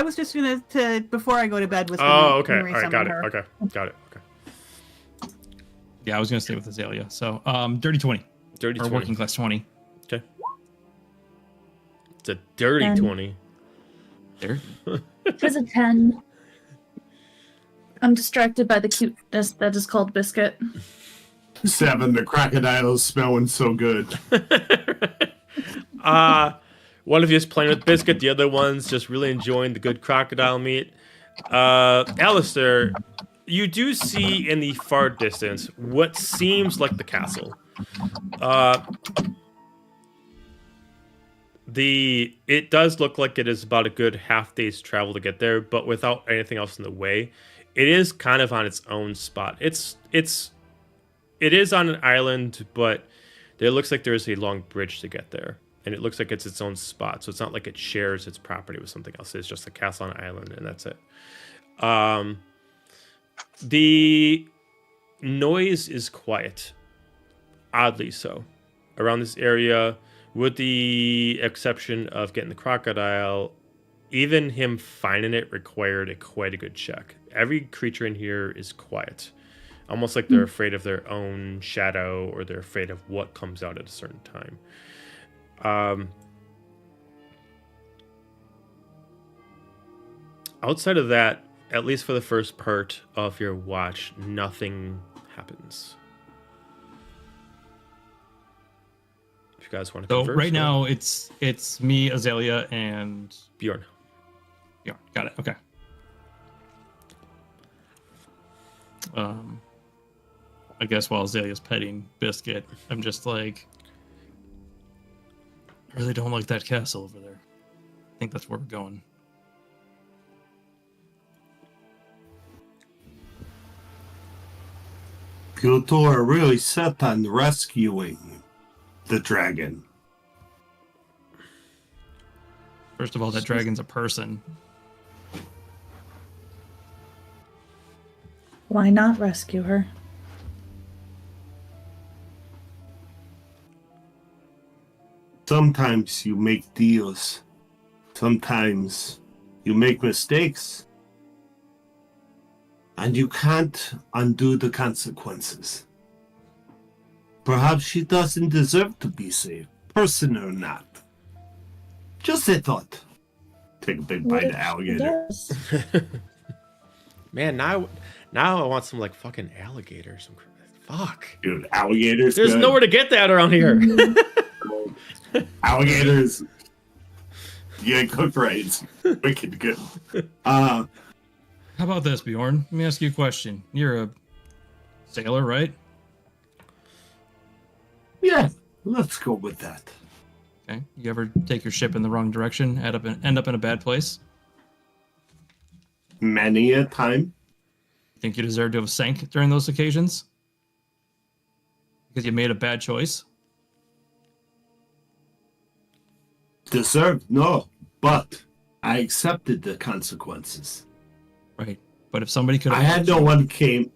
was just gonna to before I go to bed was. Oh, okay. All right, got it. Okay, got it. Okay. Yeah, I was gonna stay with Azalia. So, dirty 20. Dirty Or 20. working class 20. Okay. It's a dirty And- 20. There. It was a 10. I'm distracted by the cuteness that is called Biscuit. 7, the crocodile's smelling so good. One of you is playing with Biscuit, the other one's just really enjoying the good crocodile meat. Alistair, you do see in the far distance what seems like the castle. It does look like it is about a good half day's travel to get there, but without anything else in the way. It is kind of on its own spot. It is on an island, but it looks like there is a long bridge to get there. And it looks like it's its own spot. So it's not like it shares its property with something else. It's just a castle on an island, and that's it. The noise is quiet. Oddly so. Around this area, with the exception of getting the crocodile, even him finding it required quite a good check. Every creature in here is quiet. Almost like they're afraid of their own shadow, or they're afraid of what comes out at a certain time. Outside of that, at least for the first part of your watch, nothing happens. If you guys want to So converse, right now it's me, Azalia, and Bjorn. yeah, got it. Okay. I guess while Azalea's petting Biscuit, I'm just like, I really don't like that castle over there. I think that's where we're going. You two are really set on rescuing the dragon. First of all, that dragon's a person. Why not rescue her? Sometimes you make deals. Sometimes you make mistakes. And you can't undo the consequences. Perhaps she doesn't deserve to be saved, person or not. Just a thought. Take a big bite of alligator. Man, now I want some like fucking alligator. Fuck. Dude, alligators. There's good. nowhere to get that around here. Alligators. Yeah, cooked right. It's wicked good. How about this, Bjorn? Let me ask you a question. You're a sailor, right? Yeah, let's go with that. Okay. You ever take your ship in the wrong direction, end up in a bad place? Many a time. Think you deserve to have sank during those occasions? Because you made a bad choice? Deserved, no. But I accepted the consequences. Right. But if somebody could I have had no one came.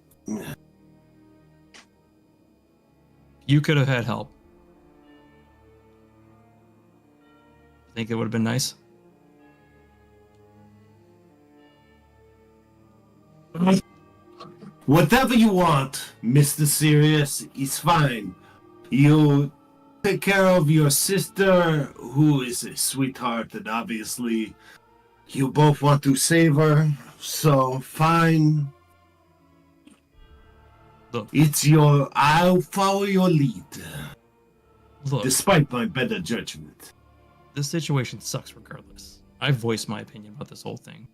You could have had help. Think it would have been nice? Whatever you want, Mr. Serious, is fine. You take care of your sister, who is a sweetheart, and obviously you both want to save her, so fine. Look, I'll follow your lead, look, despite my better judgment. this situation sucks regardless. I voiced my opinion about this whole thing.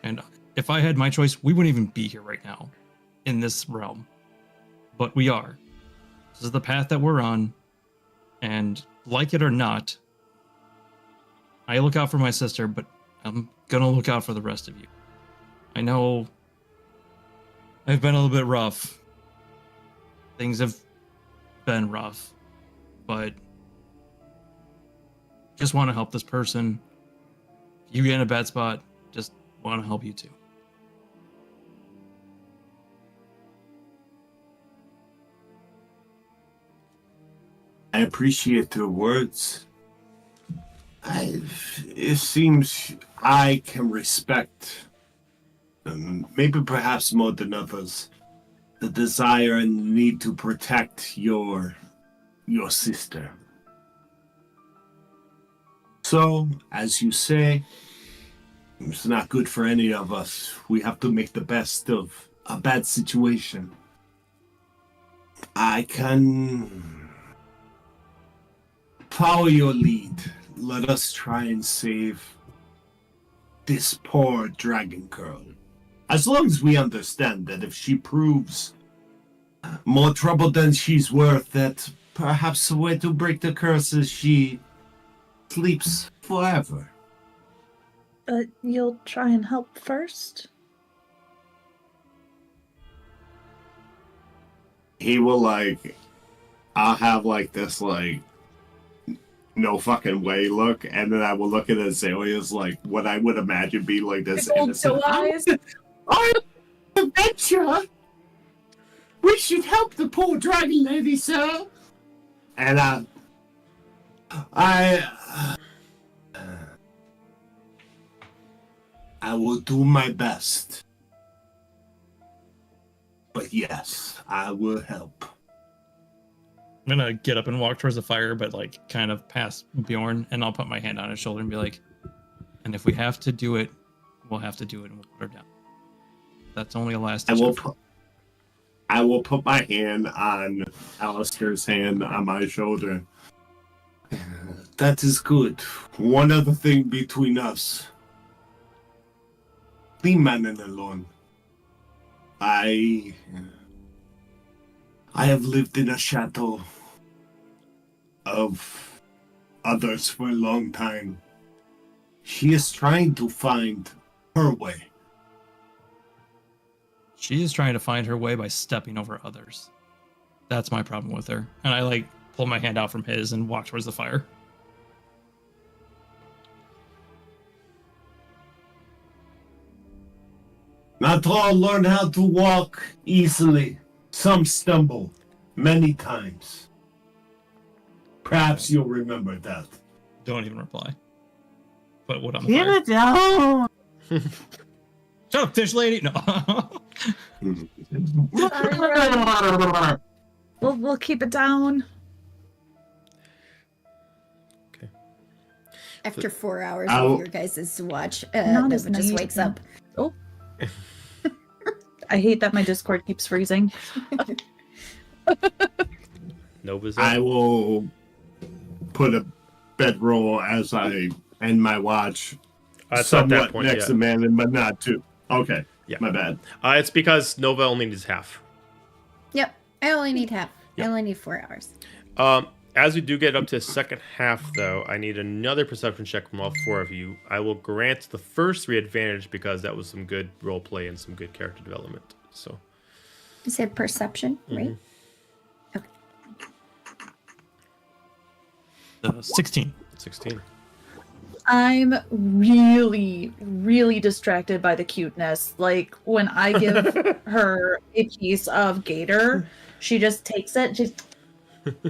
And if I had my choice, we wouldn't even be here right now in this realm. But we are. This is the path that we're on. And like it or not, I look out for my sister, but I'm gonna look out for the rest of you. I know I've been a little bit rough. Things have been rough, but just want to help this person. If you get in a bad spot, just want to help you too. I appreciate your words. It seems I can respect, maybe perhaps more than others, the desire and need to protect your sister. So, as you say, it's not good for any of us. We have to make the best of a bad situation. I can follow your lead. Let us try and save this poor dragon girl. As long as we understand that if she proves more trouble than she's worth, that perhaps the way to break the curse is she sleeps forever. But you'll try and help first? He will, I'll have, this, no fucking way look, and then I will look at Azalea's, what I would imagine be, this innocent eyes. Oh, adventure! We should help the poor dragon lady, sir! And, I will do my best. But yes, I will help. I'm gonna get up and walk towards the fire, but kind of past Bjorn, and I'll put my hand on his shoulder and be like, and if we have to do it, we'll have to do it, and we'll put her down. That's only a last ditch. I will put my hand on Alistair's hand on my shoulder. That is good. One other thing between us. Leave Manon alone. I have lived in a shadow of others for a long time. She is trying to find her way. She is trying to find her way by stepping over others. That's my problem with her. And I pull my hand out from his and walk towards the fire. Not all learn how to walk easily. Some stumble many times. Perhaps you'll remember that. Don't even reply. But what on the Get fire? it down. Shut up, fish lady! No. We'll keep it down. Okay. After 4 hours I'll- of your guys' watch, Not as Nova just nice. wakes up. Oh. I hate that my Discord keeps freezing. Nova's I up. will put a bedroll as I end my watch. It's at that somewhat point, next yeah. to Manon, but not too. Okay, Yeah. my bad. It's because Nova only needs half. Yep, I only need half. Yep. I only need 4 hours. As we do get up to the second half, though, I need another perception check from all four of you. I will grant the first 3 advantage because that was some good role play and some good character development. So You said perception, right? Okay. 16. 16. I'm really, really distracted by the cuteness. Like, when I give her a piece of gator, she just takes it. She's,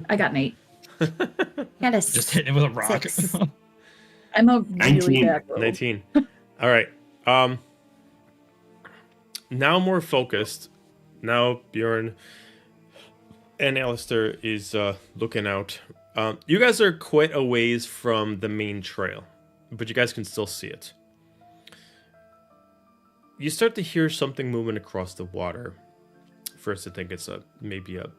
I got an 8. Got a Just hit it with a rock. 6. I'm a really 19. bad rogue. 19. All right. Now more focused. Now Bjorn and Alistair is looking out You guys are quite a ways from the main trail, but you guys can still see it. You start to hear something moving across the water. First, I think it's maybe a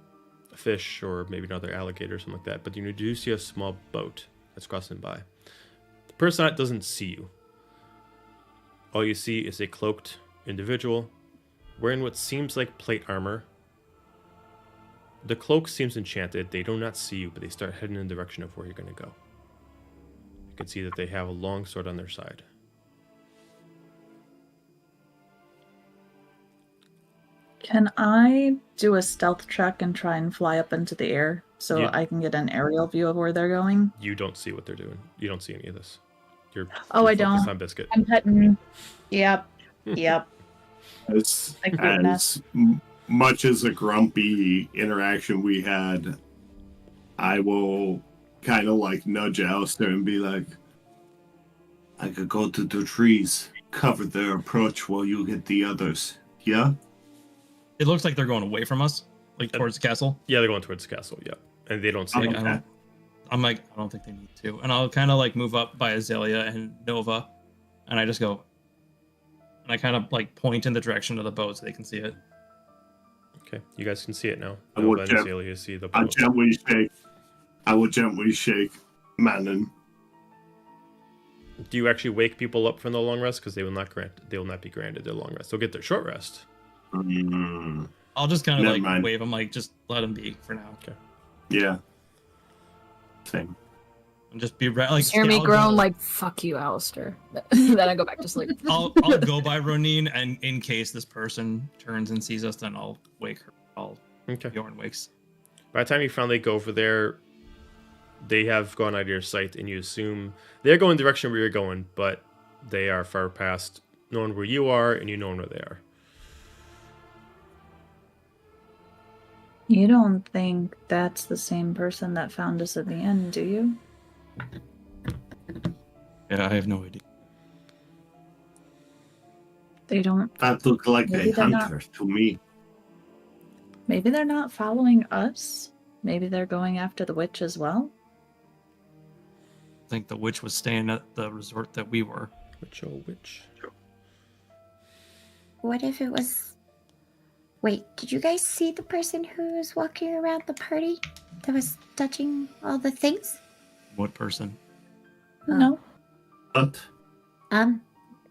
fish or maybe another alligator or something like that, but you do see a small boat that's crossing by. The person on it doesn't see you. All you see is a cloaked individual wearing what seems like plate armor. The cloak seems enchanted. They do not see you, but they start heading in the direction of where you're going to go. You can see that they have a long sword on their side. Can I do a stealth check and try and fly up into the air so I can get an aerial view of where they're going? You don't see what they're doing. You don't see any of this. You're I focused don't. on Biscuit. I'm petting. Yep. As Like goodness. much as a grumpy interaction we had, I will kind of like nudge Alistair and be like, I could go to the trees, cover their approach while you hit the others. Yeah? It looks like they're going away from us, like towards the castle. Yeah, they're going towards the castle, yeah. And they don't see Like, you. I'm like, I don't think they need to. And I'll kind of like move up by Azalia and Nova, and I just go, and I kind of like point in the direction of the boat so they can see it. Okay, you guys can see it now. I will Nova and gem- Azalia see the I boat. will gently shake Manon. Do you actually wake people up from the long rest? Because they will not be granted their long rest. They'll get their short rest. I'll just kind of Never like mind. wave them, like just let them be for now. Okay. Yeah. Same. And just be like. Hear me I'll groan go- like "fuck you, Alistair." Then I go back to sleep. I'll go by Roneen, and in case this person turns and sees us, then I'll wake her. Okay. Bjorn wakes. By the time you finally go over there, they have gone out of your sight, and you assume they're going the direction where you're going, but they are far past knowing where you are, and you know where they are. You don't think that's the same person that found us at the end, do you? Yeah, I have no idea. They don't. That looked like Maybe a they're not- hunter to me. Maybe they're not following us. Maybe they're going after the witch as well. I think the witch was staying at the resort that we were. Witch. What if it was... Wait, did you guys see the person who was walking around the party that was touching all the things? What person? No. But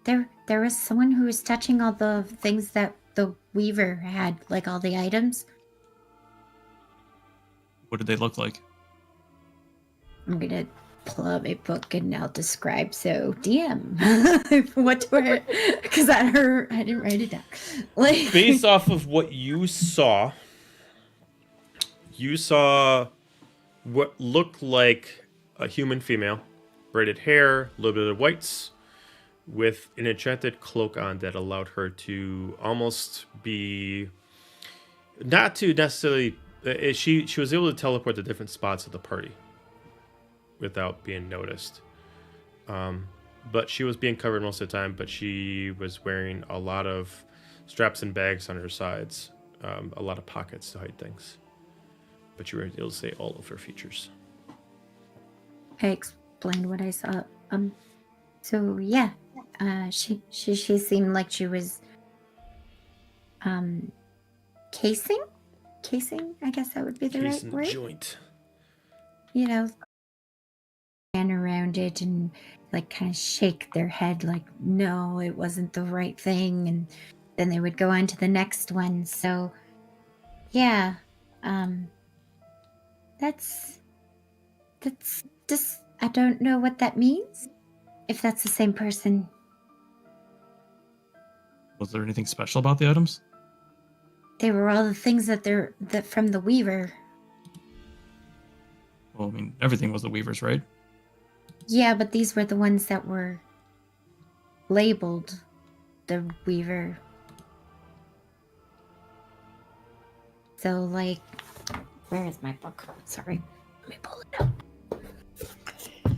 There was someone who was touching all the things that the Weaver had, like all the items. What did they look like? I'm gonna pull out my book and I'll describe. So, DM, what do I? Because I didn't write it down. Like, Based off of what you saw what looked like a human female, braided hair, a little bit of whites, with an enchanted cloak on that allowed her to almost be, not to necessarily, she was able to teleport to different spots of the party without being noticed. But she was being covered most of the time, but she was wearing a lot of straps and bags on her sides, a lot of pockets to hide things. But you were able to say all of her features. I explained what I saw. So yeah, she seemed like she was, casing. I guess that would be the Case right in word. joint. You know, stand around it and like kind of shake their head like, no, it wasn't the right thing, and then they would go on to the next one. So yeah, that's just, I don't know what that means, if that's the same person. Was there anything special about the items? They were all the things that from the Weaver. Well, I mean, everything was the Weavers, right? Yeah, but these were the ones that were labeled the Weaver. So, like, where is my book? Sorry. Let me pull it up. I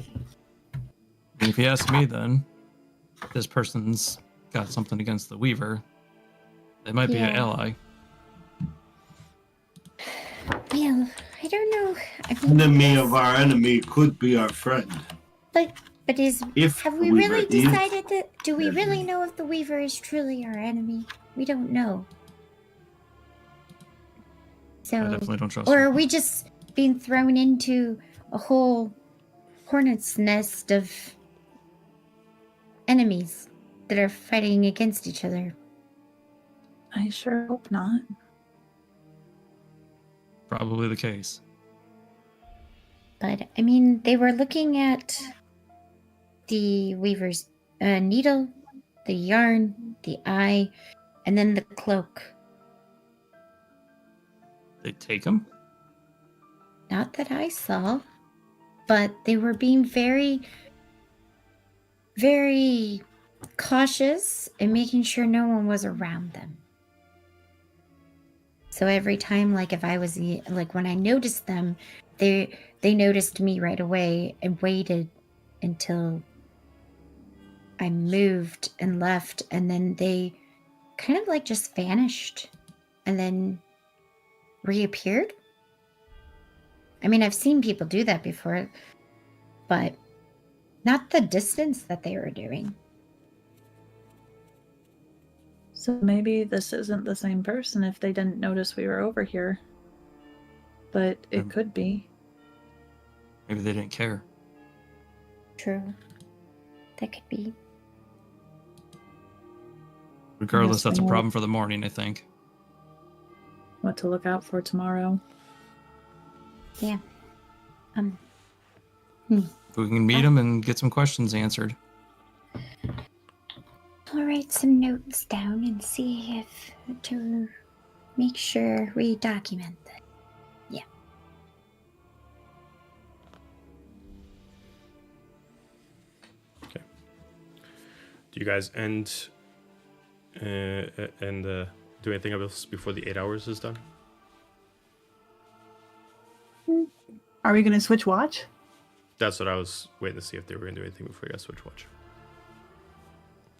mean, if you ask me, then this person's got something against the Weaver. They might be an Yeah. ally. Well, I don't know. I mean, Enemy of our enemy could be our friend. But have we the really Weaver is decided that? Do we really enemy. know if the Weaver is truly our enemy? We don't know. So, I definitely don't trust or her. are we just being thrown into a whole hornet's nest of enemies that are fighting against each other? I sure hope not. Probably the case. But I mean, they were looking at the Weaver's needle, the yarn, the eye, and then the cloak. They take him? Not that I saw, but they were being very, very cautious and making sure no one was around them. So every time, like if I was, like when I noticed them, they noticed me right away and waited until I moved and left, and then they kind of like just vanished and then reappeared. I mean, I've seen people do that before, but not the distance that they were doing. So maybe this isn't the same person if they didn't notice we were over here. But it could be. Maybe they didn't care. True. That could be. Regardless, Yes, that's a we know. problem for the morning, I think. What to look out for tomorrow. Yeah. We can meet him and get some questions answered. I'll write some notes down and see if to make sure we document that. Yeah. Okay. Do you guys end and do anything else before the 8 hours is done? Are we going to switch watch? That's what I was waiting to see if they were going to do anything before you guys switch watch.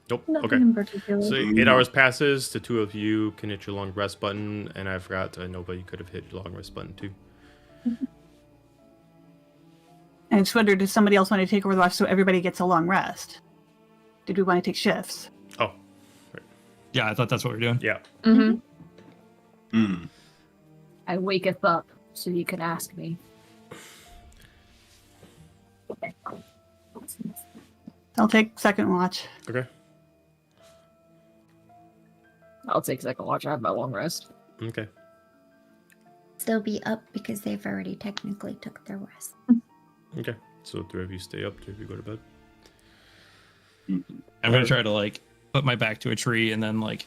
Nope. Nothing Okay. in particular. So 8 hours passes. The two of you can hit your long rest button, and I forgot, Nova, you could have hit your long rest button too. And I just wondered, does somebody else want to take over the watch so everybody gets a long rest? Did we want to take shifts? Oh, Yeah, I thought that's what we're doing. yeah. Mm-hmm. I waketh up so you can ask me. I'll take second watch. Okay. I'll take second watch. I have my long rest. Okay. They'll be up because they've already technically took their rest. Okay. So three of you stay up, three of you go to bed. I'm gonna try to like put my back to a tree and then like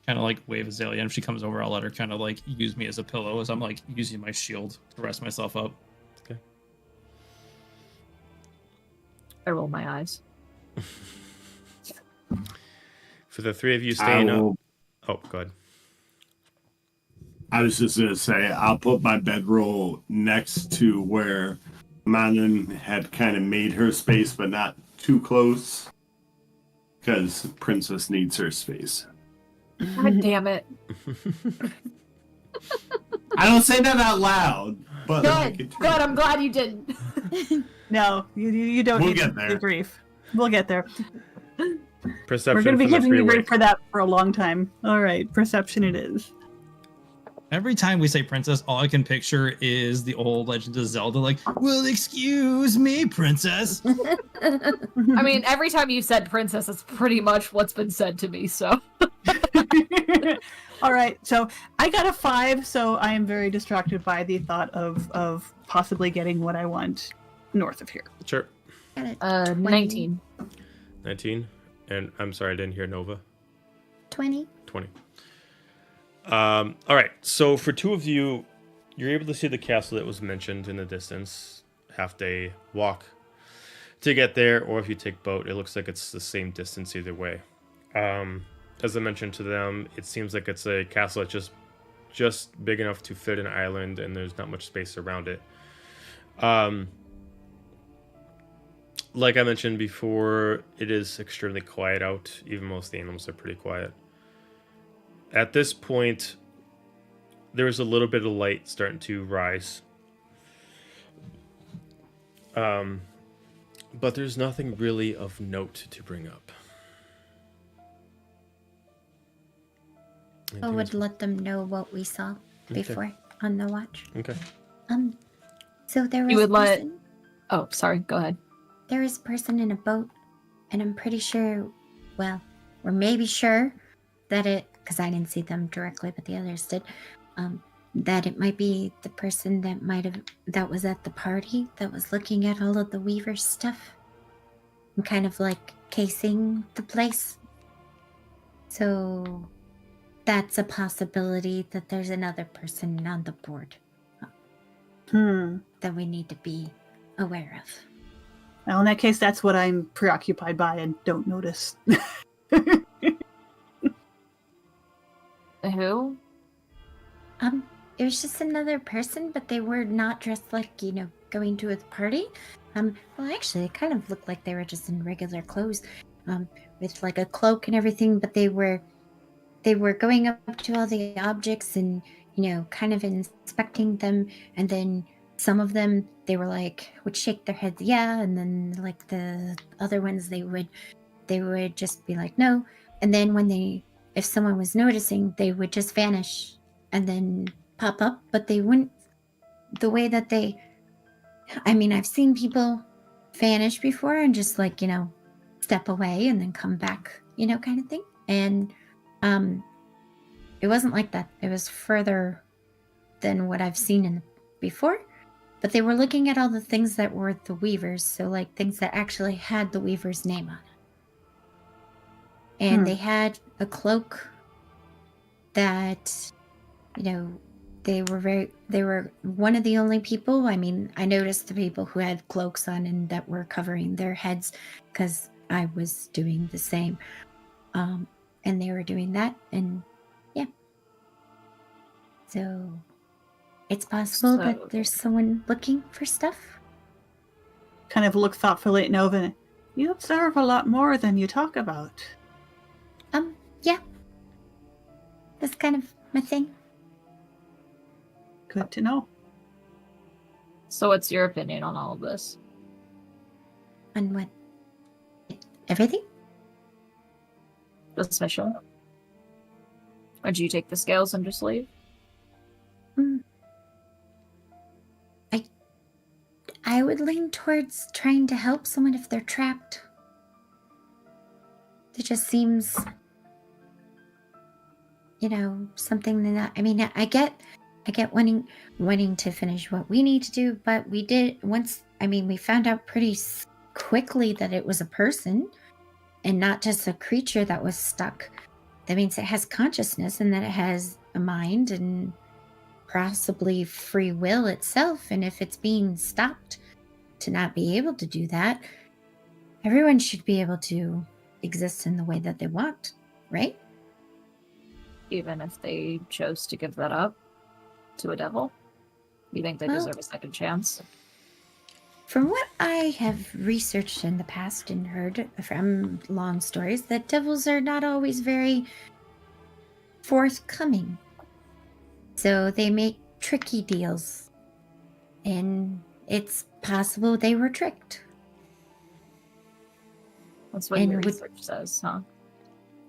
kind of like wave Azalia. And if she comes over, I'll let her kind of like use me as a pillow as I'm like using my shield to rest myself up. Okay. I roll my eyes. For the three of you staying up. Oh, go ahead. I was just going to say, I'll put my bedroll next to where Manon had kind of made her space, but not too close. Because Princess needs her space. God damn it. I don't say that out loud, but Good. Good. I'm glad you didn't. No, you don't We'll need get to there. be brief. We'll get there. Perception We're going to be from the giving you three-way. grief for that for a long time. All right, perception it is. Every time we say princess, all I can picture is the old Legend of Zelda, like, well, excuse me, princess. I mean, every time you said princess, it's pretty much what's been said to me, so. All right, so I got a 5, so I am very distracted by the thought of possibly getting what I want north of here. Sure. 19. 19. And I'm sorry, I didn't hear Nova. 20. 20. All right. So for two of you, you're able to see the castle that was mentioned in the distance. Half day walk to get there, or if you take boat, it looks like it's the same distance either way. As I mentioned to them, it seems like it's a castle that's just big enough to fit an island, and there's not much space around it. Like I mentioned before, it is extremely quiet out. Even most of the animals are pretty quiet. At this point, there is a little bit of light starting to rise. But there's nothing really of note to bring up. I would let them know what we saw before on the watch. Okay. So there was You would a let- person, Oh, sorry. Go ahead. there was a person in a boat, and I'm pretty sure, well, or maybe sure that because I didn't see them directly, but the others did, that it might be the person that was at the party that was looking at all of the Weaver stuff and kind of like casing the place. So that's a possibility that there's another person on the board that we need to be aware of. Well, in that case, that's what I'm preoccupied by and don't notice. Who? It was just another person, but they were not dressed like, going to a party. Well, actually, it kind of looked like they were just in regular clothes, with like a cloak and everything, but they were going up to all the objects and, kind of inspecting them, and then some of them, they were like, would shake their heads, yeah, and then like the other ones, they would just be like, no, and then if someone was noticing, they would just vanish and then pop up, but they wouldn't, the way that I've seen people vanish before and just like, step away and then come back, kind of thing. And it wasn't like that. It was further than what I've seen before, but they were looking at all the things that were the Weavers, so like things that actually had the Weaver's name on it. And they had a cloak that, they were one of the only people. I noticed the people who had cloaks on and that were covering their heads because I was doing the same. And they were doing that, and yeah. So it's possible that there's someone looking for stuff. Kind of look thoughtfully at Nova. You observe a lot more than you talk about. Yeah. That's kind of my thing. Good to know. So what's your opinion on all of this? On what? Everything? This mission? Or do you take the scales and just leave? I would lean towards trying to help someone if they're trapped. It just seems, something that I get wanting to finish what we need to do, but we did we found out pretty quickly that it was a person and not just a creature that was stuck. That means it has consciousness and that it has a mind and possibly free will itself. And if it's being stopped to not be able to do that, everyone should be able to exist in the way that they want, right? Even if they chose to give that up to a devil? You think they deserve a second chance? From what I have researched in the past and heard from long stories, that devils are not always very forthcoming. So they make tricky deals. And it's possible they were tricked. That's what your research says, huh?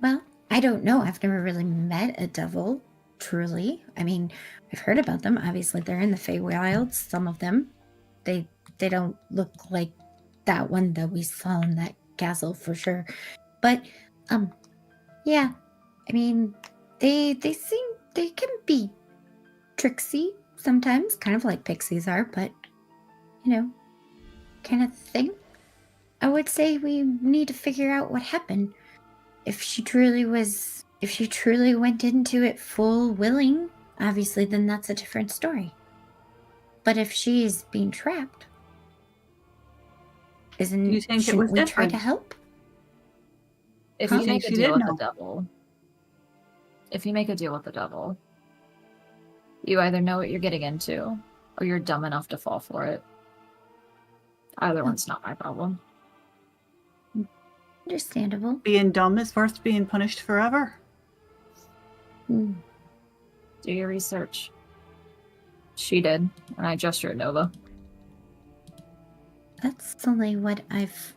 Well, I don't know. I've never really met a devil, truly. I've heard about them. Obviously, they're in the Feywilds. Some of them. They don't look like that one that we saw in that castle for sure. But, yeah. They can be tricksy sometimes, kind of like pixies are, but, kind of thing. I would say we need to figure out what happened. If she truly went into it full willing, obviously then that's a different story. But if she is being trapped, shouldn't we try to help? If you make a deal with the devil, you either know what you're getting into, or you're dumb enough to fall for it. Either one's not my problem. Understandable. Being dumb is worth being punished forever. Do your research. She did, and I gestured at Nova. That's only what I've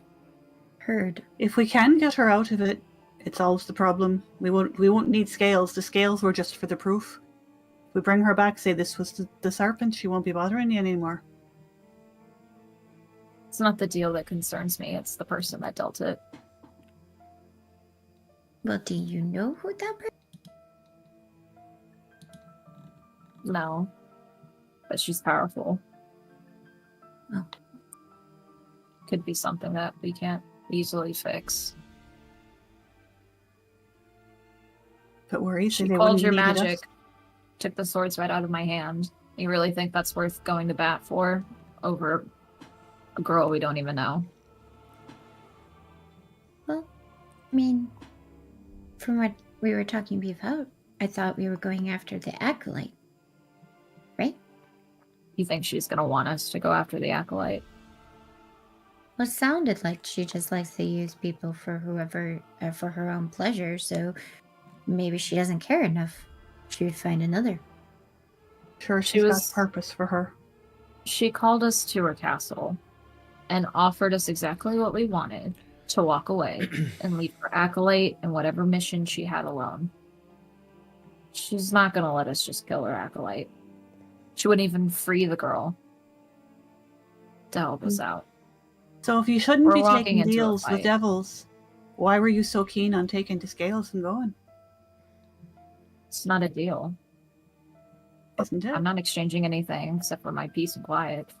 heard. If we can get her out of it, it solves the problem. We won't need scales. The scales were just for the proof. If we bring her back, say this was the serpent, she won't be bothering you anymore. It's not the deal that concerns me, it's the person that dealt it. Well, do you know who that person? No. But she's powerful. Oh. Could be something that we can't easily fix. But we're easy. She called your magic, took the swords right out of my hand. You really think that's worth going to bat for over a girl we don't even know? Well, I mean, from what we were talking about, I thought we were going after the acolyte. Right? You think she's gonna want us to go after the acolyte? Well, it sounded like she just likes to use people for for her own pleasure, so maybe she doesn't care enough. She would find another. Sure, she's got purpose for her. She called us to her castle and offered us exactly what we wanted, to walk away and leave her acolyte and whatever mission she had alone. She's not gonna let us just kill her acolyte. She wouldn't even free the girl to help us out. So if you shouldn't We're be walking taking into a deals with fight. devils, why were you so keen on taking the scales and going? It's not a deal. Isn't it? I'm not exchanging anything except for my peace and quiet.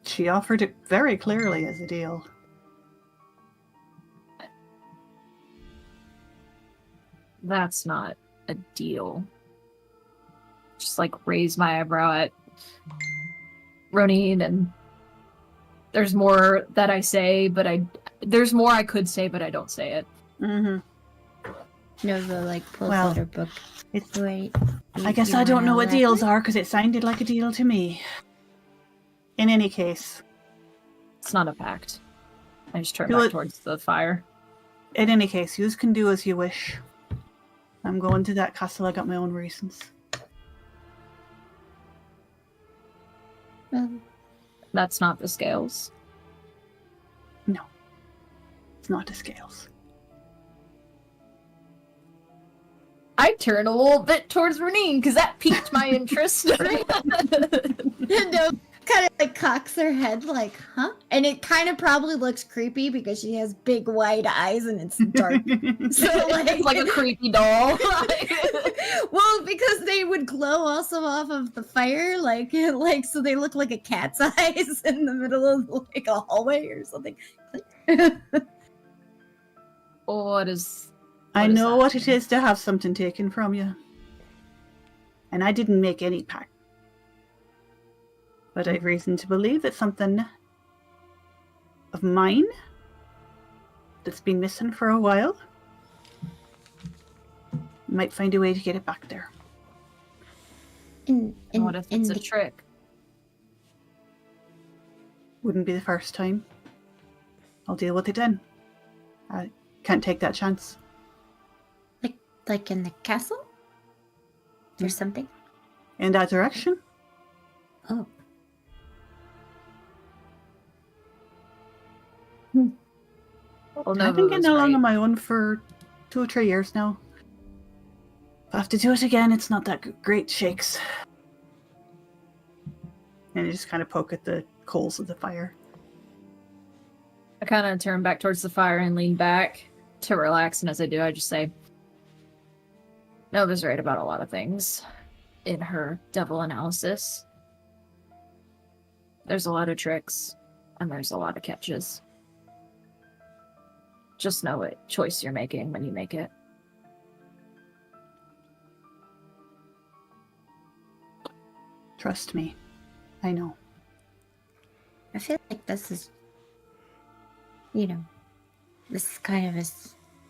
She offered it very clearly as a deal. That's not a deal. Just like raise my eyebrow at Roneen, and there's more that I say, but there's more I could say, but I don't say it. Mm-hmm. Nova, like, pulls Well, out her book. Wait, I guess I don't know what deals are, because it sounded like a deal to me. In any case. It's not a pact. I just turn Do back it. towards the fire. In any case, you can do as you wish. I'm going to that castle. I got my own reasons. Well, That's not the scales. No. It's not the scales. I turn a little bit towards Roneen because that piqued my interest. no, kind of like cocks her head, like, huh? And it kind of probably looks creepy because she has big wide eyes and it's dark. So It's like a creepy doll. well, because they would glow also off of the fire, like so they look like a cat's eyes in the middle of like a hallway or something. What is? I What is know that? what it is to have something taken from you. And I didn't make any pact. But I've reason to believe that something of mine that's been missing for a while might find a way to get it back there. What if it's a trick? Wouldn't be the first time. I'll deal with it then. I can't take that chance. Like in the castle? Or something? In that direction? Oh. Well, I've Nova been getting was along right. on my own for 2 or 3 years now. If I have to do it again, it's not that great shakes. And I just kind of poke at the coals of the fire. I kind of turn back towards the fire and lean back to relax, and as I do, I just say, Nova's right about a lot of things in her devil analysis. There's a lot of tricks, and there's a lot of catches. Just know what choice you're making when you make it. Trust me. I know. I feel like this is, this is kind of a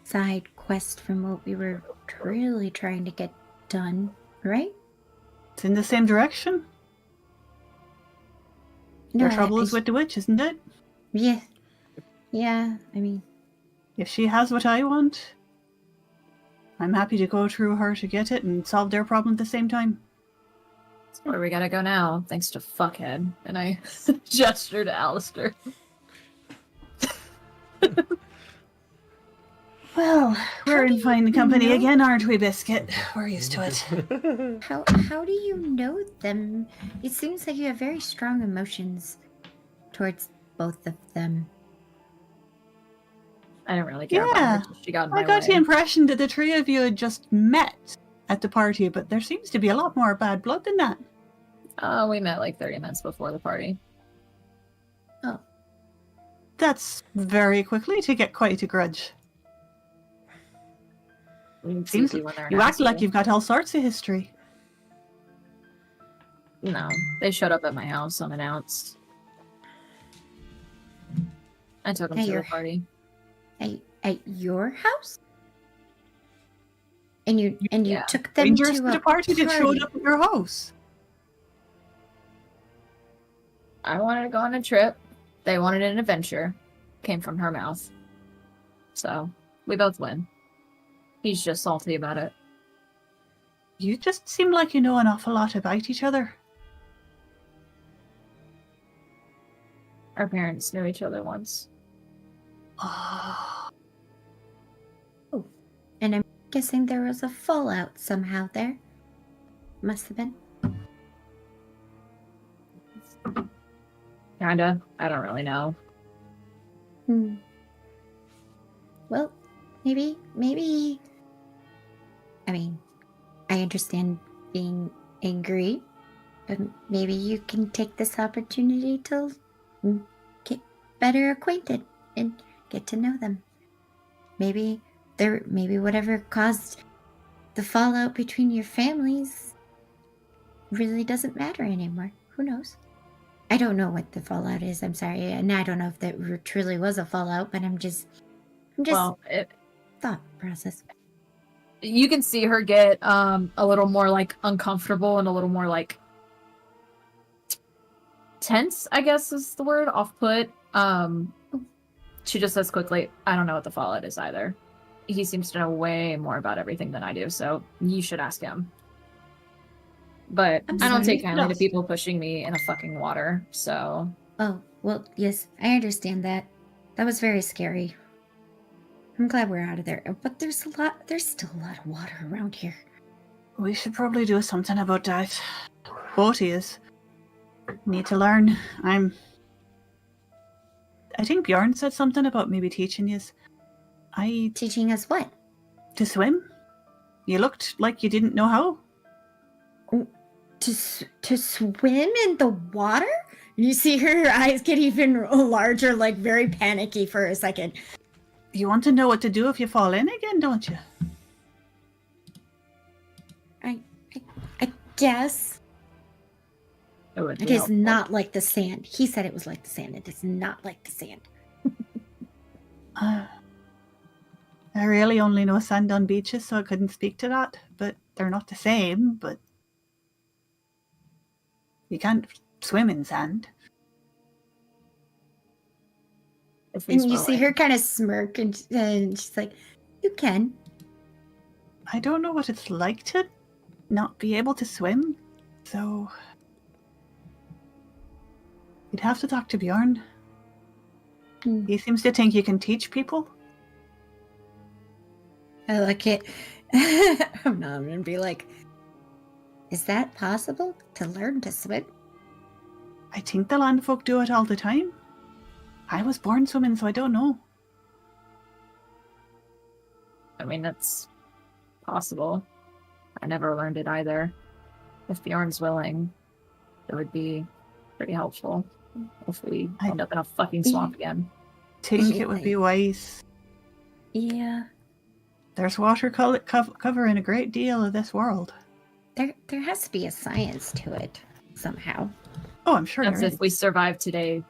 side quest from what we were really trying to get done, right? It's in the same direction. Your trouble is with the witch, isn't it? Yeah. Yeah, I mean... If she has what I want, I'm happy to go through her to get it and solve their problem at the same time. Where we gotta go now, thanks to fuckhead. And I gesture to Alistair. Well, we're in fine company know? again, aren't we, Biscuit? We're used to it. How do you know them? It seems like you have very strong emotions towards both of them. I didn't really care Yeah, about her. She got in my I got way. the impression that the three of you had just met at the party, but there seems to be a lot more bad blood than that. We met like 30 minutes before the party. Oh, That's very quickly to get quite a grudge. It's Seems easy when they're an you act like asshole. you've got all sorts of history. No, they showed up at my house unannounced. I took them Hey, to the you're- party. at your house? And you Yeah. took them Rangers to to a the party that showed up at your house. I wanted to go on a trip. They wanted an adventure. Came from her mouth. So, we both win. He's just salty about it. You just seem like you know an awful lot about each other. Our parents knew each other once. Oh, And I'm guessing there was a fallout somehow there. Must have been. Kinda. I don't really know. Well, maybe. I mean, I understand being angry, but maybe you can take this opportunity to get better acquainted and get to know them. Maybe whatever caused the fallout between your families really doesn't matter anymore. Who knows? I don't know what the fallout is. I'm sorry, and I don't know if that truly was a fallout. But I'm just Well, thought process. you can see her get a little more like uncomfortable and a little more like tense, I guess is the word, off-put. She just says quickly, I don't know what the fallout is either. He seems to know way more about everything than I do, so you should ask him. But I'm I don't sorry. take kindly to Yes. people pushing me in a fucking water, so Oh, well, yes, I understand that. That was very scary. I'm glad we're out of there. But there's still a lot of water around here. we should probably do something about that. Both of us need to learn. I think Bjorn said something about maybe teaching you Teaching us what? to swim. You looked like you didn't know how. To swim in the water? You see her eyes get even larger, like very panicky for a second. You want to know what to do if you fall in again, don't you? I guess. it would be It is helpful. not like the sand. He said it was like the sand. It is not like the sand. I really only know sand on beaches, so I couldn't speak to that. But they're not the same. But you can't swim in sand. If he's And you see willing. her kind of smirk, and she's like, "You can." I don't know what it's like to not be able to swim, so you'd have to talk to Bjorn. He seems to think you can teach people. I like it. I'm gonna be like, "Is that possible to learn to swim?" I think the landfolk do it all the time. I was born swimming, so I don't know. I mean, that's possible. I never learned it either. If Bjorn's willing, it would be pretty helpful if we I- end up in a fucking swamp again. Think it would be wise. Yeah. There's water covering a great deal of this world. There has to be a science to it somehow. Oh, I'm sure That's there if is. we survive today,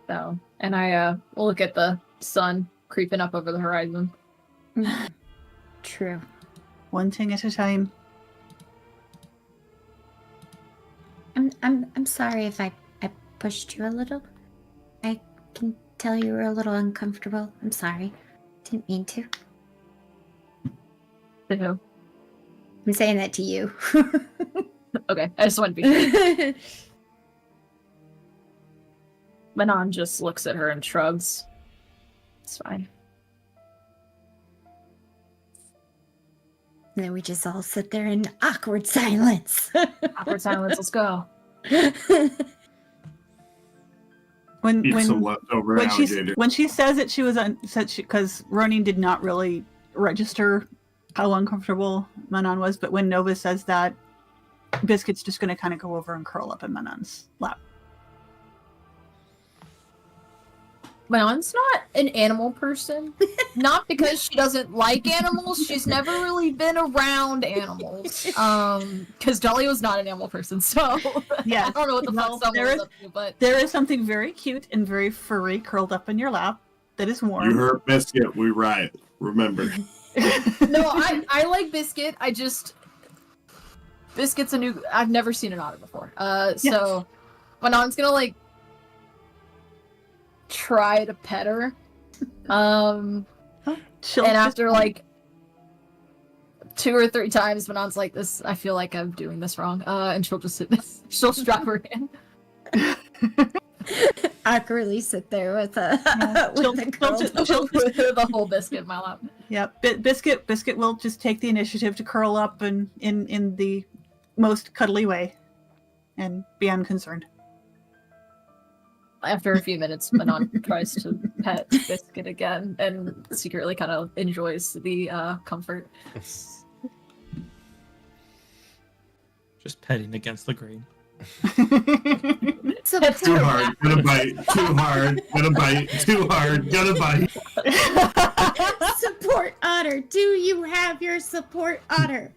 though. And I will look at the sun creeping up over the horizon. True. One thing at a time. I'm sorry if I pushed you a little. I can tell you were a little uncomfortable. I'm sorry. Didn't mean to. To who? I'm saying that to you. Okay, I just want to be sure. Manon just looks at her and shrugs. It's fine. And then we just all sit there in awkward silence. Awkward silence, let's go. When Eat some leftover alligator. when she says that she was because Roneen did not really register how uncomfortable Manon was, but when Nova says that, Biscuit's just going to kind of go over and curl up in Manon's lap. Manon's not an animal person. Not because she doesn't like animals. She's never really been around animals. Because Dolly was not an animal person, so Yes. I don't know what the fuck someone was up to, but There is something very cute and very furry curled up in your lap that is warm. You heard Biscuit, we riot. Remember. no, I like Biscuit. Biscuit's a new. I've never seen an otter before. So Manon's gonna like try to pet her. And after like 2 or 3 times, Manon's like, "This, I feel like I'm doing this wrong." And she'll just sit. She'll strap her in. Awkwardly sit there with a She'll The whole Biscuit in my lap. Yep. Biscuit will just take the initiative to curl up and in the most cuddly way and be unconcerned. After a few minutes, Manon tries to pet Biscuit again and secretly kind of enjoys the comfort. Just petting against the grain. Too hard, gonna bite. Too hard, gonna bite. Too hard, gonna bite. Support otter. Do you have your support otter?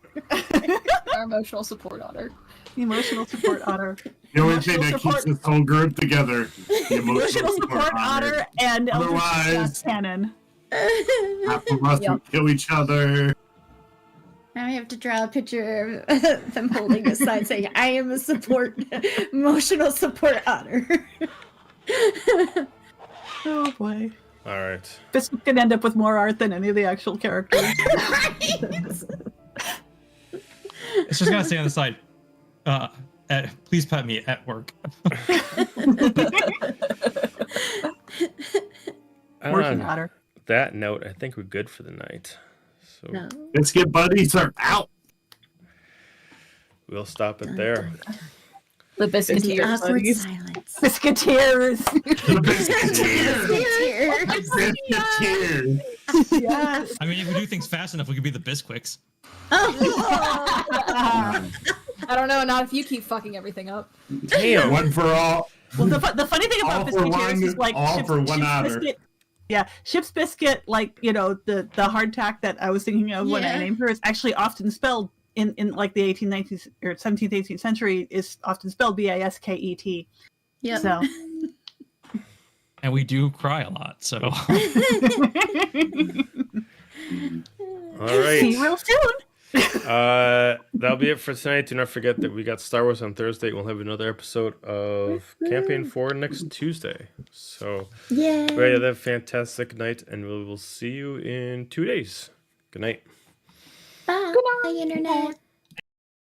Our emotional support otter. Emotional support otter. The only thing Emotional that keeps this whole group together. The Emotional support otter and Otherwise, cannon. half of us would kill each other. Now I have to draw a picture of them holding a sign saying, "I am a emotional support otter." Oh boy. All right. Biscuit can end up with more art than any of the actual characters. It's just gotta stay on the side. Please pet me at work. Working otter. That note, I think we're good for the night. So No. Biscuit buddies are out. we'll stop it there. The The Biscuiteers. awkward silence. Biscuiteers. The Biscuiteers. Yes. I mean, if we do things fast enough, we could be the Bisquicks. I don't know, not if you keep fucking everything up. Damn. One for all. Well, the funny thing about All for Biscuiteers one, is like all for one otter. Biscuit. Yeah, Ship's Biscuit, like, you know, the hardtack that I was thinking of when I Yeah. named her is actually often spelled in like the 18th, 19th, or 17th, 18th century is often spelled Bisket. Yep. So And we do cry a lot, so. All see you right. real soon. That'll be it for tonight. Do not forget that we got Star Wars on Thursday. We'll have another episode of Campaign 4 next Tuesday. So, Yeah. ready to have a fantastic night, and we will see you in 2 days. Good night. Bye, Internet.